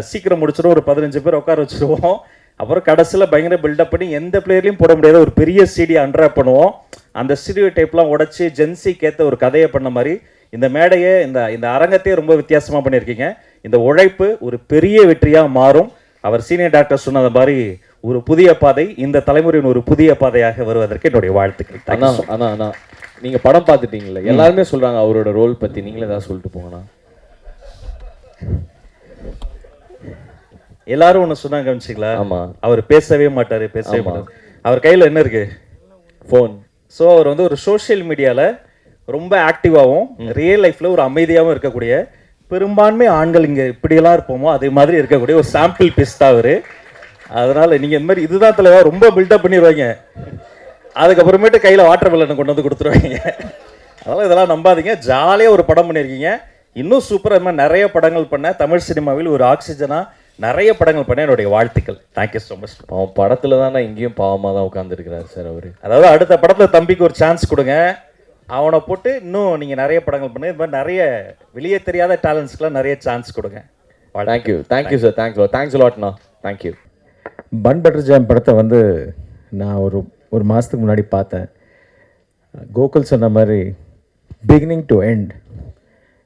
சீக்கிரம் முடிச்சிடும், ஒரு 15 பேர் உட்கார வச்சுருவோம். அப்புறம் கடைசியில் பயங்கர பில்டப் பண்ணி எந்த பிளேயர்லையும் போட முடியாத ஒரு பெரிய சிடியை அன்ட்ராப் பண்ணுவோம். அந்த ஸ்டீரியோ டைப்லாம் உடச்சி ஜென்சிக்கு ஏற்ற ஒரு கதையை பண்ண மாதிரி இந்த மேடையை இந்த அரங்கத்தையே ரொம்ப வித்தியாசமாக பண்ணியிருக்கீங்க. இந்த உழைப்பு ஒரு பெரிய வெற்றியாக மாறும். அவர் சீனியர் டாக்டர் சொன்னது மாதிரி ஒரு புதிய பாதை, இந்த தலைமுறையின் ஒரு புதிய பாதையாக வருவதற்கு என்னுடைய வாழ்த்துக்கள். அண்ணா நீங்கள் படம் பார்த்துட்டீங்களே, எல்லாருமே சொல்கிறாங்க அவரோட ரோல் பற்றி, நீங்களே ஏதாவது சொல்லிட்டு போங்கண்ணா. எல்லாரும் ஒன்று சொன்னாங்க கவனிச்சிங்களா? ஆமாம். அவர் பேசவே மாட்டார், பேசவே மாட்டார். அவர் கையில் என்ன இருக்கு? ஃபோன். ஸோ அவர் வந்து ஒரு சோஷியல் மீடியாவில் ரொம்ப ஆக்டிவாகவும் ரியல் லைஃப்பில் ஒரு அமைதியாகவும் இருக்கக்கூடிய, பெரும்பான்மை ஆண்கள் இங்கே இப்படியெல்லாம் இருப்போமோ அதே மாதிரி இருக்கக்கூடிய ஒரு சாம்பிள் பீஸ் தான் அவர். அதனால் நீங்கள் இந்த மாதிரி இதுதான் தலைவா ரொம்ப பில்டப் பண்ணிடுவாங்க, அதுக்கப்புறமேட்டு கையில் வாட்டர் மெலனை கொண்டு வந்து கொடுத்துருவாங்க. அதனால் இதெல்லாம் நம்பாதீங்க. ஜாலியாக ஒரு படம் பண்ணியிருக்கீங்க. இன்னும் சூப்பராக இது மாதிரி நிறைய படங்கள் பண்ண, தமிழ் சினிமாவில் ஒரு ஆக்சிஜனாக நிறைய படங்கள் பண்ண என்னுடைய வாழ்த்துக்கள். Thank you so much. அவன் படத்தில் தானே இங்கேயும் பாவமாக தான் உட்காந்துருக்கிறார் சார் அவர். அதாவது அடுத்த படத்தில் தம்பிக்கு ஒரு சான்ஸ் கொடுங்க, அவனை போட்டு இன்னும் நீங்கள் நிறைய படங்கள் பண்ணு. இது மாதிரி நிறைய வெளியே தெரியாத டேலண்ட்ஸ்க்குலாம் நிறைய சான்ஸ் கொடுங்க. Thank you sir. தேங்க்ஸ் லாட்ண்ணா. தேங்க்யூ. பன் பட்டர் ஜாம் படத்தை வந்து நான் ஒரு மாதத்துக்கு முன்னாடி பார்த்தேன். கோகுல் சொன்ன மாதிரி beginning to end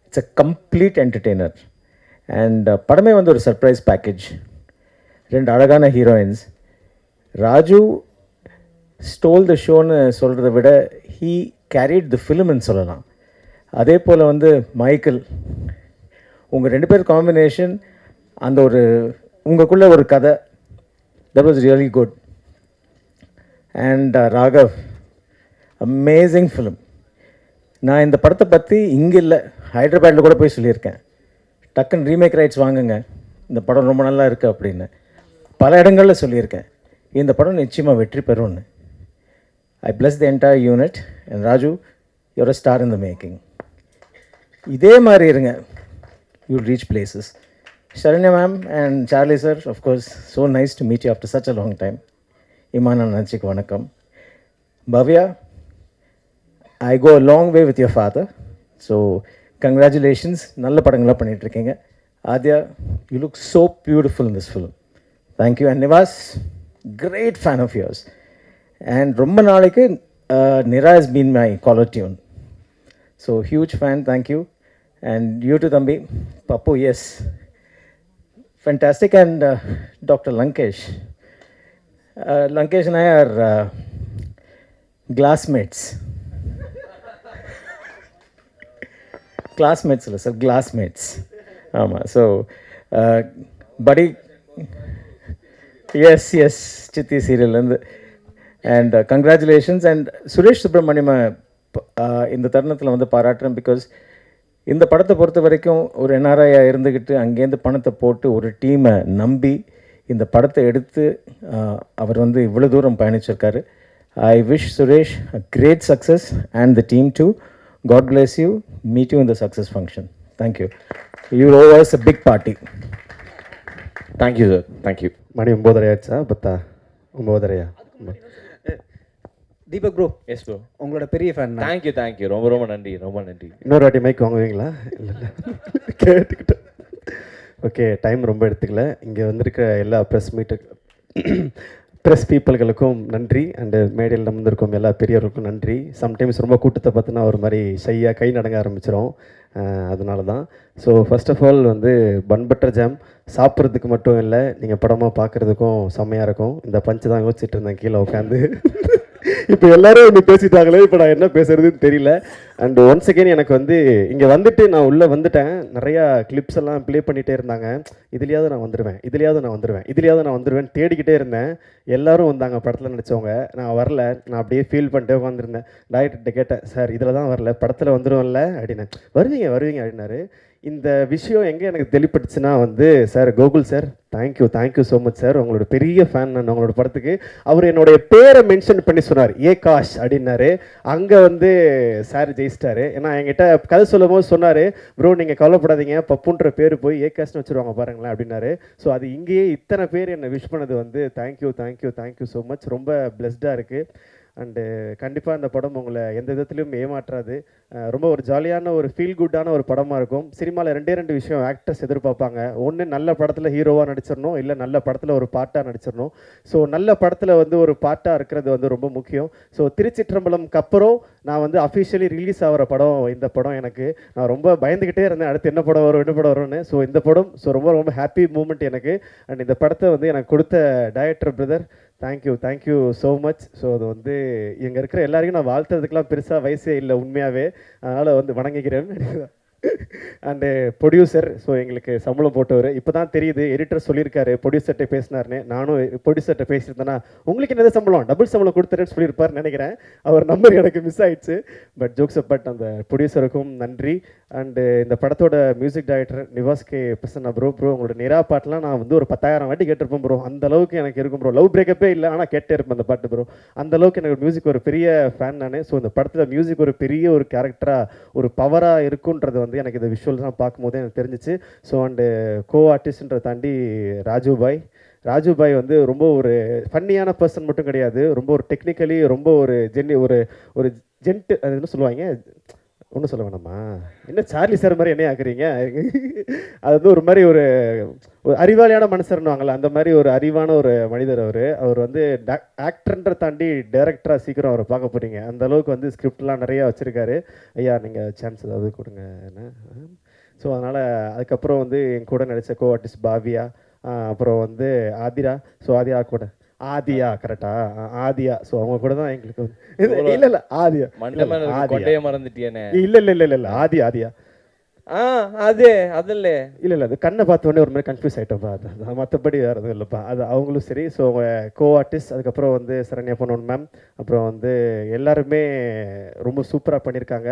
it's a complete entertainer. And படமே வந்து ஒரு சர்ப்ரைஸ் பேக்கேஜ். 2 அழகான ஹீரோயின்ஸ். ராஜு ஸ்டோல் த ஷோன்னு சொல்கிறத விட ஹீ கேரிட் த ஃபிலிம்னு சொல்லலாம். அதே போல் வந்து மைக்கேல், உங்கள் 2 பேர் காம்பினேஷன், அந்த ஒரு உங்களுக்குள்ள ஒரு கதை, that was really good. And Raghav, amazing film. நான் இந்த படத்தை பற்றி இங்கே இல்லை, ஹைதராபாத்தில் கூட போய் சொல்லியிருக்கேன், டக்குன்னு ரீமேக் ரைட்ஸ் வாங்குங்க, இந்த படம் ரொம்ப நல்லா இருக்குது அப்படின்னு பல இடங்களில் சொல்லியிருக்கேன். இந்த படம் நிச்சயமாக வெற்றி பெறும்னு. I bless the entire unit. And Raju, you're a star in the making. இதே மாதிரி இருங்க, you reach places. Sharanya ma'am and Charlie sir, of course, so nice to meet you after such a long time. Iman Anachik Vanakkam. Bhavya, I go a long way with your father. So, congratulations. Nalla padangala pannittirukeenga. Adya, you look so beautiful in this film. Thank you. And Nivas, great fan of yours. And romba naalukku Nira has been my caller tune. So, huge fan. Thank you. And you too, Thambi. Pappu, yes. Fantastic. And Dr. Lankesh. Lankesh and I are classmates. Classmates, sir, classmates. So, buddy, yes, Chitti serial. And congratulations. And Suresh Subramaniam, இந்த தருணத்தில் வந்து பாராட்டுறேன். Because இந்த படத்தை பொறுத்த வரைக்கும் ஒரு NRI இருந்துக்கிட்டு அங்கேருந்து பணத்தை போட்டு ஒரு டீமை நம்பி இந்த படத்தை எடுத்து அவர் வந்து இவ்வளோ தூரம் பயணிச்சிருக்காரு. I wish Suresh a great success and the team too. God bless you. Meet you in the success function. Thank you. You owe us a big party. Thank you sir. Thank you. மணி 9:30 ஆச்சா? 9:30. தீபக் ப்ரோ. Yes bro. உங்களோட பெரிய ஃபேன். தேங்க்யூ. ரொம்ப நன்றி. இன்னொரு வாட்டி mic வாங்குவீங்களா? இல்லை கேட்டுக்கிட்டேன். ஓகே, டைம் ரொம்ப எடுத்துக்கல. இங்கே வந்திருக்க எல்லா ப்ரெஸ் பீப்புள்களுக்கும் நன்றி. அண்டு மேடையில் வந்திருக்கும் எல்லா பெரியவர்களுக்கும் நன்றி. சம்டைம்ஸ் ரொம்ப கூட்டத்தை பார்த்தினா ஒரு மாதிரி ஷையாக கை நடங்க ஆரம்பிச்சிடும். அதனால தான். ஸோ ஃபர்ஸ்ட் ஆஃப் ஆல் வந்து பன் பட்டர் ஜாம் சாப்பிட்றதுக்கு மட்டும் இல்லை, நீங்கள் படமாக பார்க்குறதுக்கும் செம்மையாக இருக்கும். இந்த பஞ்சு தான் யோசிச்சுட்டு இருந்தேன் கீழே உட்காந்து. இப்போ எல்லோரும் ஒன்று பேசிட்டாங்களே, இப்போ நான் என்ன பேசுகிறதுன்னு தெரியல. அண்ட் ஒன்ஸ் அகெயின் எனக்கு வந்து இங்கே வந்துட்டு நான் உள்ளே வந்துட்டேன். நிறையா கிளிப்ஸ் எல்லாம் ப்ளே பண்ணிகிட்டே இருந்தாங்க. இதுலையாவது நான் வந்துடுவேன் தேடிக்கிட்டே இருந்தேன். எல்லோரும் வந்தாங்க படத்தில் நடித்தவங்க. நான் வரல. நான் அப்படியே ஃபீல் பண்ணிட்டே உட்காந்துருந்தேன். டைரக்டர்கிட்ட கேட்டேன், சார் இதில் தான் வரல, படத்தில் வந்துடுவோம்ல அப்படின்னு. வருவீங்க அப்படின்னாரு. இந்த விஷயம் எங்கே எனக்கு தெளிப்பட்டுச்சுன்னா வந்து, sir Gokul sir, thank you so much sir. உங்களோட பெரிய ஃபேன் நான் உங்களோட படத்துக்கு. அவர் என்னுடைய பேரை மென்ஷன் பண்ணி சொன்னார், ஏகாஷ் அப்படின்னாரு. அங்கே வந்து சார் ஜெயிச்சிட்டாரு. ஏன்னா என்கிட்ட கதை சொல்லும் போது சொன்னார், ப்ரோ நீங்கள் கவலைப்படாதீங்க, பப்புன்ற பேர் போய் ஏகாஷ்னு வச்சுருவாங்க பாருங்களேன் அப்படின்னாரு. ஸோ அது இங்கேயே இத்தனை பேர் என்னை விஷ் பண்ணது வந்து தேங்க்யூ ஸோ மச். ரொம்ப பிளெஸ்டாக இருக்குது. அண்டு கண்டிப்பாக அந்த படம் உங்களை எந்த விதத்துலையும் ஏமாற்றாது. ரொம்ப ஒரு ஜாலியான ஒரு ஃபீல் குட்டான ஒரு படமாக இருக்கும். சினிமாவில் 2 விஷயம் ஆக்டர்ஸ் எதிர்பார்ப்பாங்க. ஒன்று நல்ல படத்தில் ஹீரோவாக நடிச்சிடணும், இல்லை நல்ல படத்தில் ஒரு பாட்டாக நடிச்சிடணும். ஸோ நல்ல படத்தில் வந்து ஒரு பாட்டாக இருக்கிறது வந்து ரொம்ப முக்கியம். ஸோ திருச்சிற்றம்பலம்க்கு அப்புறம் நான் வந்து அஃபிஷியலி ரிலீஸ் ஆகிற படம் இந்த படம். எனக்கு நான் ரொம்ப பயந்துக்கிட்டே இருந்தேன், அடுத்து என்ன படம் வரும்னு. ஸோ இந்த படம் ரொம்ப ஹாப்பி மூமெண்ட் எனக்கு. அண்ட் இந்த படத்தை வந்து எனக்கு கொடுத்த director brother, thank you so much. So அது வந்து இங்கே இருக்கிற எல்லாரையும் நான் வாழ்த்துறதுக்கெலாம் பெருசாக வயசே இல்லை உண்மையாகவே. அதனால் வந்து வணங்கிக்கிறேன். அண்டு ப்ரொடியூசர், ஸோ எங்களுக்கு சம்பளம் போட்டவர். இப்போ தான் தெரியுது, எடிட்டர் சொல்லியிருக்காரு ப்ரொடியூசர்கிட்ட பேசினார்னு. நானும் ப்ரொடியூசர்கிட்ட பேசியிருந்தேன்னா உங்களுக்கு என்னது சம்பளம், டபுள் சம்பளம் கொடுத்துருன்னு சொல்லியிருப்பார்னு நினைக்கிறேன். அவர் நம்பர் எனக்கு மிஸ் ஆயிடுச்சு. பட் ஜோக்ஸ் பட் அந்த ப்ரொடியூசருக்கும் நன்றி. அண்டு இந்த படத்தோட music director Nivas K Prasanna bro. உங்களோட நிரா பாட்டெலாம் நான் வந்து ஒரு 10,000 வாட்டி கேட்டிருப்பேன் ப்ரோ. அந்த அளவுக்கு எனக்கு இருக்கும் ப்ரோ. லவ் பிரேக்கப்பே இல்லை, ஆனால் கேட்டே இருப்பேன் அந்த பாட்டு ப்ரோ. அந்த அளவுக்கு எனக்கு மியூசிக் ஒரு பெரிய ஃபேன் நான். ஸோ இந்த படத்தில் மியூசிக் ஒரு பெரிய ஒரு கேரக்டராக ஒரு பவராக இருக்குன்றது வந்து எனக்கு இந்த விஷுவல்ஸ்லாம் பார்க்கும்போது எனக்கு தெரிஞ்சிச்சு. ஸோ அண்டு கோ ஆர்டிஸ்ட்ன்றதை தாண்டி ராஜு பாய் வந்து ரொம்ப ஒரு ஃபன்னியான பர்சன் மட்டும் கிடையாது, ரொம்ப ஒரு டெக்னிக்கலி ரொம்ப ஒரு ஒரு ஜென்ட், அது என்ன சொல்லுவாங்க, ஒன்றும் சொல்ல வேணாமா, என்ன சார்லி சார் மாதிரி என்ன ஆக்குறீங்க, அது வந்து ஒரு மாதிரி ஒரு அறிவாளியான மனுஷர்னுவாங்கள்ல, அந்த மாதிரி ஒரு அறிவான ஒரு மனிதர் அவர் வந்து ஆக்டர்ன்ற தாண்டி டைரக்டராக சீக்கிரம் அவரை பார்க்க போகிறீங்க. அந்த அளவுக்கு வந்து ஸ்கிரிப்ட்லாம் நிறையா வச்சுருக்காரு. ஐயா நீங்கள் சான்ஸ் ஏதாவது கொடுங்க என்ன. ஸோ அதனால் அதுக்கப்புறம் வந்து என் கூட நடித்த கோ ஆர்டிஸ்ட் பாவியா, அப்புறம் வந்து ஆதிரா. ஸோ ஆதியா கரெக்டா, ஆதியா. ஸோ அவங்க கூட தான் எங்களுக்கு இல்லை ஆதியா மறந்துட்டியானே. இல்லை ஆதியா அதில் இல்லை அது கண்ணை பார்த்த உடனே ஒரு மாதிரி கன்ஃபியூஸ் ஆகிட்டோம்ப்பா. அது மற்றபடி வேறு எதுவும் இல்லைப்பா. அது அவங்களும் சரி. ஸோ அவங்க கோ ஆர்டிஸ்ட், அதுக்கப்புறம் வந்து சரண்யா பொன்னன் மேம், அப்புறம் வந்து எல்லாருமே ரொம்ப சூப்பராக பண்ணியிருக்காங்க.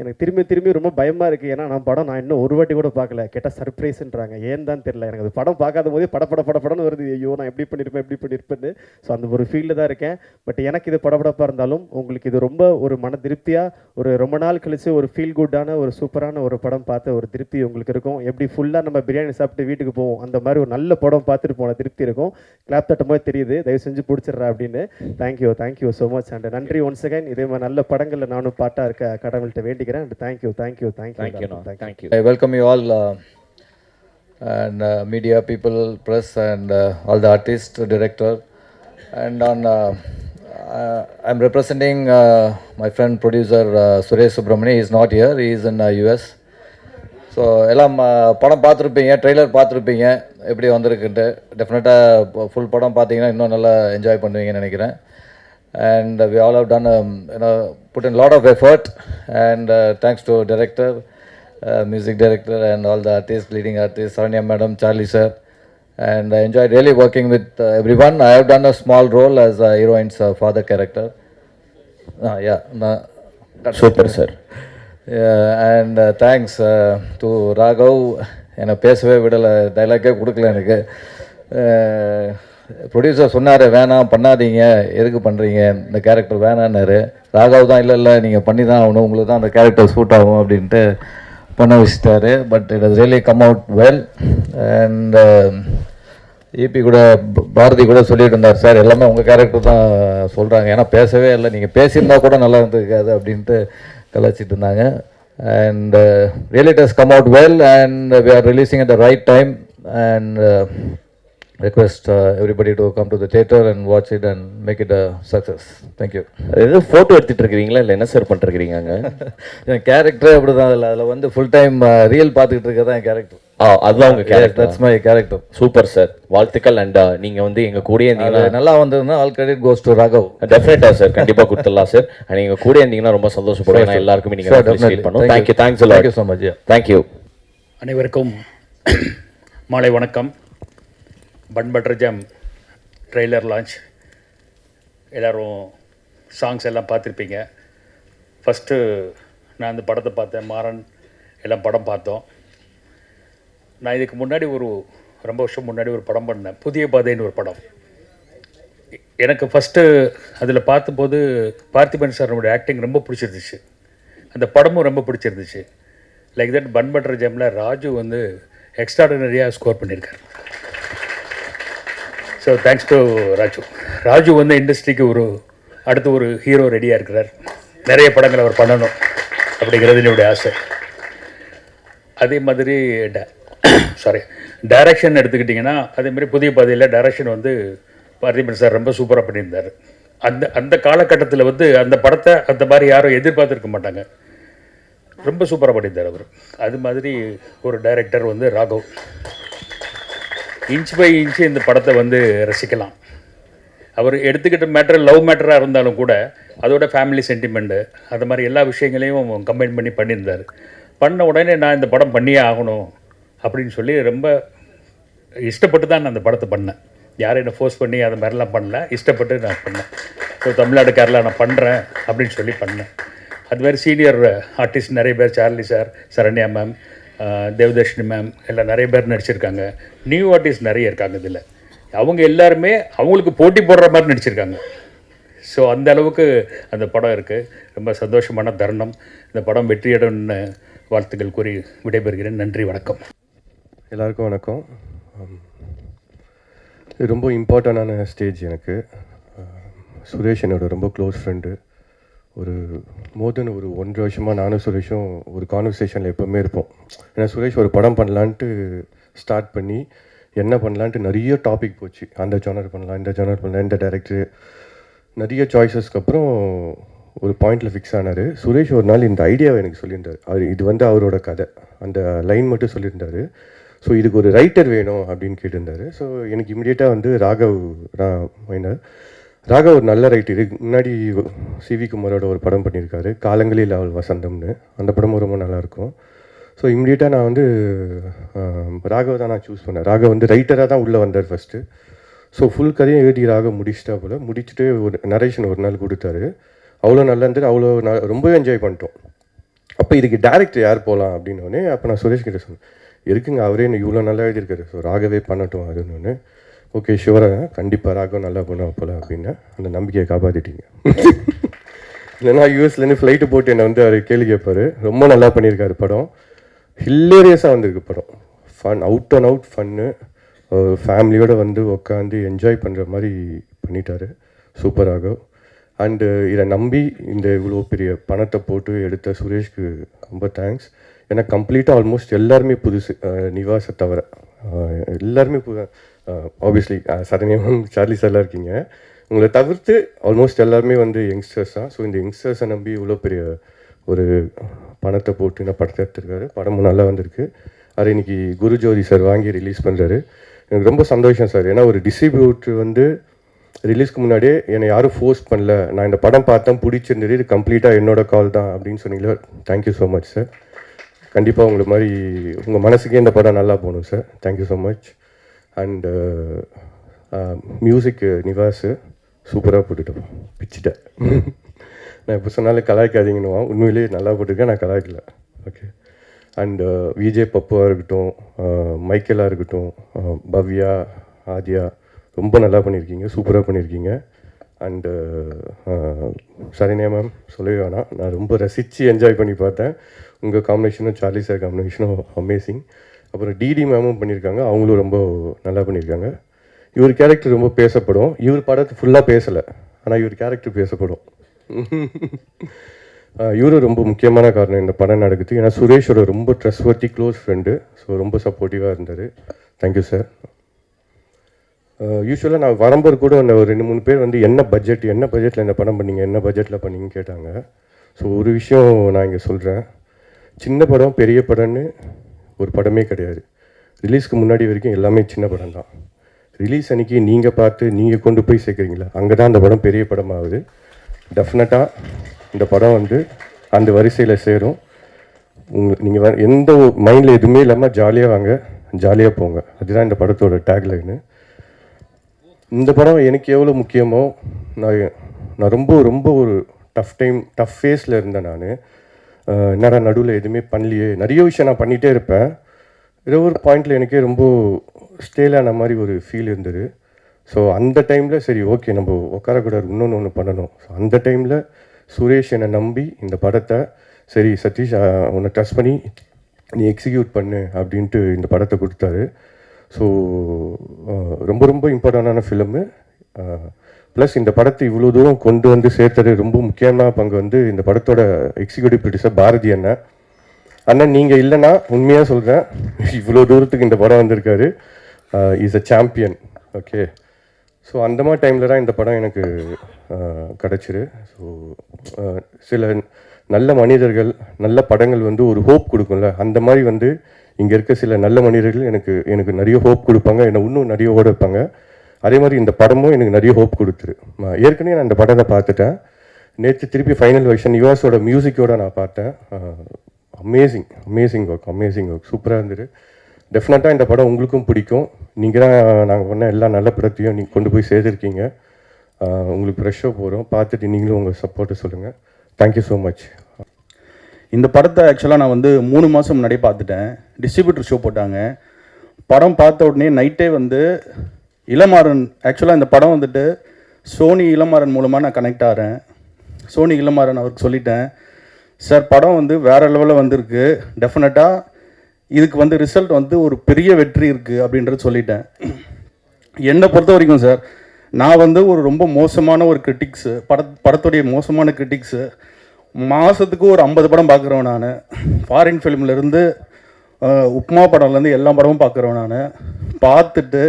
எனக்கு திரும்பி ரொம்ப பயமாக இருக்குது. ஏன்னா நான் இன்னும் ஒரு வாட்டி கூட பார்க்கல. கேட்டால் சர்ப்ரைஸ்ன்றாங்க, ஏன் தான் தெரியல. எனக்கு அது படம் பார்க்காத போதே படப்படன்னு வருது. ஐயோ நான் எப்படி பண்ணியிருப்பேன்னு. ஸோ அந்த ஒரு ஃபீல்டில் தான் இருக்கேன். பட் எனக்கு இது படப்படப்பாக இருந்தாலும் உங்களுக்கு இது ரொம்ப ஒரு மன திருப்தியாக ரொம்ப நாள் கழித்து ஒரு ஃபீல் குட்டான ஒரு சூப்பரான ஒரு படம் பார்த்த ஒரு திருப்தி உங்களுக்கு இருக்கும். எப்படி ஃபுல்லாக நம்ம பிரியாணி சாப்பிட்டு வீட்டுக்கு போவோம், அந்த மாதிரி ஒரு நல்ல படம் பார்த்துட்டு போன திருப்தி இருக்கும். கிளாப் தட்டும் போது தெரியுது, தயவு செஞ்சு பிடிச்சிட்றா அப்படின்னு. Thank you so much. அண்ட் நன்றி ஒன்ஸ் அகைன். இதே மாதிரி நல்ல படங்களில் நானும் பாட்டாக இருக்க கடவுள்கிட்ட வேண்டிக்கிறேன். Thank you. I welcome you all and media people, press and all the artists, director, and I'm representing my friend producer Suresh Subramani. He is not here, he is in US. So எல்லாம் படம் பார்த்துருப்பீங்க, trailer பார்த்துருப்பீங்க எப்படி வந்திருக்குன்ட்டு. டெஃபினட்டாக full படம் பார்த்தீங்கன்னா இன்னும் நல்லா என்ஜாய் பண்ணுவீங்கன்னு நினைக்கிறேன். And we all have done put in a lot of effort, and thanks to director, music director, and all the artists, leading artists, Saranya madam, Charlie sir, and I enjoyed really working with everyone. I have done a small role as a heroine's father character. Super sir. And thanks to Raghav. என்னை பேசவே விடலை, டைலாக்கே கொடுக்கல எனக்கு. Producer சொன்னார், வேணாம் பண்ணாதீங்க, எதுக்கு பண்ணுறீங்க, இந்த கேரக்டர் வேணான்னாரு. ராகவ் தான் இல்லை நீங்கள் பண்ணி தான் ஆகணும், உங்களுக்கு தான் அந்த கேரக்டர் சூட் ஆகும் அப்படின்ட்டு பண்ண வச்சுட்டாரு. But it has really come out well. And EP கூட பாரதி கூட சொல்லிட்டு இருந்தார், சார் எல்லாமே உங்கள் கேரக்டர் தான் சொல்கிறாங்க, ஏன்னா பேசவே இல்லை, நீங்கள் பேசியிருந்தா கூட நல்லா இருந்திருக்காது அப்படின்ட்டு கலாச்சிட்டு இருந்தாங்க. And really it has come out well and we are releasing at the right time. And request everybody to come to the theater and watch it and make it a success. Thank you. ஏதோ photo எடுத்துகிட்டு இருக்கிறீங்களா இல்லை என்ன sir பண்ணிருக்கிறீங்க அங்கே? என் கேரக்டரே அப்படி தான். அதில் வந்து ஃபுல் டைம் ரீல் பார்த்துக்கிட்டு இருக்கிறது தான் என் கேரக்டர். அதுதான் உங்கள் character. That's my character. Super sir, வாழ்த்துக்கள். அண்ட் நீங்கள் வந்து எங்கள் கூட இருந்தீங்கன்னா நல்லா வந்திருந்தா all credit goes to Raghav. டெஃபினட்டாக சார், கண்டிப்பாக கொடுத்துடலாம் சார். அண்ட் நீங்கள் கூட இருந்தீங்கன்னா ரொம்ப சந்தோஷப்படுவோம். ஏன்னா எல்லாருக்குமே நீங்கள் பண்ணுவோம். Thank you. Thank you so much. Thank you. அனைவருக்கும் மாலை வணக்கம். Bun butter jam trailer launch, எல்லோரும் சாங்ஸ் எல்லாம் பார்த்துருப்பீங்க. ஃபஸ்ட்டு நான் இந்த படத்தை பார்த்தேன், மாறன் எல்லாம் படம் பார்த்தோம். நான் இதுக்கு முன்னாடி ரொம்ப வருஷம் முன்னாடி ஒரு படம் பண்ணேன், புதிய பாதைன்னு ஒரு படம். எனக்கு ஃபஸ்ட்டு அதில் பார்த்தபோது பார்த்திபன் சாரோட ஆக்டிங் ரொம்ப பிடிச்சிருந்துச்சு, அந்த படமும் ரொம்ப பிடிச்சிருந்துச்சு. லைக் தட் பன் பட்டர் ஜாமில் ராஜு வந்து எக்ஸ்ட்ராடனரியாக ஸ்கோர் பண்ணியிருக்காரு. ஸோ தேங்க்ஸ் டு ராஜு வந்து இண்டஸ்ட்ரிக்கு அடுத்து ஒரு ஹீரோ ரெடியாக இருக்கிறார். நிறைய படங்கள் அவர் பண்ணணும் அப்படிங்கிறது என்னுடைய ஆசை. அதே மாதிரி டைரக்ஷன் எடுத்துக்கிட்டிங்கன்னா அதேமாதிரி புதிய பாதையில் டைரக்ஷன் வந்து பார்த்திபன் சார் ரொம்ப சூப்பராக பண்ணியிருந்தார். அந்த காலகட்டத்தில் வந்து அந்த படத்தை அந்த மாதிரி யாரும் எதிர்பார்த்துருக்க மாட்டாங்க, ரொம்ப சூப்பராக பண்ணியிருந்தார் அவர். அது மாதிரி ஒரு டைரக்டர் வந்து ராகவ். இன்ச் பை இன்ச்சு இந்த படத்தை வந்து ரசிக்கலாம். அவர் எடுத்துக்கிட்ட மேட்டர் லவ் மேட்டராக இருந்தாலும் கூட அதோட ஃபேமிலி சென்டிமெண்ட்டு அது மாதிரி எல்லா விஷயங்களையும் கம்பைன் பண்ணியிருந்தார். பண்ண உடனே நான் இந்த படம் பண்ணியே ஆகணும் அப்படின்னு சொல்லி ரொம்ப இஷ்டப்பட்டு தான் நான் அந்த படத்தை பண்ணேன். யாரும் என்னை ஃபோர்ஸ் பண்ணி அது மாதிரிலாம் பண்ணல, இஷ்டப்பட்டு நான் பண்ணேன். ஸோ தமிழ்நாடு கேரளா நான் பண்ணுறேன் அப்படின்னு சொல்லி பண்ணேன். அது மாதிரி சீனியர் ஆர்டிஸ்ட் நிறைய பேர், Charlie sir, Saranya ma'am, Devadarshini ma'am எல்லாம் நிறைய பேர் நடிச்சிருக்காங்க. நியூ ஆர்டிஸ்ட் நிறைய இருக்காங்க இதில். அவங்க எல்லாருமே அவங்களுக்கு போட்டி போடுற மாதிரி நடிச்சிருக்காங்க. ஸோ அந்த அளவுக்கு அந்த படம் இருக்குது. ரொம்ப சந்தோஷமான தருணம். இந்த படம் வெற்றியடைன்னு வாழ்த்துக்கள் கூறி விடைபெறுகிறேன். நன்றி, வணக்கம். எல்லாருக்கும் வணக்கம். இது ரொம்ப இம்பார்ட்டண்டான ஸ்டேஜ் எனக்கு. சுரேஷ் என்னோட ரொம்ப க்ளோஸ் ஃப்ரெண்டு. ஒரு மோர் தென் ஒரு 1.5 வருஷமாக நானும் சுரேஷும் ஒரு கான்வர்சேஷனில் எப்போவுமே இருப்போம். ஏன்னா சுரேஷ் ஒரு படம் பண்ணலான்ட்டு ஸ்டார்ட் பண்ணி என்ன பண்ணலான்ட்டு நிறைய டாபிக் போச்சு. அந்த ஜானர் பண்ணலாம், இந்த ஜானர் பண்ணலாம், இந்த டைரக்டரு, நிறைய சாய்ஸஸ்க்கு அப்புறம் ஒரு பாயிண்டில் ஃபிக்ஸ் ஆனார். சுரேஷ் ஒரு நாள் இந்த ஐடியாவை எனக்கு சொல்லியிருந்தார். இது வந்து அவரோட கதை, அந்த லைன் மட்டும் சொல்லியிருந்தார். ஸோ இதுக்கு ஒரு ரைட்டர் வேணும் அப்படின்னு கேட்டிருந்தார். ஸோ எனக்கு இமிடியேட்டாக வந்து ராகவ் ராகவ் ஒரு நல்ல ரைட்டர். இதுக்கு முன்னாடி சிவி குமாரோட ஒரு படம் பண்ணியிருக்காரு, காலங்களில் அவள் வசந்தம்னு. அந்த படமும் ரொம்ப நல்லாயிருக்கும். ஸோ இமிடியேட்டாக நான் வந்து ராகவ் தான் நான் சூஸ் பண்ணேன். ராகவ் வந்து ரைட்டராக தான் உள்ளே வந்தார் ஃபஸ்ட்டு. ஸோ ஃபுல் கதையும் எழுதி ராகவ் முடிச்சிட்டா போல். முடிச்சுட்டு ஒரு நரேஷன் ஒரு நாள் கொடுத்தாரு. அவ்வளோ நல்லா இருந்தது. அவ்வளோ ரொம்பவே என்ஜாய் பண்ணிட்டோம். அப்போ இதுக்கு டேரக்டர் யார் போகலாம் அப்படின்னோடனே அப்போ நான் சுரேஷ் கிட்ட சொன்னேன், இருக்குங்க அவரே இவ்வளோ நல்லா எழுதியிருக்காரு, ஸோ ராகவே பண்ணட்டும் அதுன்னு. ஓகே ஷுவராக, கண்டிப்பாக ராகவ் நல்லா பண்ணுவோம் போல் அப்படின்னு அந்த நம்பிக்கையை காப்பாற்றிட்டீங்க. இல்லைன்னா யூஎஸ்லேருந்து ஃப்ளைட்டு போட்டு என்னை வந்து அவர் கேள்வி கேட்பார். ரொம்ப நல்லா பண்ணியிருக்காரு படம், ஹில்லேரியஸாக வந்திருக்கு படம், fun, out and out fun, ஃபேமிலியோடு வந்து உட்காந்து என்ஜாய் பண்ணுற மாதிரி பண்ணிட்டாரு. சூப்பர் ராகவ். அண்டு இதை நம்பி இந்த இவ்வளோ பெரிய பணத்தை போட்டு எடுத்த சுரேஷ்க்கு ரொம்ப தேங்க்ஸ். ஏன்னா கம்ப்ளீட்டாக ஆல்மோஸ்ட் எல்லாருமே புதுசு, நிவாஸை தவிர எல்லாருமே ஆப்வியஸ்லி சரண்யம், சார்லி சார்லாம் இருக்கீங்க. உங்களை தவிர்த்து ஆல்மோஸ்ட் எல்லாருமே வந்து யங்ஸ்டர்ஸ் தான். ஸோ இந்த யங்ஸ்டர்ஸை நம்பி இவ்வளோ பெரிய ஒரு பணத்தை போட்டு நான் படத்தை எடுத்துருக்காரு. படமும் நல்லா வந்திருக்கு. அது இன்னைக்கு குருஜோதி சார் வாங்கி ரிலீஸ் பண்ணுறாரு. எனக்கு ரொம்ப சந்தோஷம் சார். ஏன்னா ஒரு டிஸ்ட்ரிபியூட்டர் வந்து ரிலீஸ்க்கு முன்னாடியே என்னை யாரும் ஃபோர்ஸ் பண்ணல, நான் இந்த படம் பார்த்தேன் பிடிச்சிருந்தது, இது கம்ப்ளீட்டாக என்னோட கால் தான் அப்படின்னு சொன்னீங்களா. Thank you so much sir. கண்டிப்பாக உங்களை மாதிரி உங்கள் மனசுக்கே இந்த படம் நல்லா போகணும் சார். Thank you so much. And music Nivas சூப்பராக போட்டுட்டோம், பிச்சுட்டேன். நான் இப்போ சொன்னாலும் கலாய்க்காதீங்கன்னுவான், உண்மையிலேயே நல்லா போட்டிருக்கேன், நான் கலாய்க்கல. ஓகே. அண்டு விஜய் பப்புவாக இருக்கட்டும், மைக்கேலாக இருக்கட்டும், பவ்யா, ஆதியா, ரொம்ப நல்லா பண்ணியிருக்கீங்க, சூப்பராக பண்ணியிருக்கீங்க. அண்டு சரண்யா மேம் சொல்லவே வேணாம், நான் ரொம்ப ரசித்து என்ஜாய் பண்ணி பார்த்தேன். உங்கள் காம்பினேஷனும் சார்லி சார் காம்பினேஷனும் அமேசிங். அப்புறம் டிடி மேமும் பண்ணியிருக்காங்க, அவங்களும் ரொம்ப நல்லா பண்ணியிருக்காங்க. இவர் கேரக்டர் ரொம்ப பேசப்படும். இவர் படத்தை ஃபுல்லாக பேசலை, ஆனால் இவர் கேரக்டர் பேசப்படும். இவரும் ரொம்ப முக்கியமான காரணம் இந்த படம் நடக்குது. ஏன்னா சுரேஷோட ரொம்ப ட்ரஸ்ட்வர்த்தி க்ளோஸ் ஃப்ரெண்டு. ஸோ ரொம்ப சப்போர்ட்டிவாக இருந்தார். Thank you sir. யூஸ்வலாக நான் வரும்போது கூட அந்த ஒரு 2-3 பேர் வந்து என்ன பட்ஜெட்டில் இந்த படம் பண்ணீங்க, என்ன பட்ஜெட்டில் பண்ணீங்கன்னு கேட்டாங்க. ஸோ ஒரு விஷயம் நான் இங்கே சொல்கிறேன், சின்ன படம் பெரிய படம்னு ஒரு படமே கிடையாது. ரிலீஸ்க்கு முன்னாடி வரைக்கும் எல்லாமே சின்ன படம் தான். ரிலீஸ் அன்றைக்கி நீங்கள் பார்த்து நீங்கள் கொண்டு போய் சேர்க்குறீங்களா, அங்கே தான் அந்த படம் பெரிய படமாகுது. டெஃபினட்டாக இந்த படம் வந்து அந்த வரிசையில் சேரும். நீங்கள் எந்த மைண்டில் எதுவுமே இல்லாமல் ஜாலியாக வாங்க, ஜாலியாக போங்க. அதுதான் இந்த படத்தோட டேக்லைனு. இந்த படம் எனக்கு எவ்வளோ முக்கியமோ, நான் ரொம்ப ஒரு டஃப் ஃபேஸில் இருந்தேன். நான் என்னடா நடுவில் எதுவுமே பண்ணலையே, நிறைய விஷயம் நான் பண்ணிகிட்டே இருப்பேன். ஏதோ ஒரு பாயிண்டில் எனக்கே ரொம்ப ஸ்டேலான மாதிரி ஒரு ஃபீல் இருந்தது. ஸோ அந்த டைமில் சரி ஓகே நம்ம உட்காரக்கூடாது, ஒன்று பண்ணணும். ஸோ அந்த டைமில் சுரேஷ் என்னை நம்பி இந்த படத்தை சரி சதீஷ் உன்னை ட்ரஸ்ட் பண்ணி நீ எக்ஸிக்யூட் பண்ணு அப்படின்ட்டு இந்த படத்தை கொடுத்தாரு. ஸோ ரொம்ப இம்பார்ட்டண்டான ஃபிலிமு. ப்ளஸ் இந்த படத்தை இவ்வளோ தூரம் கொண்டு வந்து சேர்த்தது ரொம்ப முக்கியமான பங்கு வந்து இந்த படத்தோட எக்ஸிக்யூட்டிவ் ப்ரொடியூசர் பாரதி அண்ணன். நீங்கள் இல்லைன்னா உண்மையாக சொல்கிறேன், இவ்வளோ தூரத்துக்கு இந்த படம் வந்திருக்காரு. Is a champion. Okay. So அந்த மாதிரி டைமில் தான் இந்த படம் எனக்கு கிடச்சிரு. ஸோ சில நல்ல மனிதர்கள் நல்ல படங்கள் வந்து ஒரு ஹோப் கொடுக்கும்ல, அந்த மாதிரி வந்து இங்கே இருக்க சில நல்ல மனிதர்கள் எனக்கு நிறைய ஹோப் கொடுப்பாங்க, என்னை இன்னும் நிறைய ஓட வைப்பாங்க. அதே மாதிரி இந்த படமும் எனக்கு நிறைய ஹோப் கொடுத்துரு. ஏற்கனவே நான் இந்த படத்தை பார்த்துட்டேன். நேற்று திருப்பி ஃபைனல் வெர்ஷன் யுவாஸோட மியூசிக்கோடு நான் பார்த்தேன். அமேசிங் ஒர்க் சூப்பராக இருந்தது. டெஃபினட்டாக இந்த படம் உங்களுக்கும் பிடிக்கும். நீங்கள் தான் நாங்கள் பண்ண எல்லா நல்ல படத்தையும் நீங்கள் கொண்டு போய் சேர்த்துருக்கீங்க. உங்களுக்கு ஃப்ரெஷ்ஷாக போகிறோம், பார்த்துட்டு நீங்களும் உங்கள் சப்போர்ட்டை சொல்லுங்கள். Thank you so much. இந்த படத்தை ஆக்சுவலாக நான் வந்து 3 மாதம் முன்னாடியே பார்த்துட்டேன். டிஸ்ட்ரிபியூட்டர் ஷோ போட்டாங்க. படம் பார்த்த உடனே நைட்டே வந்து இளமாறன், ஆக்சுவலாக இந்த படம் வந்துட்டு சோனி இளமாறன் மூலமாக நான் கனெக்ட் ஆகிறேன். சோனி இளமாறன் அவருக்கு சொல்லிட்டேன், சார் படம் வந்து வேறு லெவலில் வந்திருக்கு, டெஃபினட்டாக இதுக்கு வந்து ரிசல்ட் வந்து ஒரு பெரிய வெற்றி இருக்குது அப்படின்றது சொல்லிட்டேன். என்னை பொறுத்த வரைக்கும் சார், நான் வந்து ஒரு ரொம்ப மோசமான ஒரு கிரிட்டிக்ஸு, படத்துடைய மோசமான கிரிட்டிக்ஸு. மாதத்துக்கு ஒரு 50 படம் பார்க்குறேன் நான். ஃபாரின் ஃபிலிம்லேருந்து உப்மா படம்லேருந்து எல்லா படமும் பார்க்குறேன் நான். பார்த்துட்டு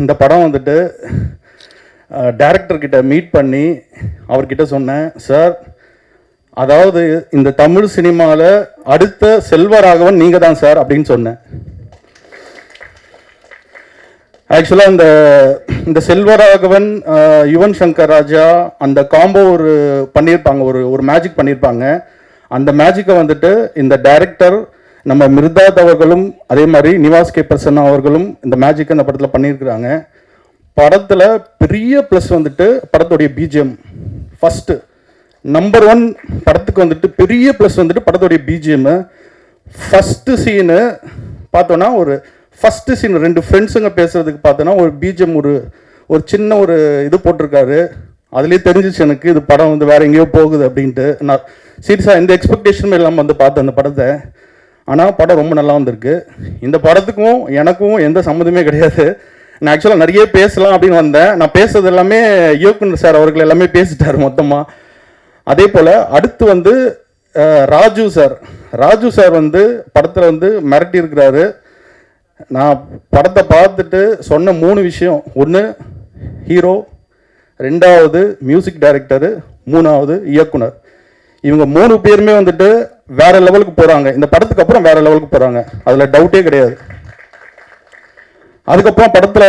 இந்த படம் வந்துட்டு டைரக்டர்கிட்ட மீட் பண்ணி அவர்கிட்ட சொன்னேன், சார் அதாவது இந்த தமிழ் சினிமாவில் அடுத்த செல்வராகவன் நீங்கள் தான் சார் அப்படின்னு சொன்னேன். ஆக்சுவலாக இந்த செல்வராகவன், யுவன் சங்கர் ராஜா அந்த காம்போ பண்ணியிருப்பாங்க, ஒரு மேஜிக் பண்ணியிருப்பாங்க. அந்த மேஜிக்கை வந்துட்டு இந்த டைரக்டர் நம்ம மிர்தாத் அவர்களும் அதே மாதிரி நிவாஸ் கே பிரசன்னா அவர்களும் இந்த மேஜிக்கை இந்த படத்தில் பண்ணியிருக்கிறாங்க. படத்தில் பெரிய ப்ளஸ் வந்துட்டு படத்துடைய பிஜிஎம். ஃபஸ்ட்டு நம்பர் 1 படத்துக்கு வந்துட்டு பெரிய ப்ளஸ் வந்துட்டு படத்துடைய பிஜிஎம்மு. ஃபஸ்ட்டு சீனு பார்த்தோன்னா ஃபஸ்ட்டு சீன் 2 ஃப்ரெண்ட்ஸுங்க பேசுகிறதுக்கு பார்த்தோன்னா ஒரு பிஜிஎம் ஒரு சின்ன இது போட்டிருக்காரு. அதுலேயே தெரிஞ்சிச்சு எனக்கு இது படம் வந்து வேறு எங்கேயோ போகுது அப்படின்ட்டு. நான் சீரியஸாக எந்த எக்ஸ்பெக்டேஷனும் இல்லாமல் வந்து பார்த்தேன் அந்த படத்தை. ஆனால் படம் ரொம்ப நல்லா வந்திருக்கு. இந்த படத்துக்கும் எனக்கும் எந்த சம்மந்தமே கிடையாது. நான் ஆக்சுவலாக நிறைய பேசலாம் அப்படின்னு வந்தேன். நான் பேசுறது எல்லாமே இயக்குனர் சார் அவர்கள் எல்லாமே பேசிட்டார் மொத்தமாக. அதே போல் அடுத்து வந்து ராஜு சார் வந்து படத்தில் வந்து மிரட்டி இருக்கிறாரு. நான் படத்தை பார்த்துட்டு சொன்ன 3 விஷயம். 1 ஹீரோ, 2வது மியூசிக் டைரக்டரு, 3வது இயக்குனர். இவங்க 3 பேருமே வந்துட்டு வேற லெவலுக்கு போகிறாங்க. இந்த படத்துக்கு அப்புறம் வேற லெவலுக்கு போகிறாங்க, அதில் டவுட்டே கிடையாது. அதுக்கப்புறம் படத்தில்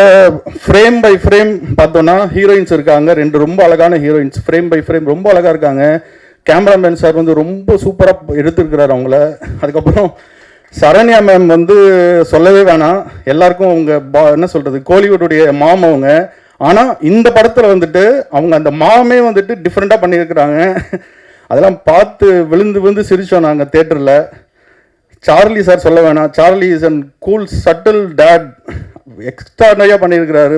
ஃப்ரேம் பை ஃப்ரேம் பார்த்தோன்னா ஹீரோயின்ஸ் இருக்காங்க, 2 ரொம்ப அழகான ஹீரோயின்ஸ். ஃப்ரேம் பை ஃப்ரேம் ரொம்ப அழகாக இருக்காங்க. கேமராமேன் சார் வந்து ரொம்ப சூப்பராக எடுத்துருக்கிறாரு அவங்கள. அதுக்கப்புறம் சரண்யா மேம் வந்து சொல்லவே வேணாம், எல்லாருக்கும் அவங்க என்ன சொல்கிறது கோலிவுட்டுடைய மாம் அவங்க. ஆனால் இந்த படத்தில் வந்துட்டு அவங்க அந்த மாமே வந்துட்டு டிஃப்ரெண்ட்டாக பண்ணியிருக்கிறாங்க. அதெல்லாம் பார்த்து விழுந்து சிரித்தோம் நாங்கள் தேட்டரில். சார்லி சார் சொல்ல வேணாம், Charlie is and cool subtle date, எக்ஸ்ட்ரானரியாக பண்ணியிருக்கிறாரு,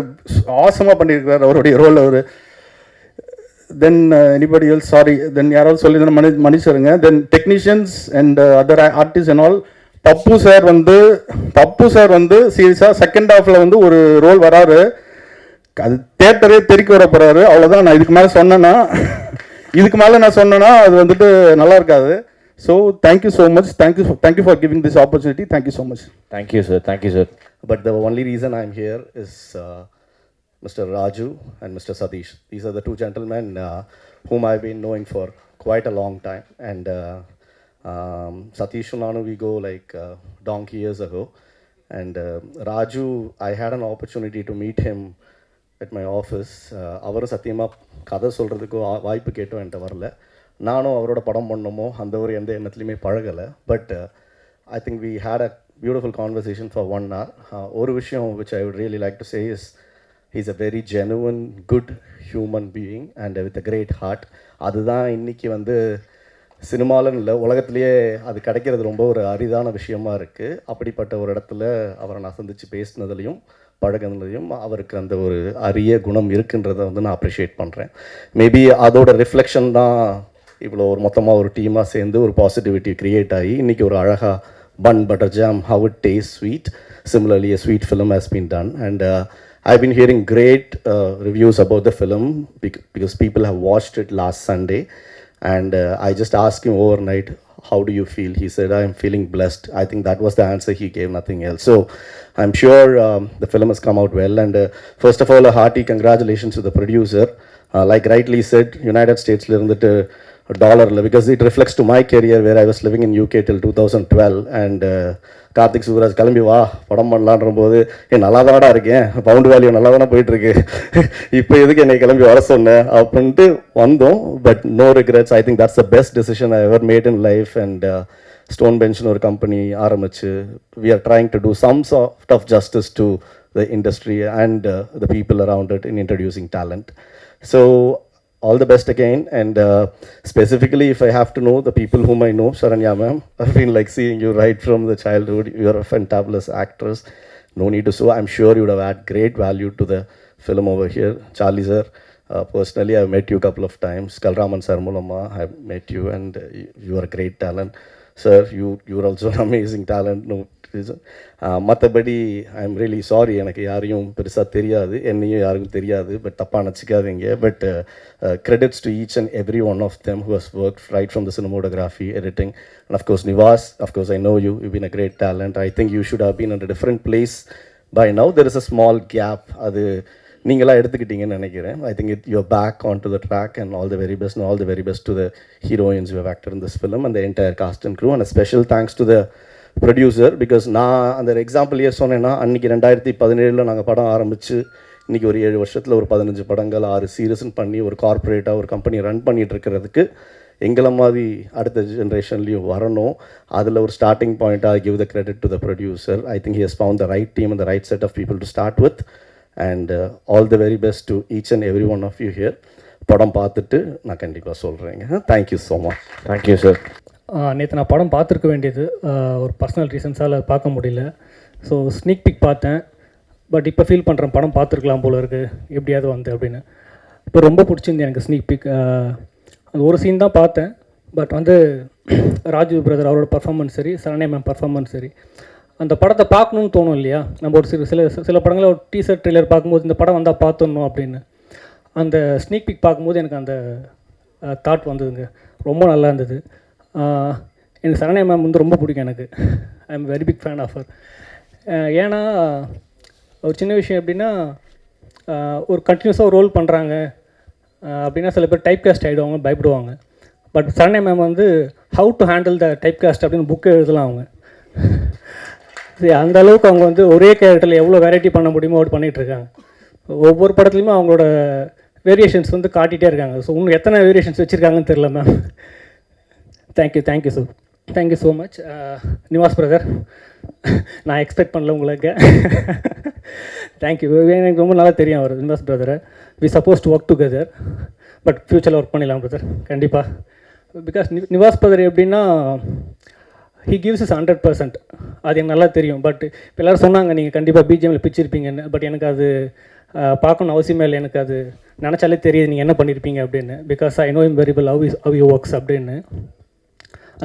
ஆசமாக பண்ணியிருக்கிறாரு அவருடைய ரோல் அவர். Then anybody else, sorry, then யாராவது சொல்லியிருந்தேன் மன்னிச்சிருங்க. Then technicians and other artist and all. Pappu sir வந்து சீரியஸாக செகண்ட் ஹாஃபில் வந்து ஒரு ரோல் வராரு, அது தேட்டரே தெறிக்க வர போகிறாரு. அவ்வளோதான். நான் இதுக்கு மேலே சொன்னேன்னா அது வந்துட்டு நல்லா இருக்காது. So thank you so much. Thank you for giving this opportunity. Thank you so much. Thank you sir. But the only reason I'm here is Mr. Raju and Mr. Satish. These are the 2 gentlemen whom I've been knowing for quite a long time. And Satish and Nanu, we go like donkey years ago. And Raju, I had an opportunity to meet him at my office. அவரும் சத்தியமாக கதை சொல்கிறதுக்கு வாய்ப்பு கேட்டோம் என்கிட்ட வரல. நானும் அவரோட படம் பண்ணணுமோ அந்த ஒரு எந்த எண்ணத்துலையுமே பழகலை. But I think we had a beautiful conversation for 1 hour. ஒரு விஷயம் which I would really like to say is he's a very genuine, good human being and with a great heart. அதுதான் இன்றைக்கி வந்து சினிமாவில் இல்லை உலகத்துலேயே அது கிடைக்கிறது ரொம்ப ஒரு அரிதான விஷயமா இருக்குது. அப்படிப்பட்ட ஒரு இடத்துல அவரை நான் சந்தித்து பேசினதுலையும் பழகினதுலையும் அவருக்கு அந்த ஒரு அரிய குணம் இருக்குன்றதை வந்து நான் அப்ரிஷியேட் பண்ணுறேன். மேபி அதோட ரிஃப்ளெக்ஷன் தான் இவ்வளோ ஒரு மொத்தமாக ஒரு டீமாக சேர்ந்து ஒரு பாசிட்டிவிட்டி க்ரியேட் ஆகி இன்றைக்கி ஒரு அழகாக Bun Butter Jam, how it tastes sweet. Similarly, a sweet film has been done. And I've been hearing great reviews about the film because people have watched it last Sunday. And I just asked him overnight, how do you feel? He said, I'm feeling blessed. I think that was the answer he gave, nothing else. So I'm sure the film has come out well. And first of all, a hearty congratulations to the producer. Like rightly said, United States, டாலரில், because it reflects to my career where I was living in UK till 2012. And Karthik Subbaraj கிளம்பி வா படம் பண்ணலான்ற போது நல்லா தானடா இருக்கேன், bound value நல்லா தானே போயிட்டுருக்கு, இப்போ எதுக்கு என்னை கிளம்பி வர சொன்னேன் அப்படின்ட்டு வந்தோம். But no regrets. I think that's the best decision I ever made in life. And stone பெஞ்ச்னு ஒரு கம்பெனி ஆரம்பிச்சு we are trying to do some sort of justice to the industry and the people around it in introducing talent. So all the best again. And specifically, if I have to know the people whom I know, Sharanya ma'am, I've been like seeing you right from the childhood. You're a fantabulous actress. No need to show. I'm sure you would have added great value to the film over here. Charlie sir, personally, I've met you a couple of times. Kalraman sir Mulama, I've met you, and you are a great talent. Sir, you're also an amazing talent. No reason. மற்றபடி I am really sorry, எனக்கு யாரையும் பெருசாக தெரியாது, என்னையும் யாருக்கும் தெரியாது, but தப்பாக நினச்சிக்காதீங்க. But credits to each and every one of them who has worked right from the cinematography, editing, and of course Nivas, of course I know you've been a great talent. I think you should have been in a different place by now. There is a small gap, அது நீங்களாக எடுத்துக்கிட்டீங்கன்னு நினைக்கிறேன். I think you're back onto the track, and all the very best, and all the very best to the heroines who have acted in this film and the entire cast and crew. And a special thanks to the producer, because நான் அந்த example சொன்னேன்னா, அன்றைக்கி 2017 நாங்கள் படம் ஆரம்பித்து இன்றைக்கி ஒரு 7 வருஷத்தில் ஒரு 15 படங்கள் 6 சீரீஸ்ன்னு பண்ணி ஒரு கார்ப்பரேட்டாக ஒரு கம்பெனி ரன் பண்ணிகிட்டு இருக்கிறதுக்கு எங்களை மாதிரி அடுத்த ஜென்ரேஷன்லேயும் வரணும். அதில் ஒரு ஸ்டார்டிங் பாயிண்ட்டாக give the credit to the producer. I think he has found the right team and the right set of people to start with. And all the very best to each and every one of you here. படம் பார்த்துட்டு நான் கண்டிப்பாக சொல்கிறேங்க. Thank you so much. Thank you sir. நேற்று நான் படம் பார்த்துருக்க வேண்டியது, ஒரு பர்சனல் ரீசன்ஸால் பார்க்க முடியல. ஸோ ஸ்னீக் பிக் பார்த்தேன். பட் இப்போ ஃபீல் பண்ணுறேன் படம் பார்த்துருக்கலாம் போல இருக்குது எப்படியாவது வந்து அப்படின்னு. இப்போ ரொம்ப பிடிச்சிருந்து எனக்கு ஸ்னீக் பிக். அந்த ஒரு சீன் தான் பார்த்தேன். பட் வந்து ராஜு பிரதர் அவரோட பர்ஃபார்மன்ஸ் சரி, சரண்யா மேம் பர்ஃபார்மன்ஸ் சரி, அந்த படத்தை பார்க்கணுன்னு தோணும் இல்லையா? நம்ம ஒரு சில படங்களை ஒரு டீசர் ட்ரெய்லர் பார்க்கும்போது இந்த படம் வந்தால் பார்த்துடணும் அப்படின்னு. அந்த ஸ்னீக் பிக் பார்க்கும்போது எனக்கு அந்த தாட் வந்ததுங்க. ரொம்ப நல்லா இருந்தது. எனக்கு சரண்யா மேம் வந்து ரொம்ப பிடிக்கும் எனக்கு. I am very big fan of her. ஏன்னா ஒரு சின்ன விஷயம் எப்படின்னா, ஒரு கண்டினியூஸாக ஒரு ரோல் பண்ணுறாங்க அப்படின்னா சில பேர் டைப் காஸ்ட் ஆகிடுவாங்க, பயப்படுவாங்க. பட் சரண்யா மேம் வந்து how to handle the type cost அப்படின்னு புக்கை எழுதலாம் அவங்க. சரி, அந்த அளவுக்கு அவங்க வந்து ஒரே கேரக்டரில் எவ்வளோ வெரைட்டி பண்ண முடியுமோ அப்படி பண்ணிகிட்ருக்காங்க. ஒவ்வொரு படத்துலையுமே அவங்களோட வேரியேஷன்ஸ் வந்து காட்டிகிட்டே இருக்காங்க. ஸோ இன்னும் எத்தனை வேரியேஷன்ஸ் வச்சுருக்காங்கன்னு தெரில ma'am. Thank you sir, thank you so much. Nivas brother, நான் எக்ஸ்பெக்ட் பண்ணல உங்களுக்கு. தேங்க்யூ. எனக்கு ரொம்ப நல்லா தெரியும் அவர் நிவாஸ் பிரதரை. We suppose to work together, but ஃப்யூச்சரில் ஒர்க் பண்ணிடலாம் பிரதர் கண்டிப்பாக. பிகாஸ் நிவாஸ் பிரதர் எப்படின்னா, ஹி கிவ்ஸ் இஸ் 100%. அது எனக்கு நல்லா தெரியும். பட் இப்போ எல்லோரும் சொன்னாங்க நீங்கள் கண்டிப்பாக பிஜிஎம்மில் பிச்சிருப்பீங்கன்னு. பட் எனக்கு அது பார்க்கணும் அவசியமே இல்லை. எனக்கு அது நினச்சாலே தெரியுது நீங்கள் என்ன பண்ணியிருப்பீங்க அப்படின்னு. Because I know him very well how you works அப்படின்னு.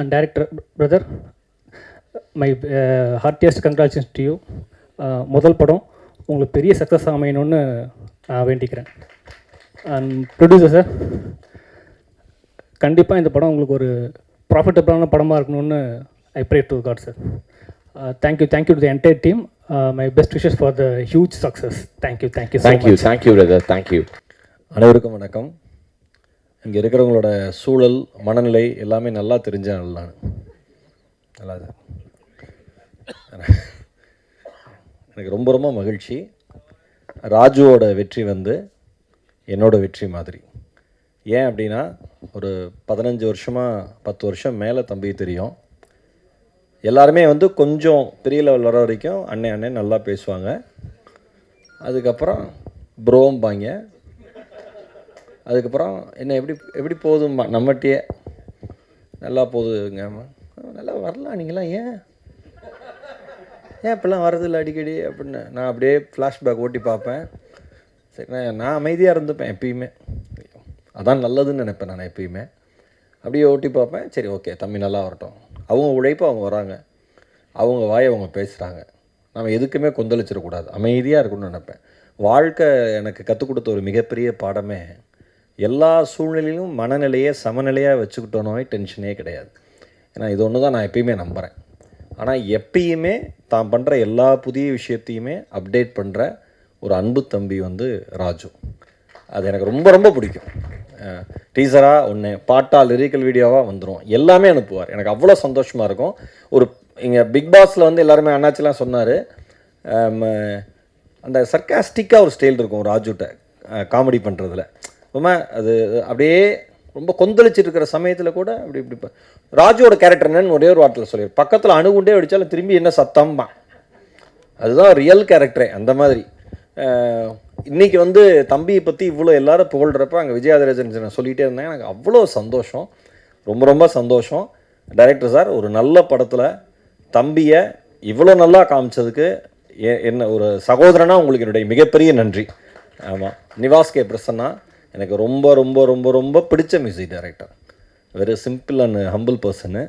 And director brother, my heartiest congratulations to you. முதல் படம் உங்களுக்கு பெரிய சக்ஸஸ் அமையணும்னு நான் வேண்டிக்கிறேன். அண்ட் ப்ரொடியூசர் சார், கண்டிப்பாக இந்த படம் உங்களுக்கு ஒரு ப்ராஃபிட்டபிளான படமாக இருக்கணும்னு I pray to God sir. Thank you to the entire team. My best wishes for the huge success. Thank you brother. Thank you. அனைவருக்கும் வணக்கம். இங்கே இருக்கிறவங்களோட சூழல், மனநிலை எல்லாமே நல்லா தெரிஞ்சேன். நல்லா எனக்கு ரொம்ப ரொம்ப மகிழ்ச்சி. ராஜுவோட வெற்றி வந்து என்னோட வெற்றி மாதிரி. ஏன் அப்படின்னா, ஒரு 15 வருஷமாக 10 வருஷம் மேலே தம்பி தெரியும். எல்லாருமே வந்து கொஞ்சம் பெரிய லெவல் வர வரைக்கும் அண்ணே நல்லா பேசுவாங்க. அதுக்கப்புறம் ப்ரோம்பாங்க. அதுக்கப்புறம் என்ன எப்படி போகுதும்மா, நம்மகிட்டயே நல்லா போகுதுங்க, நல்லா வரலாம், நீங்களாம் ஏன் இப்போல்லாம் வரதில்லை அடிக்கடி அப்படின்னு நான் அப்படியே ஃப்ளாஷ்பேக் ஓட்டி பார்ப்பேன். சரி, நான் அமைதியாக இருந்துப்பேன் எப்பயுமே. அதான் நல்லதுன்னு நினைப்பேன் நான் எப்பயுமே. அப்படியே ஓட்டி பார்ப்பேன். சரி, ஓகே, தம்பி நல்லா வரட்டும். அவங்க உழைப்பு அவங்க வராங்க, அவங்க வாயை அவங்க பேசுகிறாங்க. நம்ம எதுக்குமே கொந்தளிச்சிடக்கூடாது, அமைதியாக இருக்கணும்னு நினைப்பேன். வாழ்க்கை எனக்கு கற்றுக் கொடுத்த ஒரு மிகப்பெரிய பாடமே, எல்லா சூழ்நிலையிலும் மனநிலையை சமநிலையாக வச்சுக்கிட்டோனே டென்ஷனே கிடையாது. ஏன்னா இது ஒன்று தான் நான் எப்பயுமே நம்புகிறேன். ஆனால் எப்பயுமே தான் பண்ணுற எல்லா புதிய விஷயத்தையுமே அப்டேட் பண்ணுற ஒரு அன்பு தம்பி வந்து ராஜு. அது எனக்கு ரொம்ப ரொம்ப பிடிக்கும். டீசராக ஒன்று, பாட்டாக லிரிக்கல் வீடியோவாக வந்துடும், எல்லாமே அனுப்புவார். எனக்கு அவ்வளோ சந்தோஷமாக இருக்கும். ஒரு இங்கே பிக் பாஸில் வந்து எல்லாருமே அண்ணாச்சிலாம் சொன்னார், அந்த சர்க்காஸ்டிக்காக ஒரு ஸ்டைல் இருக்கும் ராஜுட்ட காமெடி பண்ணுறதுல. ரொம்ப அது அப்படியே ரொம்ப கொந்தளிச்சிட்டு இருக்கிற சமயத்தில் கூட அப்படி இப்படி ராஜுவோட கேரக்டர் என்னன்னு ஒரே ஒரு வார்த்தையில் சொல்லிடுறேன், பக்கத்தில் அணுகுண்டே அடித்தாலும் திரும்பி என்ன சத்தம்பா, அதுதான் ரியல் கேரக்டரே. அந்த மாதிரி இன்றைக்கி வந்து தம்பியை பற்றி இவ்வளோ எல்லாரும் புகழ்கிறப்ப அங்கே விஜயாதராஜன் நான் சொல்லிகிட்டே இருந்தேன். எனக்கு அவ்வளோ சந்தோஷம், ரொம்ப ரொம்ப சந்தோஷம். டைரக்டர் சார், ஒரு நல்ல படத்தில் தம்பியை இவ்வளோ நல்லா காமிச்சதுக்கு என்ன ஒரு சகோதரனாக உங்களுக்கு என்னுடைய மிகப்பெரிய நன்றி. ஆமாம், நிவாஸ் கே பிரசன்னா எனக்கு ரொம்ப ரொம்ப ரொம்ப ரொம்ப பிடிச்ச music director. Very simple and humble person.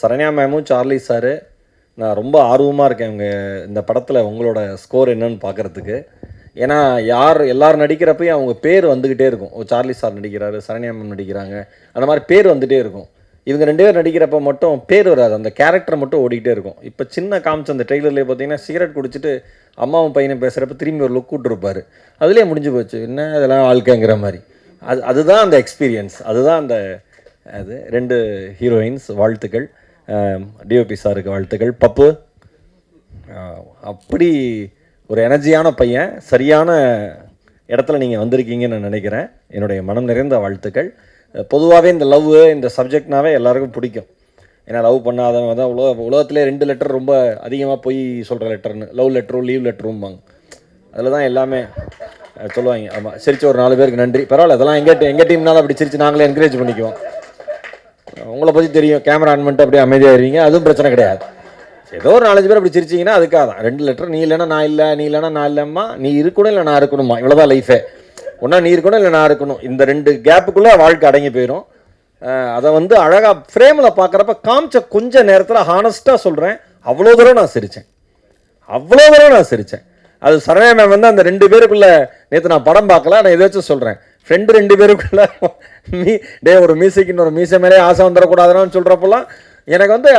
Saranya மேமும் சார்லி சாரு, நான் ரொம்ப ஆர்வமாக இருக்கேன் இவங்க இந்த படத்தில் உங்களோட ஸ்கோர் என்னன்னு பார்க்குறதுக்கு. ஏன்னா எல்லோரும் நடிக்கிறப்பையும் அவங்க பேர் வந்துக்கிட்டே இருக்கும். சார்லி சார் நடிக்கிறாரு, சரண்யா மேம் நடிக்கிறாங்க, அந்த மாதிரி பேர் வந்துகிட்டே இருக்கும். இவங்க 2 பேர் நடிக்கிறப்ப மட்டும் பேர் வராது, அந்த கேரக்டர் மட்டும் ஓடிக்கிட்டே இருக்கும். இப்போ சின்ன காமிச்ச அந்த ட்ரெய்லர்லேயே பார்த்தீங்கன்னா சிகரெட் குடிச்சிட்டு அம்மாவும் பையனும் பேசுகிறப்ப திரும்பி ஒரு லுக் விட்டுருப்பார், அதுலேயே முடிஞ்சு போச்சு, என்ன அதெல்லாம் வாழ்க்கைங்கிற மாதிரி. அதுதான் அந்த எக்ஸ்பீரியன்ஸ், அதுதான் அந்த அது 2 ஹீரோயின்ஸ். வாழ்த்துக்கள், டிஓபி சாருக்கு வாழ்த்துக்கள். பப்பு அப்படி ஒரு எனர்ஜியான பையன், சரியான இடத்துல நீங்கள் வந்திருக்கீங்கன்னு நான் நினைக்கிறேன். என்னுடைய மனம் நிறைந்த வாழ்த்துக்கள். பொதுவாகவே இந்த லவ் இந்த சப்ஜெக்ட்னாவே எல்லாருக்கும் பிடிக்கும். ஏன்னா லவ் பண்ணாதவங்க தான் உலகத்திலே 2 லெட்டர் ரொம்ப அதிகமாக போய் சொல்கிற லெட்டர்னு, லவ் லெட்டரும் லீவ் லெட்டரும்பாங்க. அதில் தான் எல்லாமே சொல்லுவாங்க. ஆமாம், சிரிச்சு ஒரு 4 பேருக்கு நன்றி. பரவாயில்ல, அதெல்லாம் எங்கள் டீம்னால அப்படி சிரிச்சு நாங்களே என்கரேஜ் பண்ணிக்குவோம். உங்களை பற்றி தெரியும், கேமரா ஆன் பண்ணிட்டு அப்படியே அமைதியாகிடுவீங்க, அதுவும் பிரச்சனை கிடையாது. ஏதோ ஒரு 4 பேர் அப்படி சிரிச்சிங்கன்னா அதுக்காக தான். 2 லெட்டர், நீ இல்லைன்னா நான் இல்லை, நீ இல்லைன்னா நான் இல்லைம்மா, நீ இருக்கணும் இல்லை நான் இருக்கணுமா, இவ்வளோதான் லைஃபே. ஒன்றா நீ இருக்கணும் இல்லை நான் இருக்கணும், இந்த 2 கேப்புக்குள்ளே வாழ்க்கை அடங்கி போயிடும். அதை வந்து அழகாக ஃப்ரேமில் பார்க்குறப்ப காமிச்ச கொஞ்ச நேரத்தில் ஹானஸ்ட்டாக சொல்கிறேன், அவ்வளோ தூரம் நான் சிரித்தேன். அது சரண்யா மேம் வந்து அந்த 2 பேருக்குள்ளே நேற்று நான் படம் பார்க்கல, நான் எதாச்சும் சொல்கிறேன், ஃப்ரெண்டு 2 பேருக்குள்ளே ஒரு மியூசிக்னு ஒரு மியூசியம் மேலே ஆசை வந்துடக்கூடாதுன்னு சொல்கிறப்பெல்லாம் எனக்கு வந்து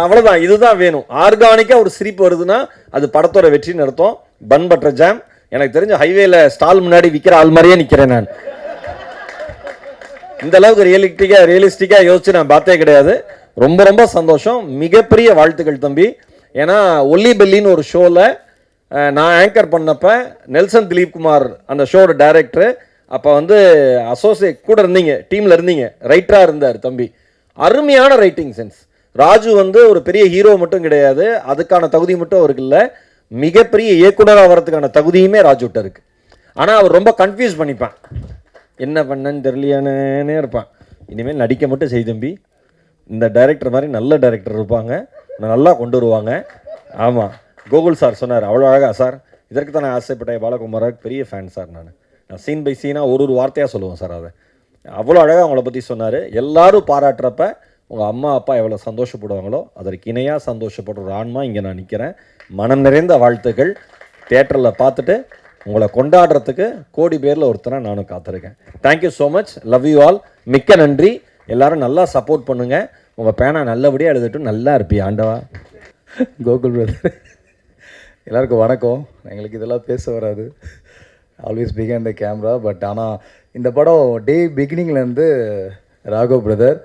அவ்வளோதான், இதுதான் வேணும். ஆர்கானிக்காக ஒரு சிரிப்பு வருதுன்னா அது படத்தோட வெற்றின்னு அர்த்தம். பன் பட்டர் ஜாம் எனக்கு தெரிஞ்ச ஹைவேல ஸ்டால் முன்னாடி விற்கிற ஆள் மாதிரியே நிற்கிறேன் நான். இந்த அளவுக்கு ரியலிஸ்டிக்காக யோசிச்சு நான் பார்த்தே கிடையாது. ரொம்ப ரொம்ப சந்தோஷம், மிகப்பெரிய வாழ்த்துக்கள் தம்பி. ஏன்னா ஒல்லி பெல்லின்னு ஒரு ஷோவில் நான் ஆங்கர் பண்ணப்ப நெல்சன் திலீப் குமார் அந்த ஷோட டைரக்டரு, அப்போ வந்து அசோசியேட் கூட இருந்தீங்க, டீமில் இருந்தீங்க, ரைட்டராக இருந்தார் தம்பி. அருமையான ரைட்டிங் சென்ஸ். ராஜு வந்து ஒரு பெரிய ஹீரோ மட்டும் கிடையாது, அதுக்கான தகுதி மட்டும் அவருக்கு இல்லை, மிகப்பெரிய இயக்குனராக வரதுக்கான தகுதியுமே ராஜுட்ட இருக்கு. ஆனால் அவர் ரொம்ப கன்ஃபியூஸ் பண்ணிப்பான், என்ன பண்ணன்னு தெரியலையானே இருப்பான். இனிமேல் நடிக்க மட்டும் செய் தம்பி, இந்த டைரக்டர் மாதிரி நல்ல டைரக்டர் இருப்பாங்க, நல்லா கொண்டு வருவாங்க. ஆமாம், கோகுல் சார் சொன்னார் அவ்வளோ அழகாக, சார் இதற்கு தான் நான் ஆசைப்பட்டேன், பாலகுமாராவுக்கு பெரிய ஃபேன் சார். நான் சீன் பை சீனாக ஒரு வார்த்தையாக சொல்லுவேன் சார், அதை அவ்வளோ அழகாக அவங்கள பற்றி சொன்னார். எல்லாரும் பாராட்டுறப்ப உங்கள் அம்மா அப்பா எவ்வளோ சந்தோஷப்படுவாங்களோ அதற்கு இணையாக சந்தோஷப்படுற ஒரு ஆன்மா இங்கே நான் நிற்கிறேன். மனம் நிறைந்த வாழ்த்துக்கள். தியேட்டரில் பார்த்துட்டு உங்களை கொண்டாடுறதுக்கு கோடி பேரில் ஒருத்தனை நானும் காத்திருக்கேன். Thank you so much, love you all. மிக்க நன்றி. எல்லோரும் நல்லா சப்போர்ட் பண்ணுங்கள். உங்கள் பேனா நல்லபடியாக எழுதட்டும், நல்லா இருப்பி ஆண்டவா. கோகுல் பிரதர், எல்லாருக்கும் வணக்கம். எங்களுக்கு இதெல்லாம் பேச வராது, always behind the camera. But ஆனால் இந்த படம் டே பிகினிங்லேருந்து ராகவ் பிரதர்,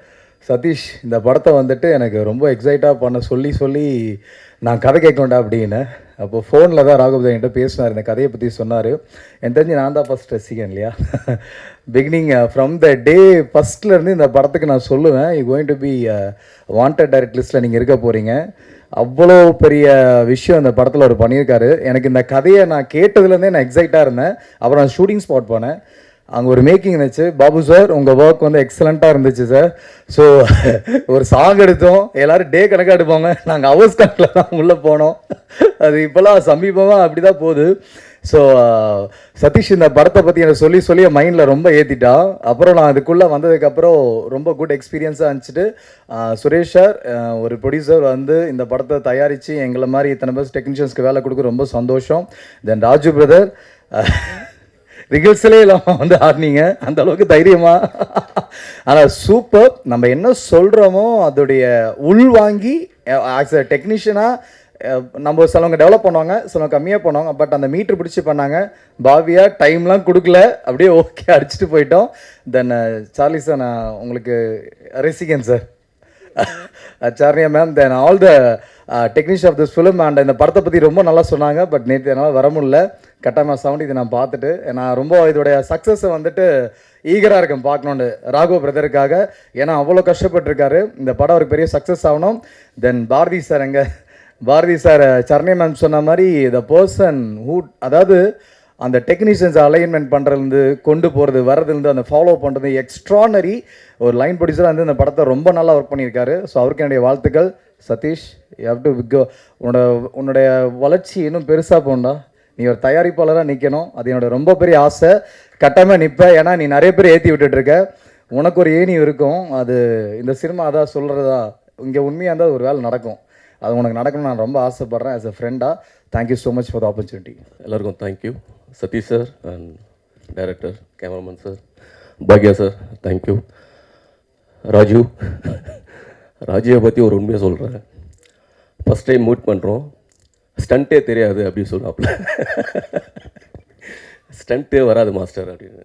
சதீஷ் இந்த படத்தை வந்துட்டு எனக்கு ரொம்ப எக்ஸைட்டாக பண்ண சொல்லி நான் கதை கேட்கணுண்டா அப்படின்னு. அப்போ ஃபோனில் தான் ராகவ் பிரதர் என்கிட்ட பேசினார், இந்த கதையை பற்றி சொன்னார். எனக்கு தெரிஞ்சு நான் தான் ஃபஸ்ட் ரசிகன் இல்லையா. பிகினிங் ஃப்ரம் த டே ஃபஸ்ட்லேருந்து இந்த படத்துக்கு நான் சொல்லுவேன், you going to be wanted direct லிஸ்ட்டில் நீங்கள் இருக்க போகிறீங்க. அவ்வளோ பெரிய விஷயம் இந்த படத்தில் அவர் பண்ணியிருக்காரு. எனக்கு இந்த கதையை நான் கேட்டதுலேருந்தே நான் எக்ஸைட்டாக இருந்தேன். அப்புறம் நான் ஷூட்டிங் ஸ்பாட் போனேன், அங்கே ஒரு மேக்கிங் இருந்துச்சு. பாபு சார் உங்கள் ஒர்க் வந்து எக்ஸலண்ட்டாக இருந்துச்சு சார். ஸோ ஒரு சாங் எடுத்தோம், எல்லோரும் டே கணக்காக எடுப்பாங்க, நாங்கள் ஹவர்ஸ் கணக்கில் தான் உள்ளே போனோம். அது இப்போலாம் சமீபமாக அப்படி தான் போகுது. ஸோ சதீஷ் இந்த படத்தை பற்றி எனக்கு சொல்லி என் மைண்டில் ரொம்ப ஏற்றிட்டா. அப்புறம் நான் அதுக்குள்ளே வந்ததுக்கப்புறம் ரொம்ப குட் எக்ஸ்பீரியன்ஸாக இருந்துச்சுட்டு சுரேஷ் சார் ஒரு ப்ரொடியூசர் வந்து இந்த படத்தை தயாரித்து எங்களை மாதிரி இத்தனை பேர் டெக்னீஷியன்ஸ்க்கு வேலை கொடுக்க ரொம்ப சந்தோஷம். தென் ராஜு பிரதர் ரிகல்ஸலே இல்லாமல் வந்து ஆடினீங்க, அந்த அளவுக்கு தைரியமா. ஆனால் சூப்பர். நம்ம என்ன சொல்கிறோமோ அதோடைய உள்வாங்கி ஆஸ் அ டெக்னீஷியனாக நம்ம சிலவங்க டெவலப் பண்ணுவாங்க, சிலவங்க கம்மியாக பண்ணுவாங்க. பட் அந்த மீட்ரு பிடிச்சி பண்ணாங்க. பாவியாக டைம்லாம் கொடுக்கல, அப்படியே ஓகே அடிச்சுட்டு போயிட்டோம். தென் சார்லி சார், நான் உங்களுக்கு ரசிகன் sir, Saranya ma'am, then all the technician of this film. And இந்த படத்தை பற்றி ரொம்ப நல்லா சொன்னாங்க. பட் நேற்று என்னால் வர முடியல. கட்டாயமாக சவுண்ட் இதை நான் பார்த்துட்டு நான் ரொம்ப இதோடைய சக்ஸஸை வந்துட்டு ஈகராக இருக்கேன் பார்க்கணுன்னு, ராகவ் பிரதருக்காக. ஏன்னா அவ்வளோ கஷ்டப்பட்டுருக்காரு. இந்த படம் ஒரு பெரிய சக்ஸஸ் ஆகணும். Then Bharathi sir, Bharathi sir Saranya ma'am சொன்ன மாதிரி த பர்சன் ஹூ, அதாவது அந்த டெக்னீஷியன்ஸ் அலைன்மெண்ட் பண்ணுறதுலேருந்து கொண்டு போகிறது வர்றதுலேருந்து அந்த ஃபாலோ பண்ணுறது எக்ஸ்ட்ரானரி ஒரு லைன் ப்ரொடியூசராக வந்து இந்த படத்தை ரொம்ப நல்லா ஒர்க் பண்ணியிருக்காரு. ஸோ அவருக்கு என்னுடைய வாழ்த்துக்கள். Sathish, you have to go. உன்னுடைய வளர்ச்சி இன்னும் பெருசாக போண்டா. நீ ஒரு தயாரிப்பாளராக நிற்கணும். அது என்னோட ரொம்ப பெரிய ஆசை. கட்டாயமாக நிற்பேன். ஏன்னா நீ நிறைய பேர் ஏற்றி விட்டுட்ருக்க. உனக்கு ஒரு ஏணி இருக்கும். அது இந்த சினிமா அதான் சொல்கிறதா, இங்கே உண்மையாக இருந்தால் ஒரு வேலை நடக்கும். அது உனக்கு நடக்கணும்னு நான் ரொம்ப ஆசைப்பட்றேன். ஆஸ் அ ஃப்ரெண்டாக thank you so much for the opportunity. எல்லாருக்கும் thank you. Satish sir and director, cameraman sir, பாக்யா சார், தேங்க்யூ. ராஜு, ராஜுவை பற்றி ஒரு உண்மையை சொல்கிறேன். ஃபஸ்ட் டைம் மீட் பண்ணுறோம். ஸ்டண்ட்டே தெரியாது அப்படின்னு சொல்லுவாப்புல. ஸ்டண்ட்டே வராது மாஸ்டர் அப்படின்னு.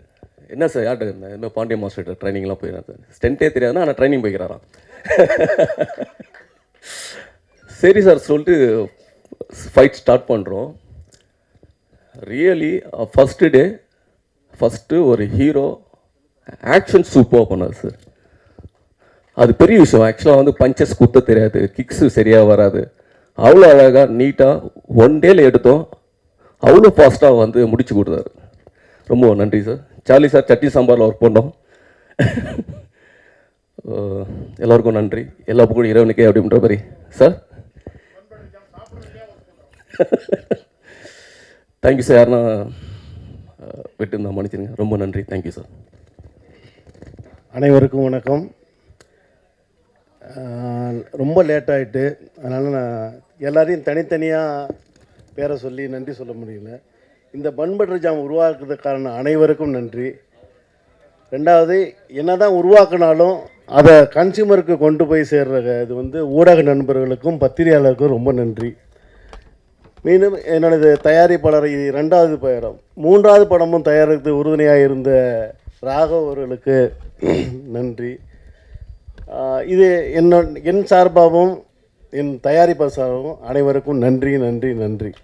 என்ன சார் யார்கிட்ட இருந்தேன்? இதுமாதிரி பாண்டிய மாஸ்டர்கிட்ட ட்ரைனிங்லாம் போயிருந்தேன் சார். ஸ்டண்ட்டே தெரியாதுன்னா ஆனால் ட்ரைனிங் போய்க்கிறாராம். சரி சார் சொல்லிட்டு ஃபைட் ஸ்டார்ட் பண்ணுறோம். ரியலி ஃபஸ்ட்டு டே ஃபஸ்ட்டு ஒரு ஹீரோ ஆக்ஷன் சூப்பராக பண்ணார் சார். அது பெரிய விஷயம். ஆக்சுவலாக வந்து பஞ்சஸ் குத்த தெரியாது, கிக்ஸு சரியாக வராது. அவ்வளோ அழகாக நீட்டாக ஒன் டேல எடுத்தோம். அவ்வளோ ஃபாஸ்ட்டாக வந்து முடிச்சு கொடுத்தாரு. ரொம்ப நன்றி சார். சார்லி சார் சட்னி சாம்பாரில் ஒர்க் பண்ணோம். எல்லாருக்கும் நன்றி. எல்லா புகழும் இறைவனுக்கே அப்படின்ற மாதிரி சார். Thank you sir. யாருன்னா விட்டு இருந்தால் மன்னிச்சிருங்க. ரொம்ப நன்றி. Thank you sir. அனைவருக்கும் வணக்கம். ரொம்ப லேட் ஆகிட்டு, அதனால் நான் எல்லாரையும் தனித்தனியாக பேரை சொல்லி நன்றி சொல்ல முடியல. இந்த பன் பட்டர் ஜாம் உருவாக்குறதுக்கான அனைவருக்கும் நன்றி. ரெண்டாவது, என்ன தான் உருவாக்குனாலும் அதை கன்சியூமருக்கு கொண்டு போய் சேர்ற இது வந்து ஊடக நண்பர்களுக்கும் பத்திரிகையாளருக்கும் ரொம்ப நன்றி. மீண்டும் என்னோடது தயாரிப்பாளர் இது 2வது படம், 3வது படமும் தயாரித்து உறுதுணையாக இருந்த ராகவ் அவர்களுக்கு நன்றி. இது என் சார்பாகவும் என் தயாரிப்பாளர் சார்பாகவும் அனைவருக்கும் நன்றி நன்றி நன்றி.